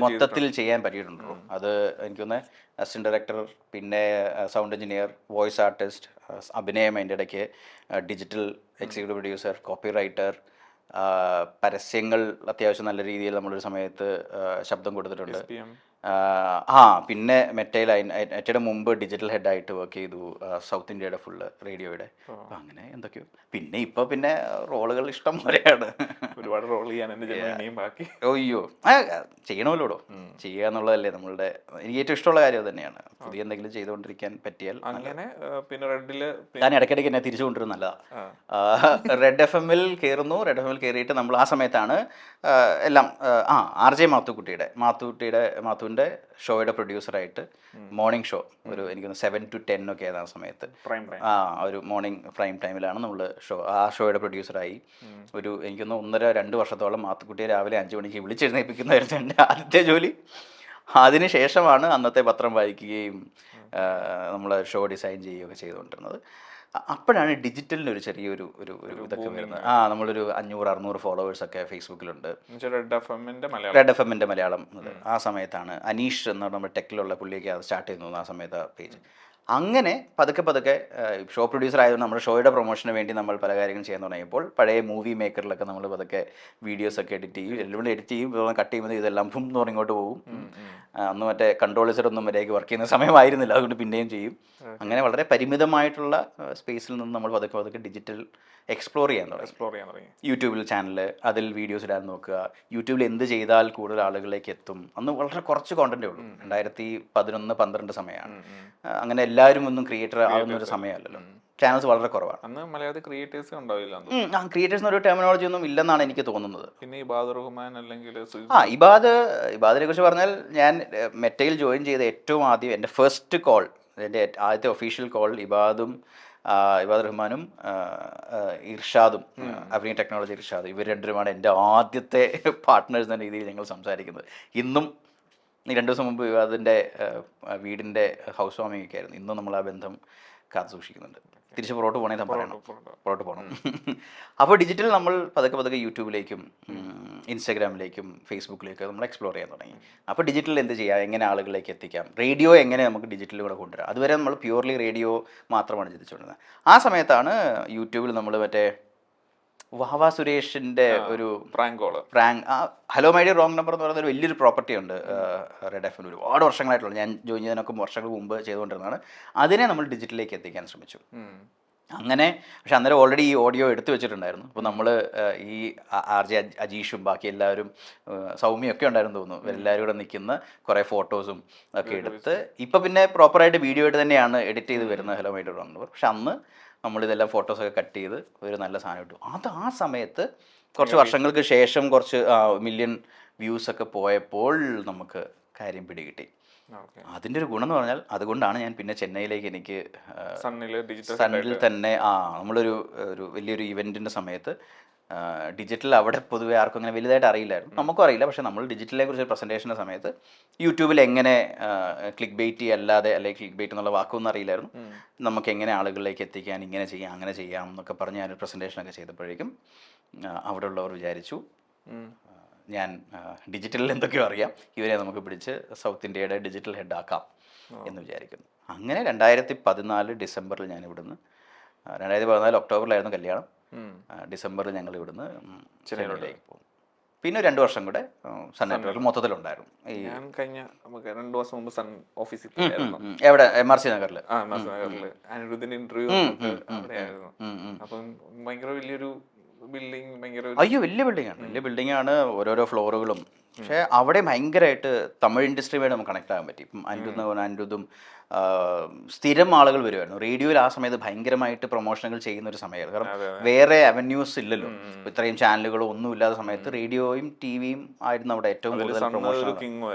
മൊത്തത്തിൽ ചെയ്യാൻ പറ്റിയിട്ടുണ്ടോ. അത് എനിക്കൊന്ന് അസിസ്റ്റന്റ് ഡയറക്ടർ, പിന്നെ സൗണ്ട് എഞ്ചിനീയർ, വോയിസ് ആർട്ടിസ്റ്റ്, അഭിനയം, അതിൻ്റെ ഇടയ്ക്ക് digital executive producer, copy writer, പരസ്യങ്ങൾ അത്യാവശ്യം നല്ല രീതിയിൽ നമ്മളൊരു സമയത്ത് ശബ്ദം കൊടുത്തിട്ടുണ്ട്. പിന്നെ മെറ്റയുടെ മുമ്പ് ഡിജിറ്റൽ ഹെഡായിട്ട് വർക്ക് ചെയ്തു, സൗത്ത് ഇന്ത്യയുടെ ഫുള്ള് റേഡിയോയുടെ. അപ്പം അങ്ങനെ എന്തൊക്കെയോ. പിന്നെ ഇപ്പോൾ പിന്നെ റോളുകൾ ഇഷ്ടം പോലെയാണ്. ഒരുപാട് റോൾ ചെയ്യാൻ ബാക്കി. അയ്യോ, ചെയ്യണമല്ലോടോ. ചെയ്യുക എന്നുള്ളതല്ലേ നമ്മളുടെ, എനിക്ക് ഏറ്റവും ഇഷ്ടമുള്ള കാര്യം അത് തന്നെയാണ്. പുതിയ എന്തെങ്കിലും ചെയ്തുകൊണ്ടിരിക്കാൻ പറ്റിയാൽ. അങ്ങനെ പിന്നെ റെഡില് ഞാൻ ഇടയ്ക്കിടയ്ക്ക് എന്നെ തിരിച്ചു കൊണ്ടുവരും നല്ലതാണ്. റെഡ് FM കയറുന്നു. റെഡ് FM കയറിയിട്ട് നമ്മൾ ആ സമയത്താണ് എല്ലാം RJ മാത്തുവിൻ്റെ ഷോയുടെ പ്രൊഡ്യൂസറായിട്ട് മോർണിംഗ് ഷോ ഒരു എനിക്കൊന്ന് 7 to 10 ഒക്കെ ആയിരുന്നു ആ സമയത്ത്. ഒരു മോർണിംഗ് പ്രൈം ടൈമിലാണ് നമ്മൾ ആ ഷോയുടെ പ്രൊഡ്യൂസറായി. എനിക്കൊന്ന് 1.5-2 വർഷത്തോളം മാത്തുക്കുട്ടിയെ രാവിലെ 5 മണിക്ക് വിളിച്ചെഴുന്നേൽപ്പിക്കുന്നതായിരുന്നു എൻ്റെ ആദ്യത്തെ ജോലി. അതിന് ശേഷമാണ് അന്നത്തെ പത്രം വായിക്കുകയും നമ്മൾ ഷോ ഡിസൈൻ ചെയ്യുകയൊക്കെ ചെയ്തുകൊണ്ടിരുന്നത്. അപ്പോഴാണ് ഡിജിറ്റലിന് ഒരു ചെറിയൊരു ഇതൊക്കെ വരുന്നത്. നമ്മളൊരു 500-600 ഫോളോവേഴ്സൊക്കെ ഫേസ്ബുക്കിലുണ്ട്. Red FM Malayalam. ആ സമയത്താണ് അനീഷ് എന്ന് പറഞ്ഞ ടെക്കിലുള്ള പുള്ളിയൊക്കെ അത് സ്റ്റാർട്ട് ചെയ്യുന്നു ആ സമയത്ത് ആ പേജ്. അങ്ങനെ പതുക്കെ ഷോ പ്രൊഡ്യൂസർ ആയതുകൊണ്ട് നമ്മുടെ ഷോയുടെ പ്രൊമോഷന് വേണ്ടി നമ്മൾ പല കാര്യങ്ങളും ചെയ്യാൻ തുടങ്ങിയപ്പോൾ പഴയ മൂവി മേക്കറിലൊക്കെ നമ്മൾ പതുക്കെ വീഡിയോസൊക്കെ എഡിറ്റ് ചെയ്യും. എല്ലാം എഡിറ്റ് ചെയ്യും, കട്ട് ചെയ്യുമ്പോൾ ഇതെല്ലാം എന്ന് പറഞ്ഞ് ഇങ്ങോട്ട് പോകും. അന്ന് മറ്റേ കൺട്രോളിസറൊന്നും മര്യാദയ്ക്ക് വർക്ക് ചെയ്യുന്ന സമയമായിരുന്നില്ല, അതുകൊണ്ട് പിന്നെയും ചെയ്യും. അങ്ങനെ വളരെ പരിമിതമായിട്ടുള്ള സ്പേസിൽ നിന്ന് നമ്മൾ പതുക്കെ ഡിജിറ്റൽ എക്സ്പ്ലോർ ചെയ്യാൻ തുടങ്ങി. യൂട്യൂബിൽ ചാനൽ, അതിൽ വീഡിയോസ് ഇടാൻ നോക്കുക. യൂട്യൂബിൽ എന്ത് ചെയ്താൽ കൂടുതൽ ആളുകളിലേക്ക് എത്തും. അന്ന് വളരെ കുറച്ച് കോണ്ടന്റേ ഉള്ളൂ. 2011-12 സമയമാണ്. അങ്ങനെ എല്ലാവരും ഒന്നും ക്രിയേറ്റർ ആവുന്ന ഒരു സമയമല്ലല്ലോ. ചാനൽസ് വളരെ കുറവാണ്. അന്ന് മലയാളത്തിൽ ക്രിയേറ്റേഴ്സ് ഉണ്ടാവില്ല. ക്രിയേറ്റേഴ്സിന് ഒരു ടെർമിനോളജി ഒന്നും ഇല്ലെന്നാണ് എനിക്ക് തോന്നുന്നത്. പിന്നെ ഇബാദ് റഹ്മാൻ അല്ലെങ്കിൽ ഇബാദിനെ കുറിച്ച് പറഞ്ഞാൽ, ഞാൻ മെറ്റയിൽ ജോയിൻ ചെയ്ത ഏറ്റവും ആദ്യം എൻ്റെ ഫസ്റ്റ് കോൾ, എൻ്റെ ആദ്യത്തെ ഒഫീഷ്യൽ കോൾ ഇബാദ് റഹ്മാനും ഇർഷാദും, അഭിനയ ടെക്നോളജി ഇർഷാദും, ഇവർ രണ്ടുപേരുമാണ് എൻ്റെ ആദ്യത്തെ പാർട്ട്നേഴ്സ് എന്ന രീതിയിൽ ഞങ്ങൾ സംസാരിക്കുന്നത്. ഇന്നും 2 ദിവസം മുമ്പ് ഇബാദിൻ്റെ വീടിൻ്റെ ഹൗസ് വാമിംഗ് ഒക്കെ ആയിരുന്നു. ഇന്നും നമ്മൾ ആ ബന്ധം കാത്തു സൂക്ഷിക്കുന്നുണ്ട്. തിരിച്ച് പുറകോട്ട് പോകണേ പറയണം, പുറകോട്ട് പോകണം. അപ്പോൾ ഡിജിറ്റൽ നമ്മൾ പതുക്കെ പതുക്കെ യൂട്യൂബിലേക്കും ഇൻസ്റ്റാഗ്രാമിലേക്കും ഫേസ്ബുക്കിലേക്കും നമ്മൾ എക്സ്പ്ലോർ ചെയ്യാൻ തുടങ്ങി. അപ്പോൾ ഡിജിറ്റൽ എന്ത് ചെയ്യാം, എങ്ങനെ ആളുകളിലേക്ക് എത്തിക്കാം, റേഡിയോ എങ്ങനെ നമുക്ക് ഡിജിറ്റലിലൂടെ കൊണ്ടുവരാം. അതുവരെ നമ്മൾ പ്യൂർലി റേഡിയോ മാത്രമാണ് ചിന്തിച്ചുകൊണ്ടിരുന്നത്. ആ സമയത്താണ് യൂട്യൂബിൽ നമ്മൾ മറ്റേ വാവാ സുരേഷിൻ്റെ ഒരു prank hello my dear wrong number എന്ന് പറയുന്ന ഒരു വലിയൊരു പ്രോപ്പർട്ടി ഉണ്ട് റെഡ് എഫ് ഒരുപാട് വർഷങ്ങളായിട്ടുള്ള, ഞാൻ ജോയിൻ ചെയ്തതിനൊക്കെ വർഷങ്ങൾ മുമ്പ് ചെയ്തുകൊണ്ടിരുന്നതാണ്. അതിനെ നമ്മൾ ഡിജിറ്റലിലേക്ക് എത്തിക്കാൻ ശ്രമിച്ചു. അങ്ങനെ പക്ഷെ അന്നേരം ഓൾറെഡി ഈ ഓഡിയോ എടുത്തു വെച്ചിട്ടുണ്ടായിരുന്നു. അപ്പോൾ നമ്മൾ ഈ RJ അജീഷും ബാക്കി എല്ലാവരും സൗമ്യൊക്കെ ഉണ്ടായിരുന്നു തോന്നുന്നു, എല്ലാവരും കൂടെ നിൽക്കുന്ന കുറേ ഫോട്ടോസും ഒക്കെ എടുത്ത് ഇപ്പം പിന്നെ പ്രോപ്പറായിട്ട് വീഡിയോ ആയിട്ട് തന്നെയാണ് എഡിറ്റ് ചെയ്ത് വരുന്നത് hello my dear wrong number. പക്ഷെ അന്ന് നമ്മളിതെല്ലാം ഫോട്ടോസൊക്കെ കട്ട് ചെയ്ത് ഒരു നല്ല സാധനം ഇട്ടു. അത് ആ സമയത്ത് കുറച്ച് വർഷങ്ങൾക്ക് ശേഷം കുറച്ച് മില്യൺ വ്യൂസൊക്കെ പോയപ്പോൾ നമുക്ക് കാര്യം പിടികിട്ടി. അതിൻ്റെ ഒരു ഗുണം എന്ന് പറഞ്ഞാൽ അതുകൊണ്ടാണ് ഞാൻ പിന്നെ ചെന്നൈയിലേക്ക് എനിക്ക് സണ്ണിൽ തന്നെ നമ്മളൊരു വലിയൊരു ഇവൻറ്റിൻ്റെ സമയത്ത് ഡിജിറ്റൽ അവിടെ പൊതുവെ ആർക്കും അങ്ങനെ വലുതായിട്ട് അറിയില്ലായിരുന്നു, നമുക്കും അറിയില്ല. പക്ഷേ നമ്മൾ ഡിജിറ്റലിനെ കുറിച്ച് പ്രസൻറ്റേഷൻ്റെ സമയത്ത് യൂട്യൂബിൽ എങ്ങനെ ക്ലിക്ക് ബെയ്റ്റ് അല്ലാതെ അല്ലെങ്കിൽ ക്ലിക്ക് ബെയ്റ്റ് എന്നുള്ള വാക്കൊന്നും അറിയില്ലായിരുന്നു, നമുക്ക് എങ്ങനെ ആളുകളിലേക്ക് എത്തിക്കാൻ, ഇങ്ങനെ ചെയ്യാം അങ്ങനെ ചെയ്യാം എന്നൊക്കെ പറഞ്ഞ് ഞാനൊരു പ്രസൻറ്റേഷനൊക്കെ ചെയ്തപ്പോഴേക്കും അവിടെ ഉള്ളവർ വിചാരിച്ചു ഞാൻ ഡിജിറ്റലിൽ എന്തൊക്കെയോ അറിയാം, ഇവരെ നമുക്ക് പിടിച്ച് സൗത്ത് ഇന്ത്യയുടെ ഡിജിറ്റൽ ഹെഡ് ആക്കാം എന്ന് വിചാരിക്കുന്നു. അങ്ങനെ 2014 ഡിസംബറിൽ ഞാൻ ഇവിടുന്ന് 2014 ഒക്ടോബറിലായിരുന്നു കല്യാണം. ഡിസംബറിൽ ഞങ്ങൾ ഇവിടുന്ന് ചെന്നൈയിലേക്ക് പോകും. പിന്നെ 2 വർഷം കൂടെ സൺ നെറ്റ്വർക്ക് മൊത്തത്തിലുണ്ടായിരുന്നു. ഞാൻ കഴിഞ്ഞ 2 ദിവസം മുമ്പ് സൺ ഓഫീസിൽ എവിടെ MRC നഗറിൽ അനിരുദ്ധിന്റെ ഇന്റർവ്യൂ അവിടെയായിരുന്നു. അപ്പം ഭയങ്കര വലിയൊരു ബിൽഡിംഗ്, അയ്യോ വലിയ ബിൽഡിംഗ് ആണ്, ഓരോരോ ഫ്ലോറുകളും. പക്ഷേ അവിടെ ഭയങ്കരമായിട്ട് തമിഴ് ഇൻഡസ്ട്രിയുമായിട്ട് നമുക്ക് കണക്ട് ആകാൻ പറ്റി. ഇപ്പം അനിരുദ്ധും സ്ഥിരം ആളുകൾ വരുമായിരുന്നു. റേഡിയോയിൽ ആ സമയത്ത് ഭയങ്കരമായിട്ട് പ്രൊമോഷനുകൾ ചെയ്യുന്ന ഒരു സമയമായിരുന്നു. കാരണം വേറെ അവന്യൂസ് ഇല്ലല്ലോ, ഇത്രയും ചാനലുകളോ ഒന്നും ഇല്ലാത്ത സമയത്ത് റേഡിയോയും TV-യും ആയിരുന്നു അവിടെ ഏറ്റവും കൂടുതൽ പ്രൊമോഷൻ.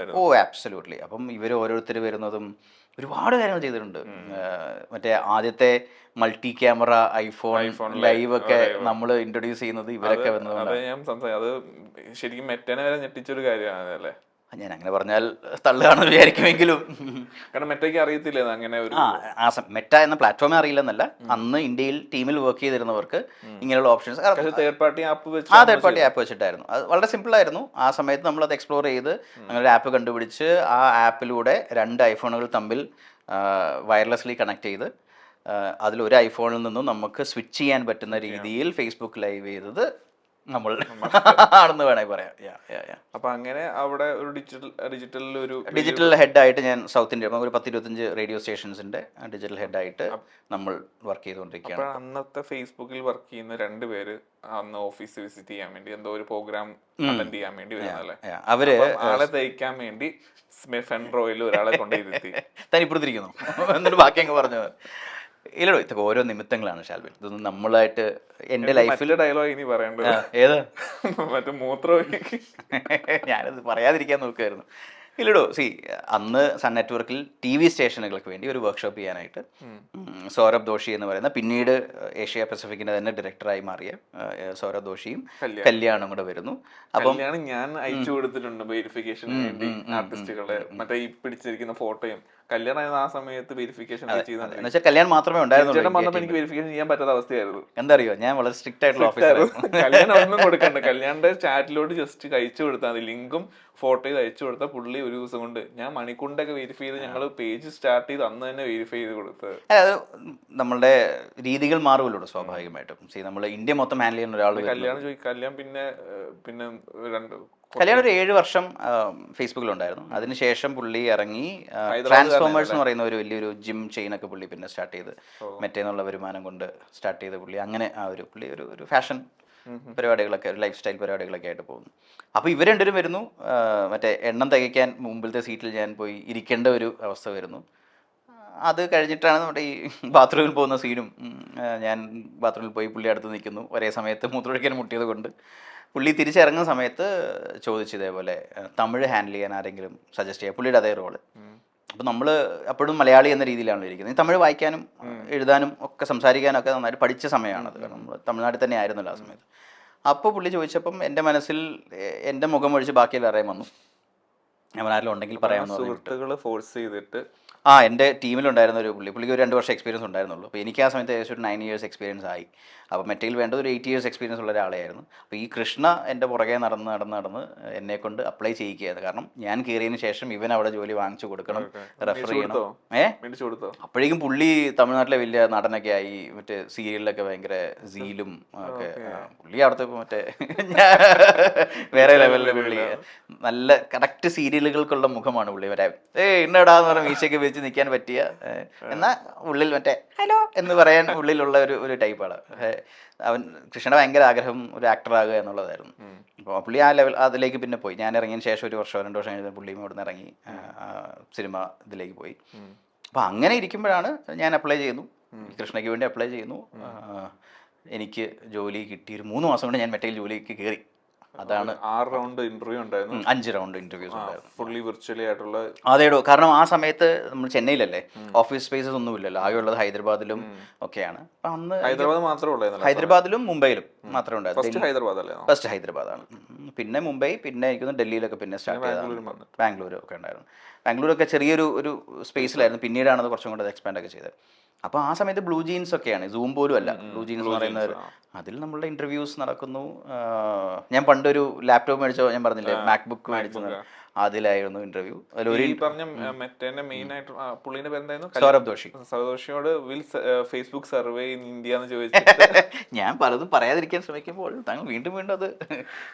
ആബ്സല്യൂട്ട്ലി. അപ്പം ഇവർ ഓരോരുത്തർ വരുന്നതും ഒരുപാട് കാര്യങ്ങൾ ചെയ്തിട്ടുണ്ട്. മറ്റേ ആദ്യത്തെ മൾട്ടി ക്യാമറ ഐഫോൺ ലൈവ് ഒക്കെ നമ്മൾ ഇൻട്രൊഡ്യൂസ് ചെയ്യുന്നത് ഇവരൊക്കെ വന്നതുകൊണ്ട്. അത് ശരിക്കും മെറ്റനെ വരെ ഞെട്ടിച്ചൊരു കാര്യമാണ് അല്ലേ? ഞാൻ അങ്ങനെ പറഞ്ഞാൽ തള്ളുകയാണെന്ന് വിചാരിക്കുമെങ്കിലും കാരണം മെറ്റയ്ക്ക് അറിയത്തില്ല അങ്ങനെ ഒരു മെറ്റ എന്ന പ്ലാറ്റ്ഫോമേ അറിയില്ലെന്നല്ല, അന്ന് ഇന്ത്യയിൽ ടീമിൽ വർക്ക് ചെയ്തിരുന്നവർക്ക് ഇങ്ങനെയുള്ള ഓപ്ഷൻസ് തേർഡ് പാർട്ടി ആപ്പ് വെച്ചിട്ടായിരുന്നു. അത് വളരെ സിമ്പിളായിരുന്നു. ആ സമയത്ത് നമ്മളത് എക്സ്പ്ലോർ ചെയ്ത് അങ്ങനെ ഒരു ആപ്പ് കണ്ടുപിടിച്ച് ആ ആപ്പിലൂടെ 2 ഐഫോണുകൾ തമ്മിൽ വയർലെസ്ലി കണക്ട് ചെയ്ത് അതിലൊരു ഐഫോണിൽ നിന്നും നമുക്ക് സ്വിച്ച് ചെയ്യാൻ പറ്റുന്ന രീതിയിൽ ഫേസ്ബുക്ക് ലൈവ് ചെയ്തത് നമ്മൾ ആണെന്ന് വേണമെങ്കിൽ പറയാം. അപ്പൊ അങ്ങനെ അവിടെ ഒരു ഡിജിറ്റൽ ഹെഡായിട്ട് ഞാൻ സൗത്ത് ഇന്ത്യ ഒരു 10-25 റേഡിയോ സ്റ്റേഷൻസിന്റെ ഡിജിറ്റൽ ഹെഡായിട്ട് നമ്മൾ വർക്ക് ചെയ്തുകൊണ്ടിരിക്കുകയാണ്. അന്നത്തെ ഫെയ്സ്ബുക്കിൽ വർക്ക് ചെയ്യുന്ന 2 പേര് അന്ന് ഓഫീസ് വിസിറ്റ് ചെയ്യാൻ വേണ്ടി എന്തോ ഒരു പ്രോഗ്രാം അറ്റൻഡ് ചെയ്യാൻ വേണ്ടി വരുന്നല്ലേ, അവര് ആളെ തയ്ക്കാൻ വേണ്ടി ഫെൻഡ്രോയിൽ ഒരാളെ കൊണ്ടിരുത്തി തനിപ്പുറത്തിരിക്കുന്നു എന്നിട്ട് ബാക്കി അങ്ങ് പറഞ്ഞു. ഇല്ലടോ, ഇതൊക്കെ ഓരോ നിമിത്തങ്ങളാണ് ഷാൽവിൻ, ഇതൊന്നും നമ്മളായിട്ട് എൻ്റെ ലൈഫിൽ ഡയലോഗ് ഇനി പറയേണ്ടത് ഏത് മറ്റേ മൂത്രം ഞാനത് പറയാതിരിക്കാൻ നോക്കുമായിരുന്നു. ഇല്ലടോ, അന്ന് സൺ നെറ്റ്വർക്കിൽ TV സ്റ്റേഷനുകൾക്ക് വേണ്ടി ഒരു വർക്ക്ഷോപ്പ് ചെയ്യാനായിട്ട് സൗരഭ് ദോഷി എന്ന് പറയുന്ന പിന്നീട് ഏഷ്യ പസഫിക്കിന്റെ തന്നെ ഡയറക്ടറായി മാറിയ സൗരഭ് ദോഷിയും കല്യാണും കൂടെ വരുന്നു. അപ്പം ഞാൻ അയച്ചു കൊടുത്തിട്ടുണ്ട് വെരിഫിക്കേഷന് വേണ്ടി ആർട്ടിസ്റ്റുകളെ, മറ്റേ ഈ പിടിച്ചിരിക്കുന്ന ഫോട്ടോയും. കല്യാണം ആ സമയത്ത് വെരിഫിക്കേഷൻ കല്യാണം മാത്രമേ ഉണ്ടായിരുന്നുള്ളൂ. എനിക്ക് വെരിഫിക്കേഷൻ ചെയ്യാൻ പറ്റാത്ത അവസ്ഥയായിരുന്നു. എന്താ അറിയോ, ഞാൻ വളരെ സ്ട്രിക്റ്റ് ആയിട്ടുള്ള ഓഫീസറായിരുന്നു. കല്യാണം ഒന്നും കൊടുക്കണ്ട, കല്യാണിന്റെ ചാറ്റിലോട്ട് ജസ്റ്റ് അയച്ചു കൊടുത്താൽ മതി, ലിങ്കും ഫോട്ടോയും അയച്ചു കൊടുത്താൽ പുള്ളി ഒരു ദിവസം കൊണ്ട് ഞാൻ മണിക്കൂറിന്റെ വെരിഫൈ ചെയ്ത് ഞങ്ങൾ പേജ് സ്റ്റാർട്ട് ചെയ്ത് അന്ന് തന്നെ വെരിഫൈ ചെയ്ത് കൊടുത്തത്. അത് നമ്മളുടെ രീതികൾ മാറുമല്ലോ സ്വാഭാവികമായിട്ടും. നമ്മൾ ഇന്ത്യ മൊത്തം ഹാൻഡിൽ ചെയ്യുന്ന ഒരാൾ കല്യാണം പിന്നെ കല്യാണം ഒരു 7 വർഷം ഫേസ്ബുക്കിലുണ്ടായിരുന്നു. അതിനുശേഷം പുള്ളി ഇറങ്ങി ട്രാൻസ്ഫോമേഴ്സ് എന്ന് പറയുന്ന ഒരു വലിയൊരു ജിം ചെയിനൊക്കെ പുള്ളി പിന്നെ സ്റ്റാർട്ട് ചെയ്ത് മറ്റേന്നുള്ള വരുമാനം കൊണ്ട് സ്റ്റാർട്ട് ചെയ്ത പുള്ളി അങ്ങനെ പുള്ളി ഒരു ഫാഷൻ പരിപാടികളൊക്കെ, ഒരു ലൈഫ് സ്റ്റൈൽ പരിപാടികളൊക്കെ ആയിട്ട് പോകുന്നു. അപ്പോൾ ഇവർ 2 പേരും വരുന്നു. മറ്റേ എണ്ണം തികയ്ക്കാൻ മുമ്പിലത്തെ സീറ്റിൽ ഞാൻ പോയി ഇരിക്കേണ്ട ഒരു അവസ്ഥ വരുന്നു. അത് കഴിഞ്ഞിട്ടാണ് നമ്മുടെ ഈ ബാത്റൂമിൽ പോകുന്ന സീനും. ഞാൻ ബാത്റൂമിൽ പോയി പുള്ളി അടുത്ത് നിൽക്കുന്നു, ഒരേ സമയത്ത് മൂത്രമൊഴിക്കാൻ മുട്ടിയത് കൊണ്ട് പുള്ളി തിരിച്ചിറങ്ങുന്ന സമയത്ത് ചോദിച്ചു ഇതേപോലെ തമിഴ് ഹാൻഡിൽ ചെയ്യാൻ ആരെങ്കിലും സജസ്റ്റ് ചെയ്യുക, പുള്ളിയുടെ അതേ റോള്. അപ്പോൾ നമ്മൾ അപ്പോഴും മലയാളി എന്ന രീതിയിലാണല്ലോ ഇരിക്കുന്നത്. തമിഴ് വായിക്കാനും എഴുതാനും ഒക്കെ സംസാരിക്കാനും ഒക്കെ നന്നായിട്ട് പഠിച്ച സമയമാണത്. കാരണം നമ്മൾ തമിഴ്നാട്ടിൽ തന്നെ ആയിരുന്നല്ലോ ആ സമയത്ത്. അപ്പോൾ പുള്ളി ചോദിച്ചപ്പം എൻ്റെ മനസ്സിൽ എൻ്റെ മുഖം ഒഴിച്ച് ബാക്കിയെല്ലാം അറിയാൻ വന്നു. ഞാൻ ആരെങ്കിലും ഉണ്ടെങ്കിൽ പറയാമെന്ന്. സുഹൃത്തുക്കൾ ഫോഴ്സ് ചെയ്തിട്ട് ആ എൻ്റെ ടീമിലുണ്ടായിരുന്ന ഒരു പുള്ളിക്ക് ഒരു 2 വർഷം എക്സ്പീരിയൻസ് ഉണ്ടായിരുന്നുള്ളൂ. അപ്പോൾ എനിക്ക് ആ സമയത്ത് ഏകദേശം ഒരു 9 ഇയേഴ്സ് എക്സ്പീരിയൻസ് ആയി. അപ്പോൾ മെറ്റയിൽ വേണ്ടത് ഒരു 8 ഇയേഴ്സ് എക്സ്പീരിയൻസ് ഉള്ള ഒരാളെയായിരുന്നു. അപ്പോൾ ഈ കൃഷ്ണ എൻ്റെ പുറകെ നടന്ന് എന്നെക്കൊണ്ട് അപ്ലൈ ചെയ്യിക്കുകയായിരുന്നു. കാരണം ഞാൻ കയറിയതിന് ശേഷം ഇവൻ അവിടെ ജോലി വാങ്ങിച്ചു കൊടുക്കണം, റെഫർ ചെയ്യണം. മേടിച്ചു കൊടുത്തോ? അപ്പോഴേക്കും പുള്ളി തമിഴ്നാട്ടിലെ വലിയ നടനൊക്കെ ആയി, മറ്റേ സീരിയലിലൊക്കെ ഭയങ്കര സീലും ഒക്കെ. പുള്ളി അവിടുത്തെ മറ്റേ വേറെ ലെവലിലെ പുള്ളി, നല്ല കറക്റ്റ് സീരിയലുകൾക്കുള്ള മുഖമാണ് പുള്ളി. വരെ ഇന്നടാന്ന് പറഞ്ഞ മീശയൊക്കെ വെച്ച് നിൽക്കാൻ പറ്റിയ, എന്നാൽ ഉള്ളിൽ മറ്റേ ഹലോ എന്ന് പറയാൻ ഉള്ളിലുള്ള ഒരു ടൈപ്പാണ്. അവൻ കൃഷ്ണയുടെ ഭയങ്കര ആഗ്രഹം ഒരു ആക്ടർ ആകുക എന്നുള്ളതായിരുന്നു. അപ്പോൾ പുള്ളി ആ ലെവൽ അതിലേക്ക് പിന്നെ പോയി. ഞാൻ ഇറങ്ങിയതിന് ശേഷം ഒരു വർഷം 2 വർഷം കഴിഞ്ഞ പുള്ളിയും ഇവിടെ നിന്ന് ഇറങ്ങി സിനിമ ഇതിലേക്ക് പോയി. അപ്പോൾ അങ്ങനെ ഇരിക്കുമ്പോഴാണ് ഞാൻ അപ്ലൈ ചെയ്യുന്നു, കൃഷ്ണയ്ക്ക് വേണ്ടി അപ്ലൈ ചെയ്യുന്നു. എനിക്ക് ജോലി കിട്ടി ഒരു 3 മാസം കൊണ്ട് ഞാൻ മെറ്റയിൽ ജോലിക്ക് കയറി. അതാണ് 6 റൗണ്ട് ഇന്റർവ്യൂ ഉണ്ടായിരുന്നു, 5 റൗണ്ട് ഇന്റർവ്യൂസ് ഉണ്ടായിരുന്നു, ഫുള്ളി വിർച്വലി ആയിട്ടുള്ള. അതേടോ, കാരണം ആ സമയത്ത് നമ്മൾ ചെന്നൈയിലല്ലേ, ഓഫീസ് സ്പേസസ് ഒന്നും ഇല്ലല്ലോ, ആകെയുള്ളത് ഹൈദരാബാദിലും ഒക്കെയാണ്. അപ്പം അന്ന് ഹൈദരാബാദ് മാത്രമേ ഉള്ളായിരുന്നു, ഹൈദരാബാദിലും മുംബൈയിലും മാത്രമേ ഉണ്ടായിരുന്നു. ഫസ്റ്റ് ഹൈദരാബാദാണ്, പിന്നെ മുംബൈ, പിന്നെ എനിക്ക് ഡൽഹിയിലൊക്കെ പിന്നെ സ്റ്റാർട്ട് ചെയ്തതാണ്. ബാംഗ്ലൂരും ഒക്കെ ഉണ്ടായിരുന്നു. ബാംഗ്ലൂരൊക്കെ ചെറിയൊരു സ്പേസിലായിരുന്നു, പിന്നീടാണ് അത് കുറച്ചും കൂടെ എക്സ്പാൻഡ് ഒക്കെ ചെയ്തത്. അപ്പോൾ ആ സമയത്ത് ബ്ലൂ ജീൻസ് ഒക്കെയാണ്, സൂം പോലും അല്ല, ബ്ലൂ ജീൻസ് എന്ന് പറയുന്നത്. അതിൽ നമ്മളുടെ ഇന്റർവ്യൂസ് നടക്കുന്നു. ഞാൻ പണ്ടൊരു ലാപ്ടോപ്പ് മേടിച്ചോ, ഞാൻ പറഞ്ഞില്ലേ മാക്ബുക്ക് മേടിച്ചത്, അതിലായിരുന്നു interview. Saurabh Joshi. Saurabh will Facebook survey in India എന്ന് ചോദിച്ചിട്ട് ഞാൻ പലതും പറയാതിരിക്കാൻ ശ്രമിക്കുമ്പോൾ താങ്കൾ വീണ്ടും വീണ്ടും അത്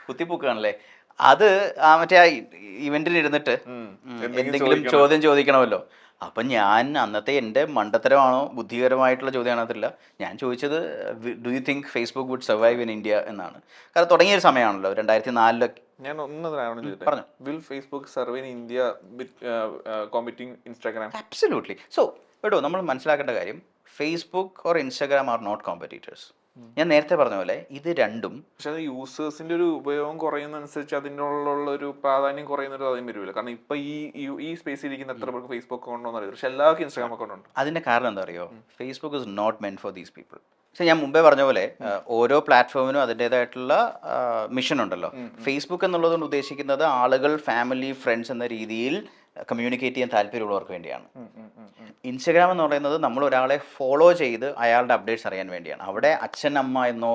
കുത്തിപ്പൊക്കുകയാണല്ലേ. അത് ആ മറ്റേ ആ ഇവന്റിൽ ഇരുന്നിട്ട് എന്തെങ്കിലും ചോദ്യം ചോദിക്കണമല്ലോ. അപ്പം ഞാൻ അന്നത്തെ എൻ്റെ മണ്ടത്തരമാണോ ബുദ്ധിപരമായിട്ടുള്ള ചോദ്യമാണോ അറിയില്ല, ഞാൻ ചോദിച്ചത് do you think Facebook would survive in India എന്നാണ്. കാരണം തുടങ്ങിയൊരു സമയമാണല്ലോ 2004. ഞാൻ പറഞ്ഞു, will Facebook survey in India competing Instagram? Absolutely. So കേട്ടോ, നമ്മൾ മനസ്സിലാക്കേണ്ട കാര്യം, Facebook or Instagram are not competitors. ഞാൻ നേരത്തെ പറഞ്ഞ പോലെ ഇത് രണ്ടും, പക്ഷെ അത് യൂസേഴ്സിന്റെ ഒരു ഉപയോഗം കുറയുന്നതനുസരിച്ച് അതിനുള്ള ഒരു പ്രാധാന്യം കുറയുന്നൊരു ആദ്യം വരില്ല. കാരണം ഇപ്പൊ ഈ സ്പേസിൽ ഇരിക്കുന്ന എത്ര പേർക്ക് ഫേസ്ബുക്ക് അക്കൗണ്ട് അറിയില്ല, പക്ഷെ എല്ലാവർക്കും ഇൻസ്റ്റാഗ്രാം അക്കൗണ്ട് ഉണ്ട്. അതിന്റെ കാരണം എന്താ പറയുക, Facebook is not meant for these people. പക്ഷെ ഞാൻ മുമ്പേ പറഞ്ഞ പോലെ ഓരോ പ്ലാറ്റ്ഫോമിനും അതിൻ്റെതായിട്ടുള്ള മിഷൻ ഉണ്ടല്ലോ. ഫേസ്ബുക്ക് എന്നുള്ളതുകൊണ്ട് ഉദ്ദേശിക്കുന്നത് ആളുകൾ, ഫാമിലി, ഫ്രണ്ട്സ് എന്ന രീതിയിൽ കമ്മ്യൂണിക്കേറ്റ് ചെയ്യാൻ താല്പര്യമുള്ളവർക്ക് വേണ്ടിയാണ്. ഇൻസ്റ്റഗ്രാം എന്ന് പറയുന്നത് നമ്മൾ ഒരാളെ ഫോളോ ചെയ്ത് അയാളുടെ അപ്ഡേറ്റ്സ് അറിയാൻ വേണ്ടിയാണ്. അവിടെ അച്ഛൻ, അമ്മ എന്നോ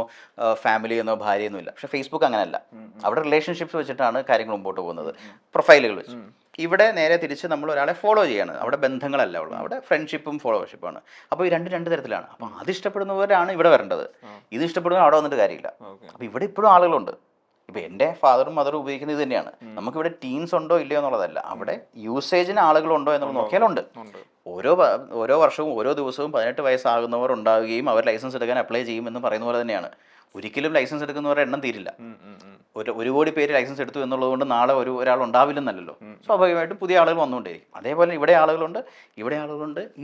ഫാമിലി എന്നോ ഭാര്യ എന്നോ ഇല്ല. പക്ഷെ ഫേസ്ബുക്ക് അങ്ങനെയല്ല, അവിടെ റിലേഷൻഷിപ്സ് വെച്ചിട്ടാണ് കാര്യങ്ങൾ മുമ്പോട്ട് പോകുന്നത്, പ്രൊഫൈലുകൾ വെച്ച്. ഇവിടെ നേരെ തിരിച്ച് നമ്മൾ ഒരാളെ ഫോളോ ചെയ്യാണ്, അവിടെ ബന്ധങ്ങളല്ല ഉള്ളത്, അവിടെ ഫ്രണ്ട്ഷിപ്പും ഫോളോവർഷിപ്പാണ്. അപ്പോൾ ഈ രണ്ട് തരത്തിലാണ്. അപ്പം അത് ഇഷ്ടപ്പെടുന്നവരാണ് ഇവിടെ വരേണ്ടത്, ഇത് ഇഷ്ടപ്പെടുന്നവർ അവിടെ വന്നിട്ട് കാര്യമില്ല. അപ്പോൾ ഇവിടെ ഇപ്പോഴും ആളുകളുണ്ട്. ഇപ്പം എൻ്റെ ഫാദറും മദറും ഉപയോഗിക്കുന്നത് ഇത് തന്നെയാണ്. നമുക്കിവിടെ ടീംസ് ഉണ്ടോ ഇല്ലയോ എന്നുള്ളതല്ല, അവിടെ യൂസേജിന് ആളുകളുണ്ടോ എന്നുള്ളത് നോക്കിയാലുണ്ട്. ഓരോ വർഷവും ഓരോ ദിവസവും 18 വയസ്സാകുന്നവർ ഉണ്ടാവുകയും അവർ ലൈസൻസ് എടുക്കാൻ അപ്ലൈ ചെയ്യുമെന്ന് പറയുന്ന പോലെ തന്നെയാണ്. ഒരിക്കലും ലൈസൻസ് എടുക്കുന്നവരുടെ എണ്ണം തീരില്ല. 1 കോടി പേര് ലൈസൻസ് എടുത്തു എന്നുള്ളത് കൊണ്ട് നാളെ ഒരാൾ ഉണ്ടാവില്ലെന്നല്ലോ. സ്വാഭാവികമായിട്ടും പുതിയ ആളുകൾ വന്നുകൊണ്ടേയിരിക്കും. അതേപോലെ ഇവിടെ ആളുകളുണ്ട്.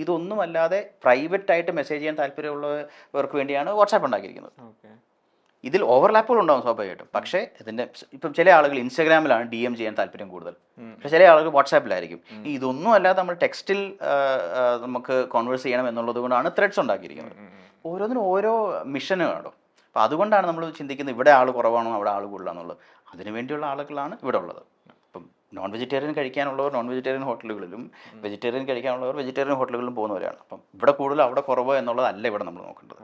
ഇതൊന്നുമല്ലാതെ പ്രൈവറ്റ് ആയിട്ട് മെസ്സേജ് ചെയ്യാൻ താല്പര്യമുള്ളവർക്ക് വേണ്ടിയാണ് വാട്സാപ്പ് ഉണ്ടാക്കിയിരിക്കുന്നത്. ഇതിൽ ഓവർലാപ്പുകൾ ഉണ്ടാവും സ്വാഭാവികമായിട്ടും. പക്ഷേ ഇതിൻ്റെ ഇപ്പം ചില ആളുകൾ ഇൻസ്റ്റാഗ്രാമിലാണ് DM ചെയ്യാൻ താല്പര്യം കൂടുതൽ, പക്ഷേ ചില ആളുകൾ വാട്സാപ്പിലായിരിക്കും. ഇതൊന്നും അല്ലാതെ നമ്മൾ ടെക്സ്റ്റിൽ നമുക്ക് കോൺവേഴ്സ് ചെയ്യണം എന്നുള്ളത് കൊണ്ടാണ് ത്രെഡ്സ് ഉണ്ടാക്കിയിരിക്കുന്നത്. ഓരോന്നിനും ഓരോ മിഷന് വേണം. അപ്പോൾ അതുകൊണ്ടാണ് നമ്മൾ ചിന്തിക്കുന്നത് ഇവിടെ ആൾ കുറവാണോ അവിടെ ആൾ കൂടുതലാണെന്നുള്ളത്. അതിനു വേണ്ടിയുള്ള ആളുകളാണ് ഇവിടെ ഉള്ളത്. ഇപ്പം നോൺ വെജിറ്റേറിയൻ കഴിക്കാനുള്ളവർ നോൺ വെജിറ്റേറിയൻ ഹോട്ടലുകളിലും വെജിറ്റേറിയൻ കഴിക്കാനുള്ളവർ വെജിറ്റേറിയൻ ഹോട്ടലുകളിലും പോകുന്നവരാണ്. അപ്പം ഇവിടെ കൂടുതൽ അവിടെ കുറവ് എന്നുള്ളതല്ല ഇവിടെ നമ്മൾ നോക്കേണ്ടത്.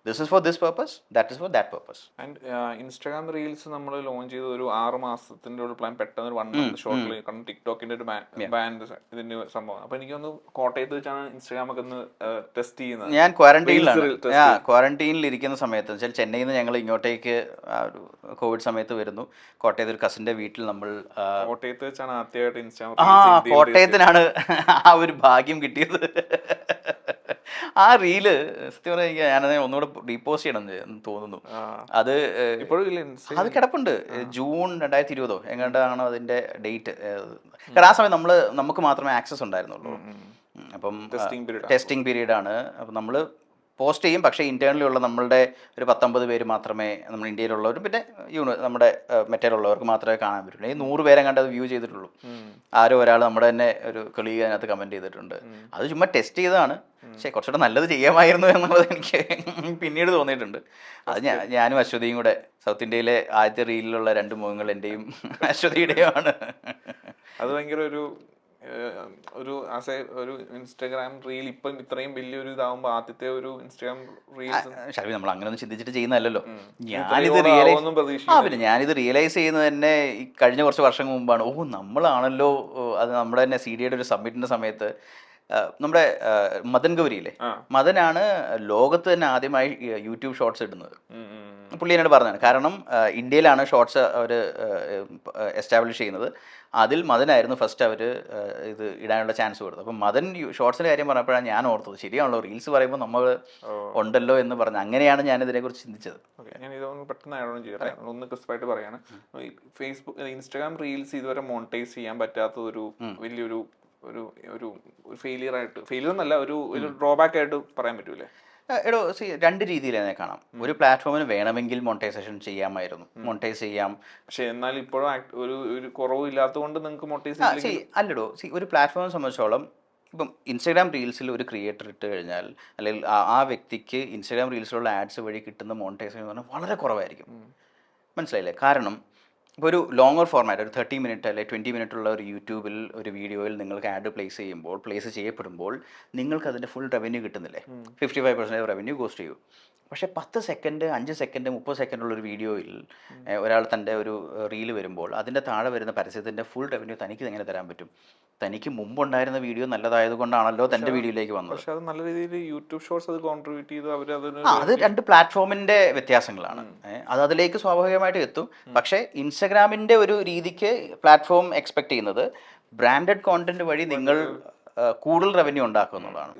This is for this purpose, that is for that purpose. And Instagram Reels നമ്മൾ ലോഞ്ച് ചെയ്ത ഒരു 6 മാസത്തിന്റെ ഒരു പ്ലാൻ പെട്ടെന്ന് ഒരു 1 month ഷോർട്ടിൽ, കാരണം ടിക്ടോക്കിന്റെ ഒരു ബാൻഡ് ഇതിന്റെ സംഭവം. അപ്പൊ എനിക്കൊന്ന് കോട്ടയത്ത് വെച്ചാണ് ഇൻസ്റ്റാഗ്രാം ഒക്കെ ഒന്ന് ടെസ്റ്റ് ചെയ്യുന്നത്. ഞാൻ ക്വാറന്റൈനിൽ ഇരിക്കുന്ന സമയത്ത് വെച്ചാൽ ചെന്നൈയിൽ നിന്ന് ഞങ്ങൾ ഇങ്ങോട്ടേക്ക് കോവിഡ് സമയത്ത് വരുന്നു. കോട്ടയത്ത് ഒരു കസിന്റെ വീട്ടിൽ നമ്മൾ കോട്ടയത്ത് വെച്ചാണ് ആദ്യമായിട്ട് ഇൻസ്റ്റാഗ്രാം. കോട്ടയത്തിനാണ് ആ ഒരു ഭാഗ്യം കിട്ടിയത്. ആ റീല് സത്യം പറഞ്ഞാൽ ഞാനത് ഒന്നുകൂടെ റീപോസ്റ്റ് ചെയ്യണം എന്ന് തോന്നുന്നു. അത് കിടപ്പുണ്ട്. ജൂൺ 2020 എങ്ങാണ്ടാണ് അതിന്റെ ഡേറ്റ്. കാരണം ആ സമയം നമുക്ക് മാത്രമേ ആക്സസ് ഉണ്ടായിരുന്നുള്ളൂ. അപ്പം ടെസ്റ്റിംഗ് പീരീഡ് ആണ്. അപ്പം നമ്മൾ പോസ്റ്റ് ചെയ്യും, പക്ഷേ ഇന്റേണലി ഉള്ള നമ്മളുടെ ഒരു 19 പേര് മാത്രമേ, നമ്മൾ ഇന്ത്യയിലുള്ളവരും പിന്നെ നമ്മുടെ മെറ്റയിലുള്ളവർക്ക് മാത്രമേ കാണാൻ പറ്റുള്ളൂ. ഈ 100 പേരെ കണ്ട് അത് വ്യൂ ചെയ്തിട്ടുള്ളൂ. ആരോ ഒരാൾ നമ്മുടെ തന്നെ ഒരു കളീഗ് അതിനകത്ത് കമൻറ്റ് ചെയ്തിട്ടുണ്ട്. അത് ചുമ്മാ ടെസ്റ്റ് ചെയ്തതാണ്. പക്ഷേ കുറച്ചുകൂടെ നല്ലത് ചെയ്യാമായിരുന്നു എന്നുള്ളത് എനിക്ക് പിന്നീട് തോന്നിയിട്ടുണ്ട്. അത് ഞാനും അശ്വതിയും കൂടെ സൗത്ത് ഇന്ത്യയിലെ ആദ്യത്തെ റീലിലുള്ള 2 മുഖങ്ങൾ എൻ്റെയും അശ്വതിയുടെയുമാണ്. അത് ഭയങ്കര ഒരു ഒരു ആസ് എ ഒരു ഇൻസ്റ്റാഗ്രാം റീൽ ഇപ്പം ഇത്രയും വലിയൊരു ഇതാവുമ്പോ ആദ്യത്തെ ഒരു ഇൻസ്റ്റാഗ്രാം റീൽസ് ഷാഫി നമ്മൾ അങ്ങനെയൊന്നും ചിന്തിച്ചിട്ട് ചെയ്യുന്നതല്ലോ. പ്രതീക്ഷിക്കുന്നു. പിന്നെ ഞാനിത് റിയലൈസ് ചെയ്യുന്നത് തന്നെ ഈ കഴിഞ്ഞ കുറച്ച് വർഷങ്ങൾ മുമ്പാണ്. നമ്മളാണല്ലോ അത് നമ്മുടെ തന്നെ CD-യുടെ ഒരു സബ്മിറ്റിന്റെ സമയത്ത് നമ്മുടെ മദൻ ഗൗരിയില്ലേ, മദനാണ് ലോകത്ത് തന്നെ ആദ്യമായി യൂട്യൂബ് ഷോർട്സ് ഇടുന്നത്. പുള്ളി എന്നോട് പറഞ്ഞതാണ്. കാരണം ഇന്ത്യയിലാണ് ഷോർട്സ് അവർ എസ്റ്റാബ്ലിഷ് ചെയ്യുന്നത്. അതിൽ മദനായിരുന്നു ഫസ്റ്റ് അവർ ഇത് ഇടാനുള്ള ചാൻസ് കൊടുത്തത്. അപ്പം മദൻ ഷോർട്സിൻ്റെ കാര്യം പറഞ്ഞപ്പോഴാണ് ഞാൻ ഓർത്തത്, ശരിയാണല്ലോ, റീൽസ് പറയുമ്പോൾ നമ്മൾ ഉണ്ടല്ലോ എന്ന് പറഞ്ഞു. അങ്ങനെയാണ് ഞാൻ ഇതിനെക്കുറിച്ച് ചിന്തിച്ചത്. ഞാൻ ഇതൊന്ന് പെട്ടെന്ന് ആഡ് ചെയ്യട്ടെ, ഒന്ന് ക്രിസ്പായിട്ട് പറയാണ്. ഫേസ്ബുക്ക് ഇൻസ്റ്റാഗ്രാം റീൽസ് ഇതുവരെ മോണിറ്റൈസ് ചെയ്യാൻ പറ്റാത്ത ഒരു വലിയൊരു ഒരു ഒരു ഫെയിലിയർ എന്നല്ല, ഒരു ഡ്രോബാക്ക് ആയിട്ട് പറയാൻ പറ്റൂലേ? എടോ രണ്ട് രീതിയിൽ തന്നെ കാണാം. ഒരു പ്ലാറ്റ്ഫോമിന് വേണമെങ്കിൽ മോണിറ്റൈസേഷൻ ചെയ്യാമായിരുന്നു, മോണിറ്റൈസ് ചെയ്യാം. പക്ഷെ എന്നാൽ ഇപ്പോഴും ഒരു കുറവില്ലാത്തതുകൊണ്ട് നിങ്ങൾക്ക് മോണിറ്റൈസ് അല്ലടോ, ഒരു പ്ലാറ്റ്ഫോമിനെ സംബന്ധിച്ചോളം ഇപ്പം ഇൻസ്റ്റാഗ്രാം റീൽസിൽ ഒരു ക്രിയേറ്റർ ഇട്ട് കഴിഞ്ഞാൽ അല്ലെങ്കിൽ ആ വ്യക്തിക്ക് ഇൻസ്റ്റാഗ്രാം റീൽസിലുള്ള ആഡ്സ് വഴി കിട്ടുന്ന മോണിറ്റൈസേഷൻ എന്ന് പറഞ്ഞാൽ വളരെ കുറവായിരിക്കും. മനസ്സിലായില്ലേ? കാരണം ഇപ്പോൾ ഒരു ലോങ്ങർ ഫോർമാറ്റ്, ഒരു 30 മിനിറ്റ് അല്ലെങ്കിൽ 20 മിനിറ്റ് ഉള്ള ഒരു യൂട്യൂബിൽ ഒരു വീഡിയോയിൽ നിങ്ങൾക്ക് ആഡ് പ്ലേസ് ചെയ്യപ്പെടുമ്പോൾ നിങ്ങൾക്ക് അതിൻ്റെ ഫുൾ റവന്യൂ കിട്ടുന്നില്ലേ? 55% റവന്യൂ കോസ്റ്റ് ചെയ്യൂ. പക്ഷേ 10 സെക്കൻഡ് 5 സെക്കൻഡ് 30 സെക്കൻഡുള്ള ഒരു വീഡിയോയിൽ ഒരാൾ തൻ്റെ ഒരു റീല് വരുമ്പോൾ അതിൻ്റെ താഴെ വരുന്ന പരസ്യത്തിൻ്റെ ഫുൾ റവന്യൂ തനിക്ക് എങ്ങനെ തരാൻ പറ്റും? തനിക്ക് മുമ്പുണ്ടായിരുന്ന വീഡിയോ നല്ലതായത് കൊണ്ടാണല്ലോ തൻ്റെ വീഡിയോയിലേക്ക് വന്നത്. പക്ഷേ അത് നല്ല രീതിയിൽ യൂട്യൂബ് ഷോർട്സ് അത് കോൺട്രിബ്യൂട്ട് ചെയ്തു. അത് രണ്ട് പ്ലാറ്റ്ഫോമിൻ്റെ വ്യത്യാസങ്ങളാണ്. അത് അതിലേക്ക് സ്വാഭാവികമായിട്ട് എത്തും. പക്ഷേ ഇൻസ്റ്റഗ്രാമിൻ്റെ ഒരു രീതിക്ക് പ്ലാറ്റ്ഫോം എക്സ്പെക്ട് ചെയ്യുന്നത് ബ്രാൻഡഡ് കോണ്ടന്റ് വഴി നിങ്ങൾ കൂടുതൽ റവന്യൂ ഉണ്ടാക്കുക എന്നുള്ളതാണ്.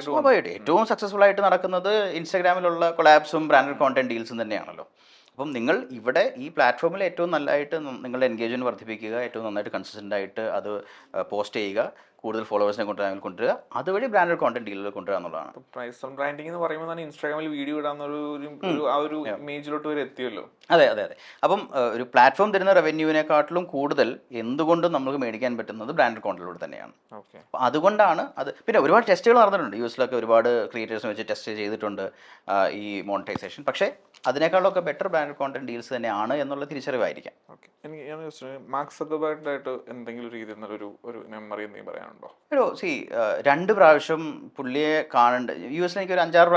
സ്വാഭാവികമായിട്ട് ഏറ്റവും സക്സസ്ഫുൾ ആയിട്ട് നടക്കുന്നത് ഇൻസ്റ്റാഗ്രാമിലുള്ള കൊളാബ്സും ബ്രാൻഡഡ് കോണ്ടന്റ് ഡീൽസും തന്നെയാണല്ലോ. അപ്പം നിങ്ങൾ ഇവിടെ ഈ പ്ലാറ്റ്ഫോമിൽ ഏറ്റവും നല്ലതായിട്ട് നിങ്ങളുടെ എൻഗേജ്മെൻറ്റ് വർദ്ധിപ്പിക്കുക, ഏറ്റവും നന്നായിട്ട് കൺസിസ്റ്റൻ്റ് ആയിട്ട് അത് പോസ്റ്റ് ചെയ്യുക, കൂടുതൽ ഫോളോവേഴ്സിനെ കൊണ്ടുവരിക, അതുവഴി ബ്രാൻഡഡ് കോണ്ടന്റ് ഡീലുകൾ കൊണ്ടുവരിക എന്നുള്ളതാണ്. പ്രൈസ് ബ്രാൻഡിംഗ് എന്ന് പറയുമ്പോൾ തന്നെ ഇൻസ്റ്റാഗ്രാമിൽ വീഡിയോ ഇടാന്നൊരു ആ ഒരു ഇമേജിലോട്ട് വരെ എത്തിയല്ലോ. അതെ. അപ്പം ഒരു പ്ലാറ്റ്ഫോം തരുന്ന റവന്യൂവിനെക്കാട്ടിലും കൂടുതൽ എന്തുകൊണ്ടും നമുക്ക് മേടിക്കാൻ പറ്റുന്നത് ബ്രാൻഡഡ് കോണ്ടന്റിലൂടെ തന്നെയാണ്. അപ്പം അതുകൊണ്ടാണ് അത്. പിന്നെ ഒരുപാട് ടെസ്റ്റുകൾ നടന്നിട്ടുണ്ട്. യൂസിലൊക്കെ ഒരുപാട് ക്രിയേറ്റേഴ്സിനെ വെച്ച് ടെസ്റ്റ് ചെയ്തിട്ടുണ്ട് ഈ മോണിറ്റൈസേഷൻ. പക്ഷേ അതിനേക്കാളൊക്കെ ബെറ്റർ ബ്രാൻഡഡ് കോണ്ടന്റ് ഡീൽസ് തന്നെയാണ് എന്നുള്ള തിരിച്ചറിവായിരിക്കാം. എനിക്ക് മാർക്ക് സക്കർബർഗായിട്ട് എന്തെങ്കിലും രീതിയിൽ ഒരു മെമ്മറി എന്തെങ്കിലും പറയാനുണ്ടോ? ഒരു 2 പ്രാവശ്യം പുള്ളിയെ കാണേണ്ട. US എനിക്ക് ഒരു 6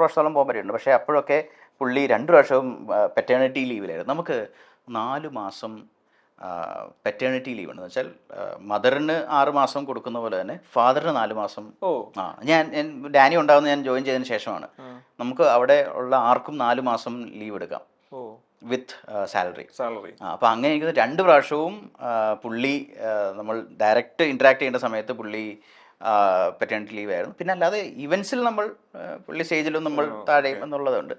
വർഷത്തോളം പോകാൻ പറ്റിയിട്ടുണ്ട്. പക്ഷേ അപ്പോഴൊക്കെ പുള്ളി 2 പ്രാവശ്യവും പെറ്റേണിറ്റി ലീവിലായിരുന്നു. നമുക്ക് 4 മാസം പെറ്റേണിറ്റി ലീവ് ഉണ്ടെന്ന് വെച്ചാൽ മദറിന് 6 മാസം കൊടുക്കുന്ന പോലെ തന്നെ ഫാദറിന് 4 മാസം. ഞാൻ ഡാനി ഉണ്ടാകുന്ന ഞാൻ ജോയിൻ ചെയ്തതിന് ശേഷമാണ്. നമുക്ക് അവിടെ ഉള്ള ആർക്കും 4 മാസം ലീവ് എടുക്കാം വിത്ത് സാലറി. അപ്പോൾ അങ്ങനെ എനിക്ക് 2 പ്രാവശ്യവും പുള്ളി നമ്മൾ ഡയറക്റ്റ് ഇൻറ്ററാക്ട് ചെയ്യേണ്ട സമയത്ത് പുള്ളി പെറ്റേണിറ്റി ലീവ് ആയിരുന്നു. പിന്നെ അല്ലാതെ ഇവൻസിൽ നമ്മൾ പുള്ളി സ്റ്റേജിലും നമ്മൾ താഴെയും എന്നുള്ളതുണ്ട്.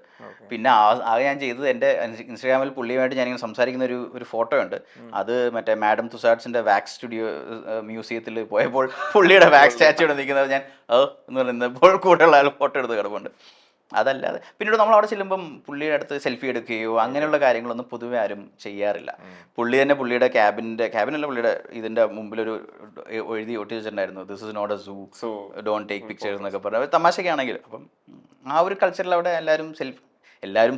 പിന്നെ ആകെ ഞാൻ ചെയ്തത് എൻ്റെ ഇൻസ്റ്റാഗ്രാമിൽ പുള്ളിയുമായിട്ട് ഞാനിങ്ങനെ സംസാരിക്കുന്ന ഒരു ഫോട്ടോ ഉണ്ട്. അത് മറ്റേ മാഡം തുസാഡ്സിൻ്റെ വാക്സ് സ്റ്റുഡിയോ മ്യൂസിയത്തിൽ പോയപ്പോൾ പുള്ളിയുടെ വാക്സ് സ്റ്റാച്ചു ഇവിടെ നിൽക്കുന്നത് ഞാൻ എന്ന് പറയുന്നപ്പോൾ കൂടെയുള്ള ആൾ ഫോട്ടോ എടുത്ത് കിടപ്പുണ്ട്. അതല്ലാതെ പിന്നീട് നമ്മൾ അവിടെ ചെല്ലുമ്പം പുള്ളിയുടെ അടുത്ത് സെൽഫി എടുക്കുകയോ അങ്ങനെയുള്ള കാര്യങ്ങളൊന്നും പൊതുവെ ആരും ചെയ്യാറില്ല. പുള്ളി തന്നെ പുള്ളിയുടെ ക്യാബിനല്ല പുള്ളിയുടെ ഇതിൻ്റെ മുമ്പിലൊരു എഴുതി ഒട്ടിച്ചിട്ടുണ്ടായിരുന്നു, this is not a zoo, don't take pictures എന്നൊക്കെ പറഞ്ഞാൽ തമാശയ്ക്കാണെങ്കിൽ. അപ്പം ആ ഒരു കൾച്ചറിൽ അവിടെ എല്ലാവരും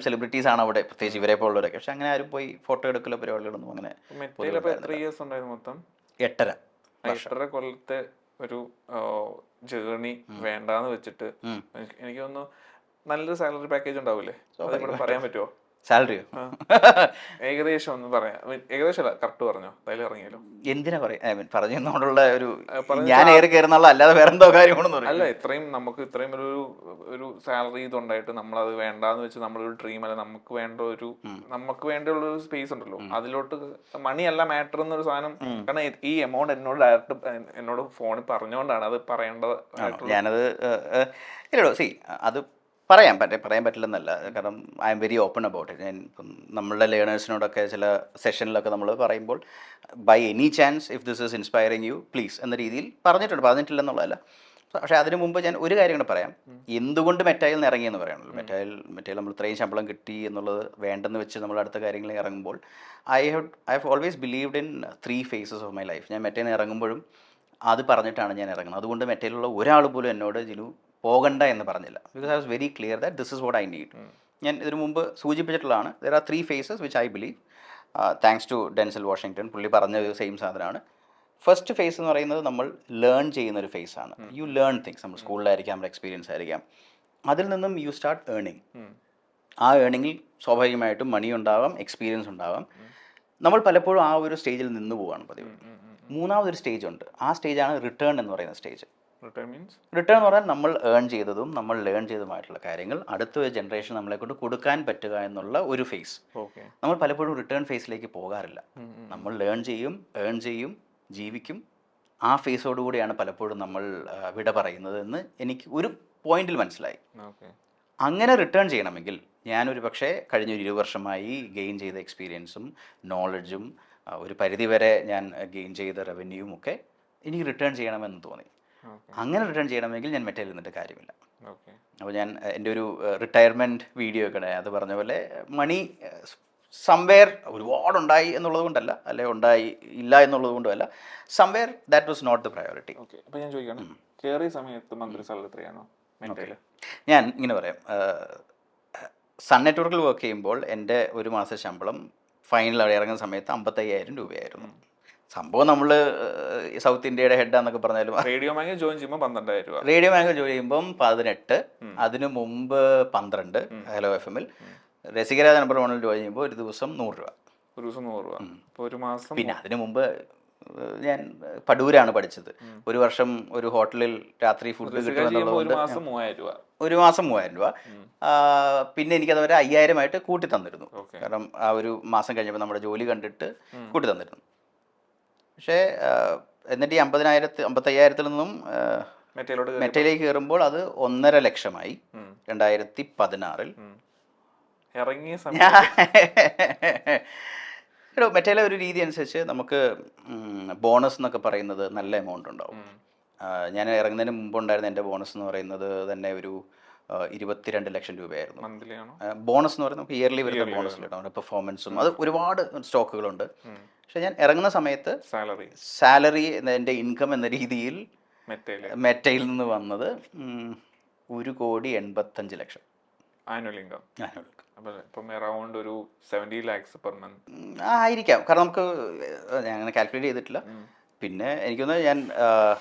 സെലിബ്രിറ്റീസ് ആണ് അവിടെ, പ്രത്യേകിച്ച് ഇവരെ പോലുള്ളവരൊക്കെ. പക്ഷെ അങ്ങനെ ആരും പോയി ഫോട്ടോ എടുക്കലോ പരിപാടികളൊന്നും അങ്ങനെ 8.5 കൊല്ലത്തെ ഒരു ജേർണി വേണ്ടാന്ന് വെച്ചിട്ട് എനിക്ക് തോന്നുന്നു നല്ലൊരു സാലറി പാക്കേജ് ഉണ്ടാവില്ലേ? പറയാൻ പറ്റുമോ? സാലറിയോ? ഏകദേശം ഒന്ന് പറയാം. ഏകദേശം കറക്റ്റ് പറഞ്ഞോ, അതിൽ ഇറങ്ങിയല്ലോ. എന്തിനാ പറഞ്ഞുകൊണ്ടുള്ള ഒരു ഞാൻ ഏറി കയറുന്നുള്ള അല്ലാതെ വേറെ എന്തോ കാര്യമാണെന്ന് അല്ല. നമുക്ക് ഇത്രയും ഒരു സാലറി ഇതുണ്ടായിട്ട് നമ്മളത് വേണ്ടാന്ന് വെച്ച് നമ്മളൊരു ഡ്രീം അല്ല, നമുക്ക് വേണ്ടിയുള്ള ഒരു സ്പേസ് ഉണ്ടല്ലോ, അതിലോട്ട് മണി അല്ല മാറ്റർ എന്നൊരു സാധനം. കാരണം ഈ എമൗണ്ട് എന്നോട് ഫോണിൽ പറഞ്ഞുകൊണ്ടാണ് അത് പറയേണ്ടത്. ഞാനത് ഇല്ലടോ അത് പറയാൻ പറ്റില്ലെന്നല്ല. കാരണം I'm very open about it. ഞാൻ ഇപ്പം നമ്മളുടെ ലേണേഴ്സിനോടൊക്കെ ചില സെഷനിലൊക്കെ നമ്മൾ പറയുമ്പോൾ by any chance if this is inspiring you please എന്ന രീതിയിൽ പറഞ്ഞിട്ടില്ലെന്നുള്ളതല്ല. പക്ഷേ അതിന് മുമ്പ് ഞാൻ ഒരു കാര്യം കൂടെ പറയാം. എന്തുകൊണ്ട് മെറ്റയിൽ നിന്ന് ഇറങ്ങിയെന്ന് പറയാനുള്ളൂ. മെറ്റയിൽ നമ്മൾ ഇത്രയും ശമ്പളം കിട്ടി എന്നുള്ളത് വേണ്ടെന്ന് വെച്ച് നമ്മൾ അടുത്ത കാര്യങ്ങളിൽ ഇറങ്ങുമ്പോൾ I have always believed in 3 phases of my life. ഞാൻ മെറ്റയിൽ നിന്ന് ഇറങ്ങുമ്പോഴും അത് പറഞ്ഞിട്ടാണ് ഞാൻ ഇറങ്ങുന്നത്. അതുകൊണ്ട് മെറ്റയിലുള്ള ഒരാൾ പോലും എന്നോട് ജിനു പോകണ്ട എന്ന് പറഞ്ഞില്ല. Because I was very clear that this is what I need. ഞാൻ ഇതിനു മുമ്പ് സൂചിപ്പിച്ചിട്ടുള്ളതാണ്. There are 3 phases which I believe. Thanks to Denzel Washington, പുള്ളി പറഞ്ഞ സെയിം സാധനമാണ്. ഫസ്റ്റ് ഫേസ് എന്ന് പറയുന്നത് നമ്മൾ ലേൺ ചെയ്യുന്ന ഒരു ഫേസ് ആണ്. You learn things. നമ്മൾ സ്കൂളിലായിരിക്കാം, നമ്മുടെ എക്സ്പീരിയൻസ് ആയിരിക്കാം, അതിൽ നിന്നും യു സ്റ്റാർട്ട് ഏർണിങ്. ആ ഏർണിങ്ങിൽ സ്വാഭാവികമായിട്ടും മണി ഉണ്ടാവാം, എക്സ്പീരിയൻസ് ഉണ്ടാവാം. നമ്മൾ പലപ്പോഴും ആ ഒരു സ്റ്റേജിൽ നിന്ന് പോവുകയാണ് പതിവ്. മൂന്നാമതൊരു സ്റ്റേജ് ഉണ്ട്. ആ സ്റ്റേജാണ് റിട്ടേൺ എന്ന് പറയുന്ന സ്റ്റേജ്. റിട്ടേൺ എന്ന് പറഞ്ഞാൽ നമ്മൾ ഏൺ ചെയ്തതും നമ്മൾ ലേൺ ചെയ്തതുമായിട്ടുള്ള കാര്യങ്ങൾ അടുത്ത ഒരു ജനറേഷൻ നമ്മളെ കൊണ്ട് കൊടുക്കാൻ പറ്റുക എന്നുള്ള ഒരു ഫേസ്. നമ്മൾ പലപ്പോഴും റിട്ടേൺ ഫേസിലേക്ക് പോകാറില്ല. നമ്മൾ ലേൺ ചെയ്യും, ഏൺ ചെയ്യും, ജീവിക്കും. ആ ഫേസോടുകൂടിയാണ് പലപ്പോഴും നമ്മൾ വിട പറയുന്നത് എന്ന് എനിക്ക് ഒരു പോയിന്റിൽ മനസ്സിലായി. അങ്ങനെ റിട്ടേൺ ചെയ്യണമെങ്കിൽ ഞാനൊരു പക്ഷേ കഴിഞ്ഞൊരു 20 വർഷമായി ഗെയിൻ ചെയ്ത എക്സ്പീരിയൻസും നോളജും ഒരു പരിധിവരെ ഞാൻ ഗെയിൻ ചെയ്ത റവന്യൂവും ഒക്കെ എനിക്ക് റിട്ടേൺ ചെയ്യണമെന്ന് തോന്നി. അങ്ങനെ റിട്ടേൺ ചെയ്യണമെങ്കിൽ ഞാൻ മെറ്റയിൽ നിന്നിട്ട് കാര്യമില്ല. അപ്പോൾ ഞാൻ എൻ്റെ ഒരു റിട്ടയർമെൻറ്റ് വീഡിയോ ഒക്കെ അത് പറഞ്ഞ പോലെ മണി സംവെയർ ഒരുപാടുണ്ടായി എന്നുള്ളത് കൊണ്ടല്ല, അല്ലെ ഉണ്ടായി ഇല്ല എന്നുള്ളത് കൊണ്ടുമല്ല, somewhere that was not the priority. അപ്പോൾ ഞാൻ ചോദിക്കണം, കയറിയ സമയത്ത് മന്ത്ലി സാലറി എത്രയാണോ? ഞാൻ ഇങ്ങനെ പറയാം, സൺ നെറ്റ്വർക്കിൽ വർക്ക് ചെയ്യുമ്പോൾ എൻ്റെ ഒരു മാസ ശമ്പളം ഫൈനൽ ഇറങ്ങുന്ന സമയത്ത് 55,000 രൂപയായിരുന്നു. സംഭവം നമ്മൾ സൗത്ത് ഇന്ത്യയുടെ ഹെഡാന്നൊക്കെ പറഞ്ഞാലും റേഡിയോ മാംഗോ ജോയിൻ ചെയ്യുമ്പോൾ 12,000 രൂപ. റേഡിയോ മാംഗോ ജോയിൻ ചെയ്യുമ്പം 18, അതിനു മുമ്പ് 12 ഹലോ FM-ൽ. രസികരാജ നമ്പർ 1-ൽ ജോയിൻ ചെയ്യുമ്പോൾ ഒരു ദിവസം 100 രൂപ. ഒരു ദിവസം 100 രൂപ. അപ്പോൾ ഒരു മാസം. പിന്നെ അതിനു മുമ്പ് ഞാൻ പടൂരാണ് പഠിച്ചത്. ഒരു വർഷം ഒരു ഹോട്ടലിൽ രാത്രി ഫുഡ് കിട്ടുമെന്നുള്ളത് ഒരു മാസം 3,000 രൂപ. ഒരു മാസം 3,000 രൂപ. പിന്നെ എനിക്കത് വരെ 5,000 ആയിട്ട് കൂട്ടി തന്നിരുന്നു. കാരണം ആ ഒരു മാസം കഴിഞ്ഞപ്പോൾ നമ്മുടെ ജോലി കണ്ടിട്ട് കൂട്ടി തന്നിരുന്നു. പക്ഷേ എന്നിട്ട് ഈ 55,000-ൽ നിന്നും മെറ്റയിലേക്ക് കയറുമ്പോൾ അത് 1.5 ലക്ഷമായി 2016-ൽ. ഇറങ്ങിയ മെറ്റയിലെ ഒരു രീതി അനുസരിച്ച് നമുക്ക് ബോണസ് എന്നൊക്കെ പറയുന്നത് നല്ല എമൗണ്ട് ഉണ്ടാവും. ഞാൻ ഇറങ്ങുന്നതിന് മുമ്പ് ഉണ്ടായിരുന്ന എൻ്റെ ബോണസ് എന്ന് പറയുന്നത് തന്നെ ഒരു 22 ലക്ഷം രൂപയായിരുന്നു. ബോണസ് എന്ന് പറയുന്നത് നമുക്ക് ഇയർലി വരുന്ന ബോണസ് കിട്ടും, പെർഫോമൻസും അത് ഒരുപാട് സ്റ്റോക്കുകളുണ്ട്. പക്ഷെ ഞാൻ ഇറങ്ങുന്ന സമയത്ത് സാലറി എൻ്റെ ഇൻകം എന്ന രീതിയിൽ മെറ്റയിൽ നിന്ന് വന്നത് 1,85,00,000 ആനുവൽ ഇൻകം. അറൗണ്ട് ഒരു 70 lakhs പെർ മന്ത് ആയിരിക്കാം. കാരണം നമുക്ക് ഞാൻ അങ്ങനെ കാൽക്കുലേറ്റ് ചെയ്തിട്ടില്ല. പിന്നെ എനിക്കൊന്ന് ഞാൻ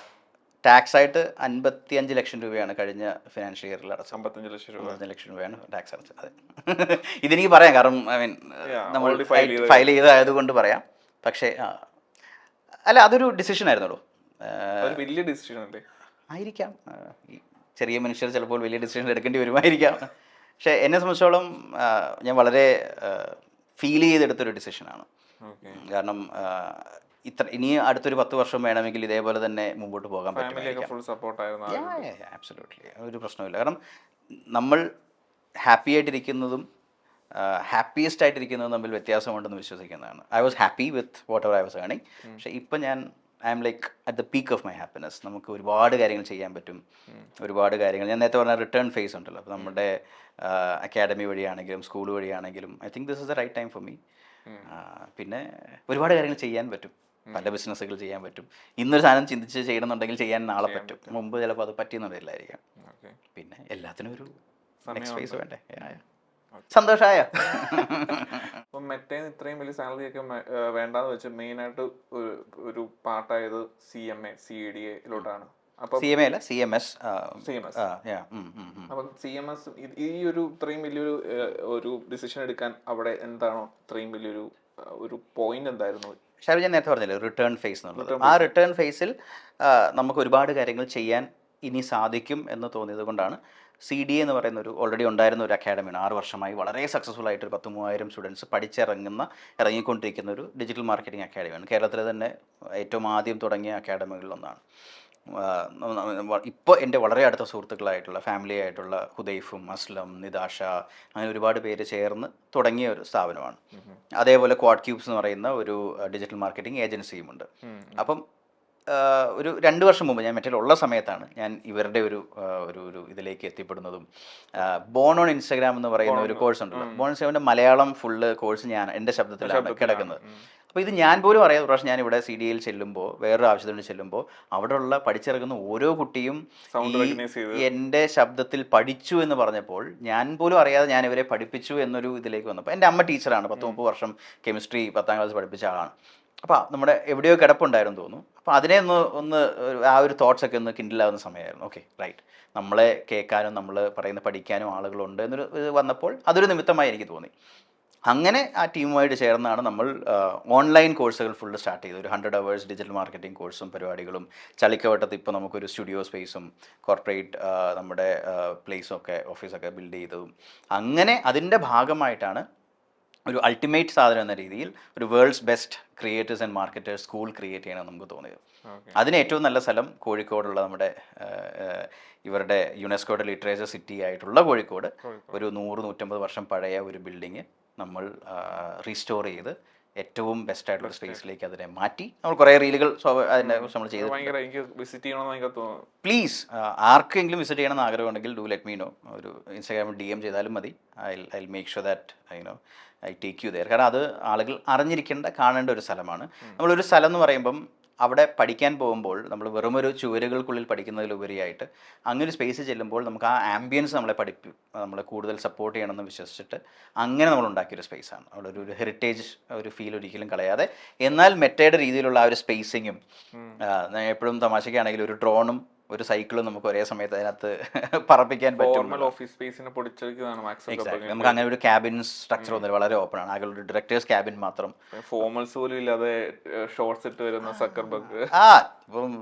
ടാക്സ് ആയിട്ട് 55 ലക്ഷം രൂപയാണ് കഴിഞ്ഞ ഫിനാൻഷ്യൽ ഇയറിൽ അടച്ചത്. 55 ലക്ഷം രൂപയാണ് ടാക്സ് അടച്ചത്. അതെ, ഇതെനിക്ക് പറയാം, കാരണം ഐ മീൻ നമ്മൾ ഫയൽ ചെയ്തതായതുകൊണ്ട് പറയാം. പക്ഷേ അല്ല, അതൊരു ഡിസിഷൻ ആയിരുന്നുള്ളൂ. വലിയ ഡിസിഷൻ അല്ലേ? ആയിരിക്കാം. ചെറിയ മനുഷ്യർ ചിലപ്പോൾ വലിയ ഡിസിഷൻ എടുക്കേണ്ടി വരുമായിരിക്കാം. പക്ഷേ എന്നെ സംബന്ധിച്ചോളം ഞാൻ വളരെ ഫീൽ ചെയ്തെടുത്തൊരു ഡിസിഷനാണ്. കാരണം ഇനി അടുത്തൊരു 10 വർഷം വേണമെങ്കിൽ ഇതേപോലെ തന്നെ മുമ്പോട്ട് പോകാൻ പറ്റും. ആബ്സല്യൂട്ട്ലി, ഒരു പ്രശ്നമില്ല. കാരണം നമ്മൾ ഹാപ്പി ആയിട്ടിരിക്കുന്നതും ഹാപ്പിയസ്റ്റ് ആയിട്ടിരിക്കുന്നതും തമ്മിൽ വ്യത്യാസമുണ്ടെന്ന് വിശ്വസിക്കുന്നതാണ്. I was happy with whatever I was earning. പക്ഷേ ഇപ്പം ഞാൻ I'm like at the peak of my happiness. നമുക്ക് ഒരുപാട് കാര്യങ്ങൾ ചെയ്യാൻ പറ്റും. ഒരുപാട് കാര്യങ്ങൾ ഞാൻ നേരത്തെ പറഞ്ഞ റിട്ടേൺ ഫേസ് ഉണ്ടല്ലോ. അപ്പോൾ നമ്മുടെ അക്കാഡമി വഴിയാണെങ്കിലും സ്കൂൾ വഴിയാണെങ്കിലും I think this is the right time for me. പിന്നെ ഒരുപാട് കാര്യങ്ങൾ ചെയ്യാൻ പറ്റും, പല ബിസിനസ്സുകൾ ചെയ്യാൻ പറ്റും. ഇന്നൊരു സാധനം ചിന്തിച്ച് ചെയ്യണമെന്നുണ്ടെങ്കിൽ ചെയ്യാൻ നാളെ പറ്റും. മുമ്പ് ചിലപ്പോൾ അത് പറ്റിയെന്നുണ്ടായില്ലായിരിക്കാം. പിന്നെ എല്ലാത്തിനും ഒരു നെക്സ്റ്റ് ഫേസ് വേണ്ടേ. സന്തോഷമായ മെറ്റേന്ന് ഇത്രയും വലിയ സാലറി ഒക്കെ വേണ്ടാന്ന് വെച്ച് മെയിൻ ആയിട്ട് ഒരു പാർട്ടായത് CMA CDA-ലോട്ടാണ്. CMS. അപ്പം CMS ഈ ഒരു ഇത്രയും വലിയൊരു ഒരു ഡിസിഷൻ എടുക്കാൻ അവിടെ എന്താണോ ഇത്രയും വലിയൊരു ഒരു പോയിന്റ് എന്തായിരുന്നു? ഷാരു, ഞാൻ നേരത്തെ പറഞ്ഞല്ലോ റിട്ടേൺ ഫേസ് എന്നുള്ളത്. ആ റിട്ടേൺ ഫേസിൽ നമുക്ക് ഒരുപാട് കാര്യങ്ങൾ ചെയ്യാൻ ഇനി സാധിക്കും എന്ന് തോന്നിയത് കൊണ്ടാണ് CDA എന്ന് പറയുന്ന ഒരു ഓൾറെഡി ഉണ്ടായിരുന്ന ഒരു അക്കാഡമിയാണ്. 6 വർഷമായി വളരെ സക്സസ്ഫുൾ ആയിട്ട് 10,000 സ്റ്റുഡൻസ് ഇറങ്ങിക്കൊണ്ടിരിക്കുന്ന ഒരു ഡിജിറ്റൽ മാർക്കറ്റിംഗ് അക്കാഡമിയാണ്. കേരളത്തിലെ തന്നെ ഏറ്റവും ആദ്യം തുടങ്ങിയ അക്കാഡമികളിലൊന്നാണ്. ഇപ്പോൾ എൻ്റെ വളരെ അടുത്ത സുഹൃത്തുക്കളായിട്ടുള്ള ഫാമിലി ആയിട്ടുള്ള ഹുദൈഫും അസ്ലം, നിതാഷ, അങ്ങനെ ഒരുപാട് പേര് ചേർന്ന് തുടങ്ങിയ ഒരു സ്ഥാപനമാണ്. അതേപോലെ ക്വാഡ് ക്യൂബ്സ് എന്ന് പറയുന്ന ഒരു ഡിജിറ്റൽ മാർക്കറ്റിംഗ് ഏജൻസിയുമുണ്ട്. അപ്പം ഒരു 2 വർഷം മുമ്പ് ഞാൻ മറ്റുള്ള സമയത്താണ് ഞാൻ ഇവരുടെ ഒരു ഇതിലേക്ക് എത്തിപ്പെടുന്നതും. ബോൺ ഓൺ ഇൻസ്റ്റാഗ്രാം എന്ന് പറയുന്ന ഒരു കോഴ്സ് ഉണ്ടല്ലോ. ബോൺ ഇൻസ്റ്റാഗ്രാമിൻ്റെ മലയാളം ഫുള്ള് കോഴ്സ് എൻ്റെ ശബ്ദത്തിലാണ് കിടക്കുന്നത്. അപ്പോൾ ഇത് ഞാൻ പോലും അറിയാതെ പ്രാവശ്യം ഞാൻ ഇവിടെ CDA-യിൽ ചെല്ലുമ്പോൾ, വേറൊരു ആവശ്യത്തിന് ചെല്ലുമ്പോൾ അവിടെയുള്ള പഠിച്ചിറങ്ങുന്ന ഓരോ കുട്ടിയും എൻ്റെ ശബ്ദത്തിൽ പഠിച്ചു എന്ന് പറഞ്ഞപ്പോൾ ഞാൻ പോലും അറിയാതെ ഞാൻ ഇവരെ പഠിപ്പിച്ചു എന്നൊരു ഇതിലേക്ക് വന്നപ്പോൾ എൻ്റെ അമ്മ ടീച്ചറാണ്. 10-30 വർഷം കെമിസ്ട്രി 10ാം ക്ലാസ് പഠിപ്പിച്ച ആളാണ്. അപ്പോൾ നമ്മുടെ എവിടെയോ കിടപ്പുണ്ടായിരുന്നു തോന്നുന്നു. അപ്പോൾ അതിനെ ഒന്ന് ആ ഒരു തോട്ട്സൊക്കെ ഒന്ന് കിൻഡിലാവുന്ന സമയമായിരുന്നു. ഓക്കെ റൈറ്റ്, നമ്മളെ കേൾക്കാനും നമ്മൾ പറയുന്ന പഠിക്കാനും ആളുകളുണ്ട് എന്നൊരു ഇത് വന്നപ്പോൾ അതൊരു നിമിത്തമായി എനിക്ക് തോന്നി. അങ്ങനെ ആ ടീമുമായിട്ട് ചേർന്നാണ് നമ്മൾ ഓൺലൈൻ കോഴ്സുകൾ ഫുള്ള് സ്റ്റാർട്ട് ചെയ്തത്. ഒരു 100 hours ഡിജിറ്റൽ മാർക്കറ്റിംഗ് കോഴ്സും പരിപാടികളും. ചളിക്കവട്ടത്ത് ഇപ്പോൾ നമുക്കൊരു സ്റ്റുഡിയോ സ്പേസും കോർപ്പറേറ്റ് നമ്മുടെ പ്ലേസും ഒക്കെ ഓഫീസൊക്കെ ബിൽഡ് ചെയ്തതും. അങ്ങനെ അതിൻ്റെ ഭാഗമായിട്ടാണ് ഒരു അൾട്ടിമേറ്റ് സാധനം എന്ന രീതിയിൽ ഒരു worlds best creators and marketers school create ചെയ്യണം നമുക്ക് തോന്നിയത്. അതിന് ഏറ്റവും നല്ല സ്ഥലം കോഴിക്കോടുള്ള നമ്മുടെ ഇവരുടെ യുനെസ്കോയുടെ ലിറ്ററേച്ചർ സിറ്റി ആയിട്ടുള്ള കോഴിക്കോട് ഒരു 100-150 വർഷം പഴയ ഒരു ബിൽഡിങ് നമ്മൾ റീസ്റ്റോർ ചെയ്ത് ഏറ്റവും ബെസ്റ്റ് ആയിട്ടുള്ള സ്പേസിലേക്ക് അതിനെ മാറ്റി നമ്മൾ കുറേ റീലുകൾ അതിനെ കുറിച്ച് നമ്മൾ ചെയ്ത്. പ്ലീസ് ആർക്കെങ്കിലും വിസിറ്റ് ചെയ്യണമെന്ന് ആഗ്രഹമുണ്ടെങ്കിൽ ഡു ലെറ്റ് മീ നോ. ഒരു ഇൻസ്റ്റാഗ്രാമിൽ DM ചെയ്താലും മതി. I make sure that I take you there. കാരണം അത് ആളുകൾ അറിഞ്ഞിരിക്കേണ്ട കാണേണ്ട ഒരു സ്ഥലമാണ്. നമ്മളൊരു സ്ഥലം എന്ന് പറയുമ്പം അവിടെ പഠിക്കാൻ പോകുമ്പോൾ നമ്മൾ വെറുമൊരു ചുവരുകൾക്കുള്ളിൽ പഠിക്കുന്നതിലുപരിയായിട്ട് അങ്ങനെ ഒരു സ്പേസ് ചെല്ലുമ്പോൾ നമുക്ക് ആ ആംബിയൻസ് നമ്മളെ കൂടുതൽ സപ്പോർട്ട് ചെയ്യണമെന്ന് വിശ്വസിച്ചിട്ട് അങ്ങനെ നമ്മൾ ഉണ്ടാക്കിയൊരു സ്പേസാണ്. അവിടെ ഒരു ഹെറിറ്റേജ് ഒരു ഫീൽ ഒരിക്കലും കളയാതെ, എന്നാൽ മെറ്റയുടെ രീതിയിലുള്ള ആ ഒരു സ്പേസിങ്ങും. എപ്പോഴും തമാശയ്ക്കാണെങ്കിൽ ഒരു ഡ്രോണും ഒരു സൈക്കിളും നമുക്ക് ഒരേ സമയത്ത് അതിനകത്ത് പറപ്പിക്കാൻ പറ്റും. നമുക്ക് അങ്ങനെ ഒരു ക്യാബിൻ സ്ട്രക്ചർ ഒന്നുമില്ല, വളരെ ഓപ്പൺ ആണ്. ആകെ ഒരു ഡയറക്ടേഴ്സ് ക്യാബിൻ മാത്രം. ഫോർമൽസ് പോലും ഇല്ലാതെ ഷോർട്സ് ഇട്ട് വരുന്ന സക്കർബർഗ്. ഇപ്പം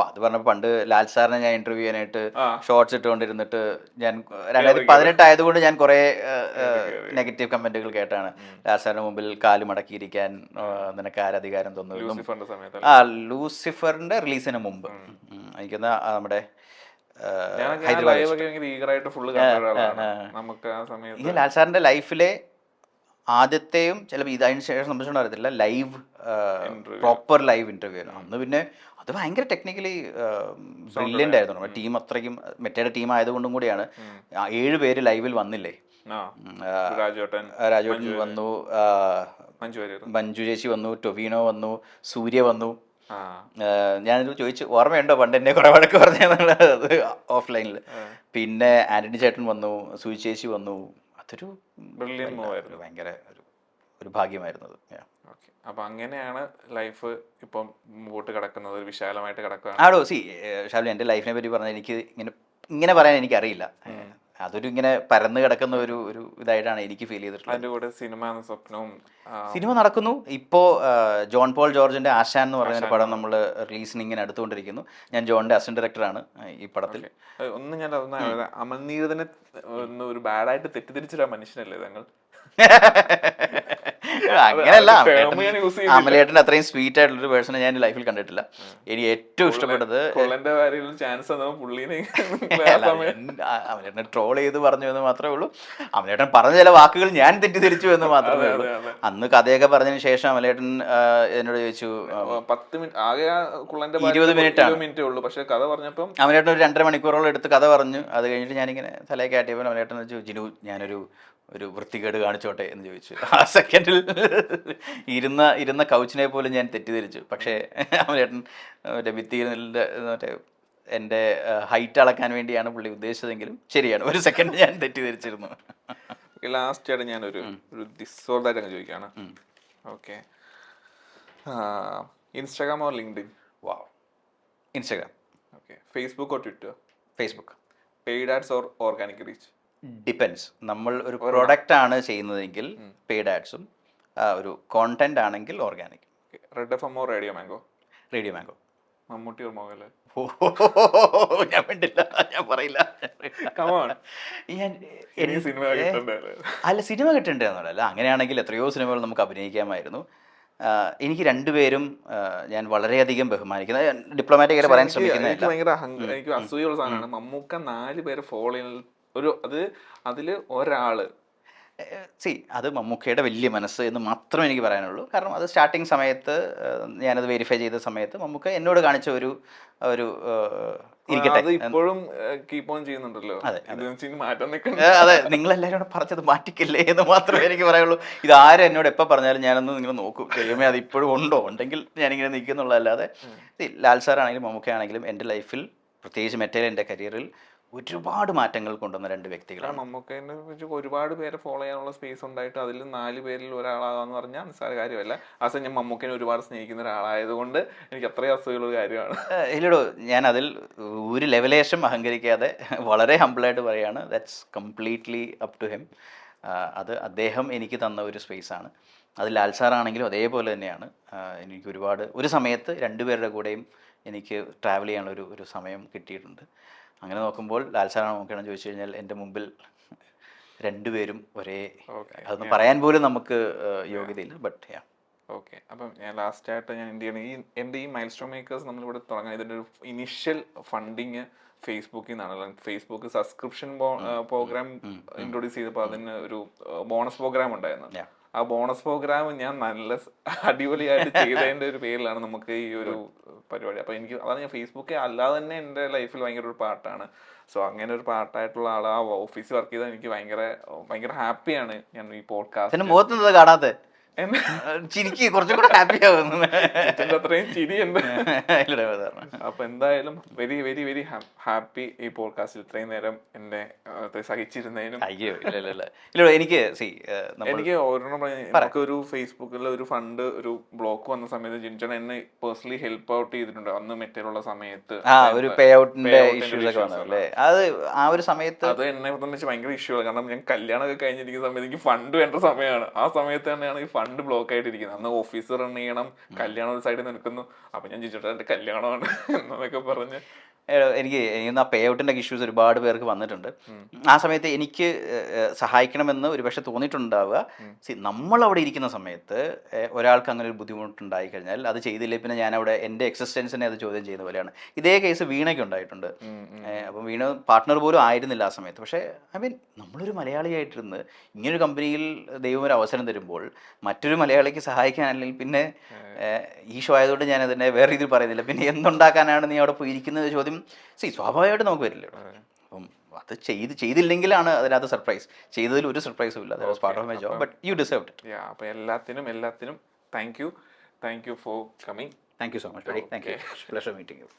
അത് പറഞ്ഞപ്പോൾ പണ്ട് ലാൽ സാറിനെ ഞാൻ ഇന്റർവ്യൂ ചെയ്യാനായിട്ട് ഷോർട്സ് ഇട്ടുകൊണ്ടിരുന്നിട്ട് ഞാൻ 2018 ആയതുകൊണ്ട് ഞാൻ കുറേ നെഗറ്റീവ് കമന്റുകൾ കേട്ടാണ്. ലാൽ സാറിന് മുമ്പിൽ കാല് മടക്കിയിരിക്കാൻ നിനക്ക് ആരധികാരം തോന്നുന്നു. ലൂസിഫറിന്റെ റിലീസിന് മുമ്പ് എനിക്കൊന്ന് നമ്മുടെ ലാൽ സാറിന്റെ ലൈഫിലെ ആദ്യത്തെയും ചിലപ്പോൾ ഇതിന് ശേഷം സംബന്ധിച്ചോണ്ട് അറിയത്തില്ല ലൈവ് പ്രോപ്പർ ലൈവ് ഇന്റർവ്യൂ ആയിരുന്നു അന്ന്. പിന്നെ അത് ഭയങ്കര ടെക്നിക്കലി ബ്രില്യൻ്റ് ആയിരുന്നു. നമ്മുടെ ടീം അത്രയ്ക്കും മെറ്റയുടെ ടീം ആയതുകൊണ്ടും കൂടിയാണ്. 7 പേര് ലൈവിൽ വന്നില്ലേ. രാജോട്ടൻ വന്നു, മഞ്ജു ചേച്ചി വന്നു, ടൊവിനോ വന്നു, സൂര്യ വന്നു. ഞാനിത് ചോദിച്ചു, ഓർമ്മയുണ്ടോ പണ്ട് എന്നെ കുറെ വഴക്ക് പറഞ്ഞത് ഓഫ്ലൈനിൽ. പിന്നെ ആന്റണി ചേട്ടൻ വന്നു, സൂര്യ ചേച്ചി വന്നു. അതൊരു ഭയങ്കര ഒരു ഭാഗ്യമായിരുന്നത്. അപ്പൊ അങ്ങനെയാണ് ലൈഫ് ഇപ്പം മുമ്പോട്ട് കിടക്കുന്നത്, വിശാലമായിട്ട് കിടക്കുക. ആടോ ഷാലു, എൻ്റെ ലൈഫിനെ പറ്റി പറഞ്ഞാൽ എനിക്ക് ഇങ്ങനെ പറയാൻ എനിക്കറിയില്ല. അതൊരു ഇങ്ങനെ പരന്ന് കിടക്കുന്ന ഒരു ഇതായിട്ടാണ് എനിക്ക് ഫീൽ ചെയ്തിട്ടുള്ളത്. അതിന്റെ കൂടെ സിനിമ നടക്കുന്നു. ഇപ്പോൾ ജോൺ പോൾ ജോർജിന്റെ ആശാൻ എന്ന് പറയുന്ന പടം നമ്മൾ റിലീസിന് ഇങ്ങനെ എടുത്തുകൊണ്ടിരിക്കുന്നു. ഞാൻ ജോണിന്റെ അസിസ്റ്റന്റ് ഡയറക്ടറാണ് ഈ പടത്തിൽ. ഒന്ന് ഞാൻ അമൽനീരദിനെ ഒരു ബാഡായിട്ട് തെറ്റിദ്ധരിച്ചില്ല മനുഷ്യനല്ലേ തങ്ങൾ? അങ്ങനെയല്ല, അമലേട്ടൻ അത്രയും സ്വീറ്റ് ആയിട്ടുള്ളൊരു പേഴ്സണെ ഞാൻ ലൈഫിൽ കണ്ടിട്ടില്ല. എനിക്ക് ഏറ്റവും ഇഷ്ടപ്പെട്ടത് അമലേട്ടനെ ട്രോൾ ചെയ്ത് പറഞ്ഞു എന്ന് മാത്രമേ ഉള്ളൂ. അമലേട്ടൻ പറഞ്ഞ ചില വാക്കുകൾ ഞാൻ തെറ്റിദ്ധരിച്ചു എന്ന് മാത്രമേ ഉള്ളൂ. അന്ന് കഥയൊക്കെ പറഞ്ഞതിന് ശേഷം അമലേട്ടൻ എന്നോട് ചോദിച്ചു, 20 മിനിറ്റ് ഉള്ളൂ, പക്ഷെ കഥ പറഞ്ഞപ്പം അമലേട്ടൻ ഒരു 2.5 മണിക്കൂറോളം എടുത്ത് കഥ പറഞ്ഞു. അത് കഴിഞ്ഞിട്ട് ഞാനിങ്ങനെ തലയൊക്കെ ആട്ടിയപ്പോൾ അമലേട്ടൻ ചോദിച്ചു, ജിനു ഞാനൊരു വൃത്തികേട് കാണിച്ചോട്ടെ എന്ന് ചോദിച്ചു. ആ സെക്കൻഡിൽ ഇരുന്ന കൗച്ചിനെ പോലും ഞാൻ തെറ്റിദ്ധരിച്ചു. പക്ഷേ അമലേട്ടൻ മറ്റേ ഭിത്തിയിലെ മറ്റേ എൻ്റെ ഹൈറ്റ് അളക്കാൻ വേണ്ടിയാണ് പുള്ളി ഉദ്ദേശിച്ചതെങ്കിലും ശരിയാണ്, ഒരു സെക്കൻഡ് ഞാൻ തെറ്റിദ്ധരിച്ചിരുന്നു. ലാസ്റ്റ് ആയിട്ട് ഞാനൊരു ഡിസോർഡായിട്ട് അങ്ങ് ചോദിക്കുകയാണ്. Okay, Instagram or LinkedIn? Wow, Instagram. Okay, Facebook or Twitter? Facebook. Paid ads or organic reach? Depends. നമ്മൾ ഒരു പ്രൊഡക്റ്റ് ആണ് ചെയ്യുന്നതെങ്കിൽ പെയ്ഡ് ആഡ്സും, ഒരു കോണ്ടന്റ് ആണെങ്കിൽ organic. Red FM or radio mango? Radio mango. Mammootty or Mohanlal? ഞാൻ വേണ്ടില്ല, ഞാൻ പറയില്ല. അല്ല, സിനിമ കിട്ടണ്ടെന്നല്ല. അങ്ങനെയാണെങ്കിൽ എത്രയോ സിനിമകൾ നമുക്ക് അഭിനയിക്കാമായിരുന്നു. എനിക്ക് രണ്ടുപേരും ഞാൻ വളരെയധികം ബഹുമാനിക്കുന്നത്, ഡിപ്ലോമാറ്റിക് ആയിട്ട് പറയാൻ ശ്രമിക്കുന്നത്. എനിക്ക് അസൂയുള്ള സാധനമാണ് മമ്മൂക്ക 4 പേര് ഫോളോ ചെയ്യുന്ന അതില് ഒരാള്. അത് മമ്മൂക്കയുടെ വലിയ മനസ്സ് എന്ന് മാത്രമേ എനിക്ക് പറയാനുള്ളൂ. കാരണം അത് സ്റ്റാർട്ടിങ് സമയത്ത് ഞാനത് വെരിഫൈ ചെയ്ത സമയത്ത് മമ്മൂക്ക എന്നോട് കാണിച്ച ഒരു ഇരിക്കട്ടെ, ഇപ്പോഴും കീപ്പ് ഓൺ ചെയ്യുന്നുണ്ടല്ലോ. അതെ, നിങ്ങളെല്ലാവരും കൂടെ പറഞ്ഞത് മാറ്റിക്കില്ലേ എന്ന് മാത്രമേ എനിക്ക് പറയുള്ളൂ. ഇതാരും എന്നോട് എപ്പോൾ പറഞ്ഞാലും ഞാനൊന്ന് നിങ്ങൾ നോക്കും, ദൈവമേ അത് ഇപ്പോഴും ഉണ്ടെങ്കിൽ ഞാനിങ്ങനെ നിൽക്കുന്നുള്ളതല്ലാതെ. ലാൽ സാറാണെങ്കിലും മമ്മൂക്ക ആണെങ്കിലും എൻ്റെ ലൈഫിൽ, പ്രത്യേകിച്ച് മെറ്റയിൽ എൻ്റെ കരിയറിൽ ഒരുപാട് മാറ്റങ്ങൾ കൊണ്ടുവന്ന രണ്ട് വ്യക്തികളാണ്. മമ്മൂക്കേനെ വെച്ച് ഒരുപാട് പേരെ ഫോളോ ചെയ്യാനുള്ള സ്പേസ് ഉണ്ടായിട്ട് അതിൽ 4 പേരിൽ ഒരാളാകാന്ന് പറഞ്ഞാൽ നിസ്സാര കാര്യമല്ല. ഞാൻ മമ്മൂക്കേനെ ഒരുപാട് സ്നേഹിക്കുന്ന ഒരാളായതുകൊണ്ട് എനിക്ക് അത്രയും അസുഖമുള്ള കാര്യമാണ്. ഇല്ലടോ, ഞാൻ അതിൽ ഒരു ലെവലേശം അഹങ്കരിക്കാതെ വളരെ ഹമ്പിളായിട്ട് പറയുകയാണ്, that's completely up to him. അത് അദ്ദേഹം എനിക്ക് തന്ന ഒരു സ്പേസാണ്. അത് ലാൽ സാറാണെങ്കിലും അതേപോലെ തന്നെയാണ്. എനിക്ക് ഒരു സമയത്ത് രണ്ടുപേരുടെ കൂടെയും എനിക്ക് ട്രാവൽ ചെയ്യാനുള്ള ഒരു സമയം കിട്ടിയിട്ടുണ്ട്. അങ്ങനെ നോക്കുമ്പോൾ ലാൽ സാറാണ് നോക്കുകയാണെന്ന് ചോദിച്ചു കഴിഞ്ഞാൽ എൻ്റെ മുമ്പിൽ രണ്ടുപേരും ഒരേ, അതൊന്നും പറയാൻ പോലും നമുക്ക് യോഗ്യതയില്ല. ബട്ട് ഓക്കെ, അപ്പം ഞാൻ ലാസ്റ്റായിട്ട് ഞാൻ എൻ്റെ ഈ മൈൽ സ്റ്റോൺ മേക്കേഴ്സ് നമ്മളിവിടെ തുടങ്ങാൻ ഇതിൻ്റെ ഒരു ഇനിഷ്യൽ ഫണ്ടിങ് ഫേസ്ബുക്കിൽ നിന്നാണ്. ഫേസ്ബുക്ക് സബ്സ്ക്രിപ്ഷൻ പ്രോഗ്രാം ഇൻട്രൊഡ്യൂസ് ചെയ്തപ്പോൾ അതിന് ഒരു ബോണസ് പ്രോഗ്രാം ഉണ്ടായിരുന്നു. ആ ബോണസ് പ്രോഗ്രാം ഞാൻ നല്ല അടിപൊളിയായിട്ട് ചെയ്തതിൻ്റെ ഒരു പേരിലാണ് നമുക്ക് ഈ ഒരു പരിപാടി. അപ്പോൾ അതാണ് ഞാൻ ഫേസ്ബുക്ക് അല്ലാതെ തന്നെ എൻ്റെ ലൈഫിൽ ഭയങ്കര ഒരു പാർട്ടാണ്. സോ അങ്ങനെ ഒരു പാർട്ടായിട്ടുള്ള ആൾ ആ ഓഫീസിൽ വർക്ക് ചെയ്താൽ എനിക്ക് ഭയങ്കര ഹാപ്പിയാണ്. ഞാൻ ഈ പോഡ്കാസ്റ്റ് മുഖത്ത് കാണാതെ ചിരിക്ക് കുറച്ചും കൂടെ ഹാപ്പി ആവുന്നു. അത്രയും ചിരിയുണ്ട്. അപ്പൊ എന്തായാലും വെരി വെരി വെരി ഹാപ്പി ഈ പോഡ്കാസ്റ്റിൽ ഇത്രയും നേരം എന്നെ സഹിച്ചിരുന്നതിനും. എനിക്ക് ഒരെണ്ണം നമുക്ക് ഒരു ഫേസ്ബുക്കിൽ ഒരു ഫണ്ട് ഒരു ബ്ലോക്ക് വന്ന സമയത്ത് ജിൻചൺ എന്നെ പേഴ്സണലി ഹെൽപ്പ് ഔട്ട് ചെയ്തിട്ടുണ്ട്. അന്ന് മെറ്റീരിയലുള്ള സമയത്ത് ഒരു പേ ഔട്ടിന്റെ അത് എന്നെ സംബന്ധിച്ച് ഭയങ്കര ഇഷ്യൂ ആണ്. കാരണം ഞാൻ കല്യാണമൊക്കെ കഴിഞ്ഞിരിക്കുന്ന സമയത്ത് എനിക്ക് ഫണ്ട് വേണ്ട സമയമാണ്. ആ സമയത്ത് തന്നെയാണ് ഈ ഫണ്ട് ബ്ലോക്ക് ആയിട്ടിരിക്കുന്നത്. അന്ന് ഓഫീസ് റൺ ചെയ്യണം, കല്യാണം ഒരു സൈഡിൽ നിൽക്കുന്നു. അപ്പൊ ഞാൻ ചോദിച്ചിട്ട് എന്റെ കല്യാണമാണ് എന്നൊക്കെ പറഞ്ഞ് എനിക്ക് ആ പേ ഔട്ടിൻ്റെ ഇഷ്യൂസ് ഒരുപാട് പേർക്ക് വന്നിട്ടുണ്ട്. ആ സമയത്ത് എനിക്ക് സഹായിക്കണമെന്ന് ഒരുപക്ഷെ തോന്നിയിട്ടുണ്ടാവുക. നമ്മളവിടെ ഇരിക്കുന്ന സമയത്ത് ഒരാൾക്ക് അങ്ങനെ ഒരു ബുദ്ധിമുട്ടുണ്ടായി കഴിഞ്ഞാൽ അത് ചെയ്തില്ലേ പിന്നെ ഞാൻ അവിടെ എൻ്റെ എക്സിസ്റ്റൻസിനെ അത് ചോദ്യം ചെയ്യുന്ന പോലെയാണ്. ഇതേ കേസ് വീണയ്ക്ക് ഉണ്ടായിട്ടുണ്ട്. അപ്പം വീണ പാർട്ട്ണർ പോലും ആയിരുന്നില്ല ആ സമയത്ത്. പക്ഷേ നമ്മളൊരു മലയാളിയായിട്ടിരുന്ന് ഇങ്ങനൊരു കമ്പനിയിൽ ദൈവം ഒരു അവസരം തരുമ്പോൾ മറ്റൊരു മലയാളിക്ക് സഹായിക്കാനല്ലെങ്കിൽ പിന്നെ ഈ ഷോ ആയതുകൊണ്ട് ഞാൻ അതിനെ വേറെ രീതിയിൽ പറയുന്നില്ല, പിന്നെ എന്തുണ്ടാക്കാനാണ് നീ അവിടെ പോയിരിക്കുന്നത് ചോദ്യം സ്വാഭാവികമായിട്ട് നമുക്ക് വരില്ല. അപ്പം അത് ചെയ്തില്ലെങ്കിലാണ് അതിനകത്ത് സർപ്രൈസ്. ചെയ്തതിൽ ഒരു സർപ്രൈസും ഇല്ല. That was part of my job, but you deserved it. അപ്പോൾ എല്ലാത്തിനും thank you for coming. Thank you so much. Thank you. Pleasure meeting you.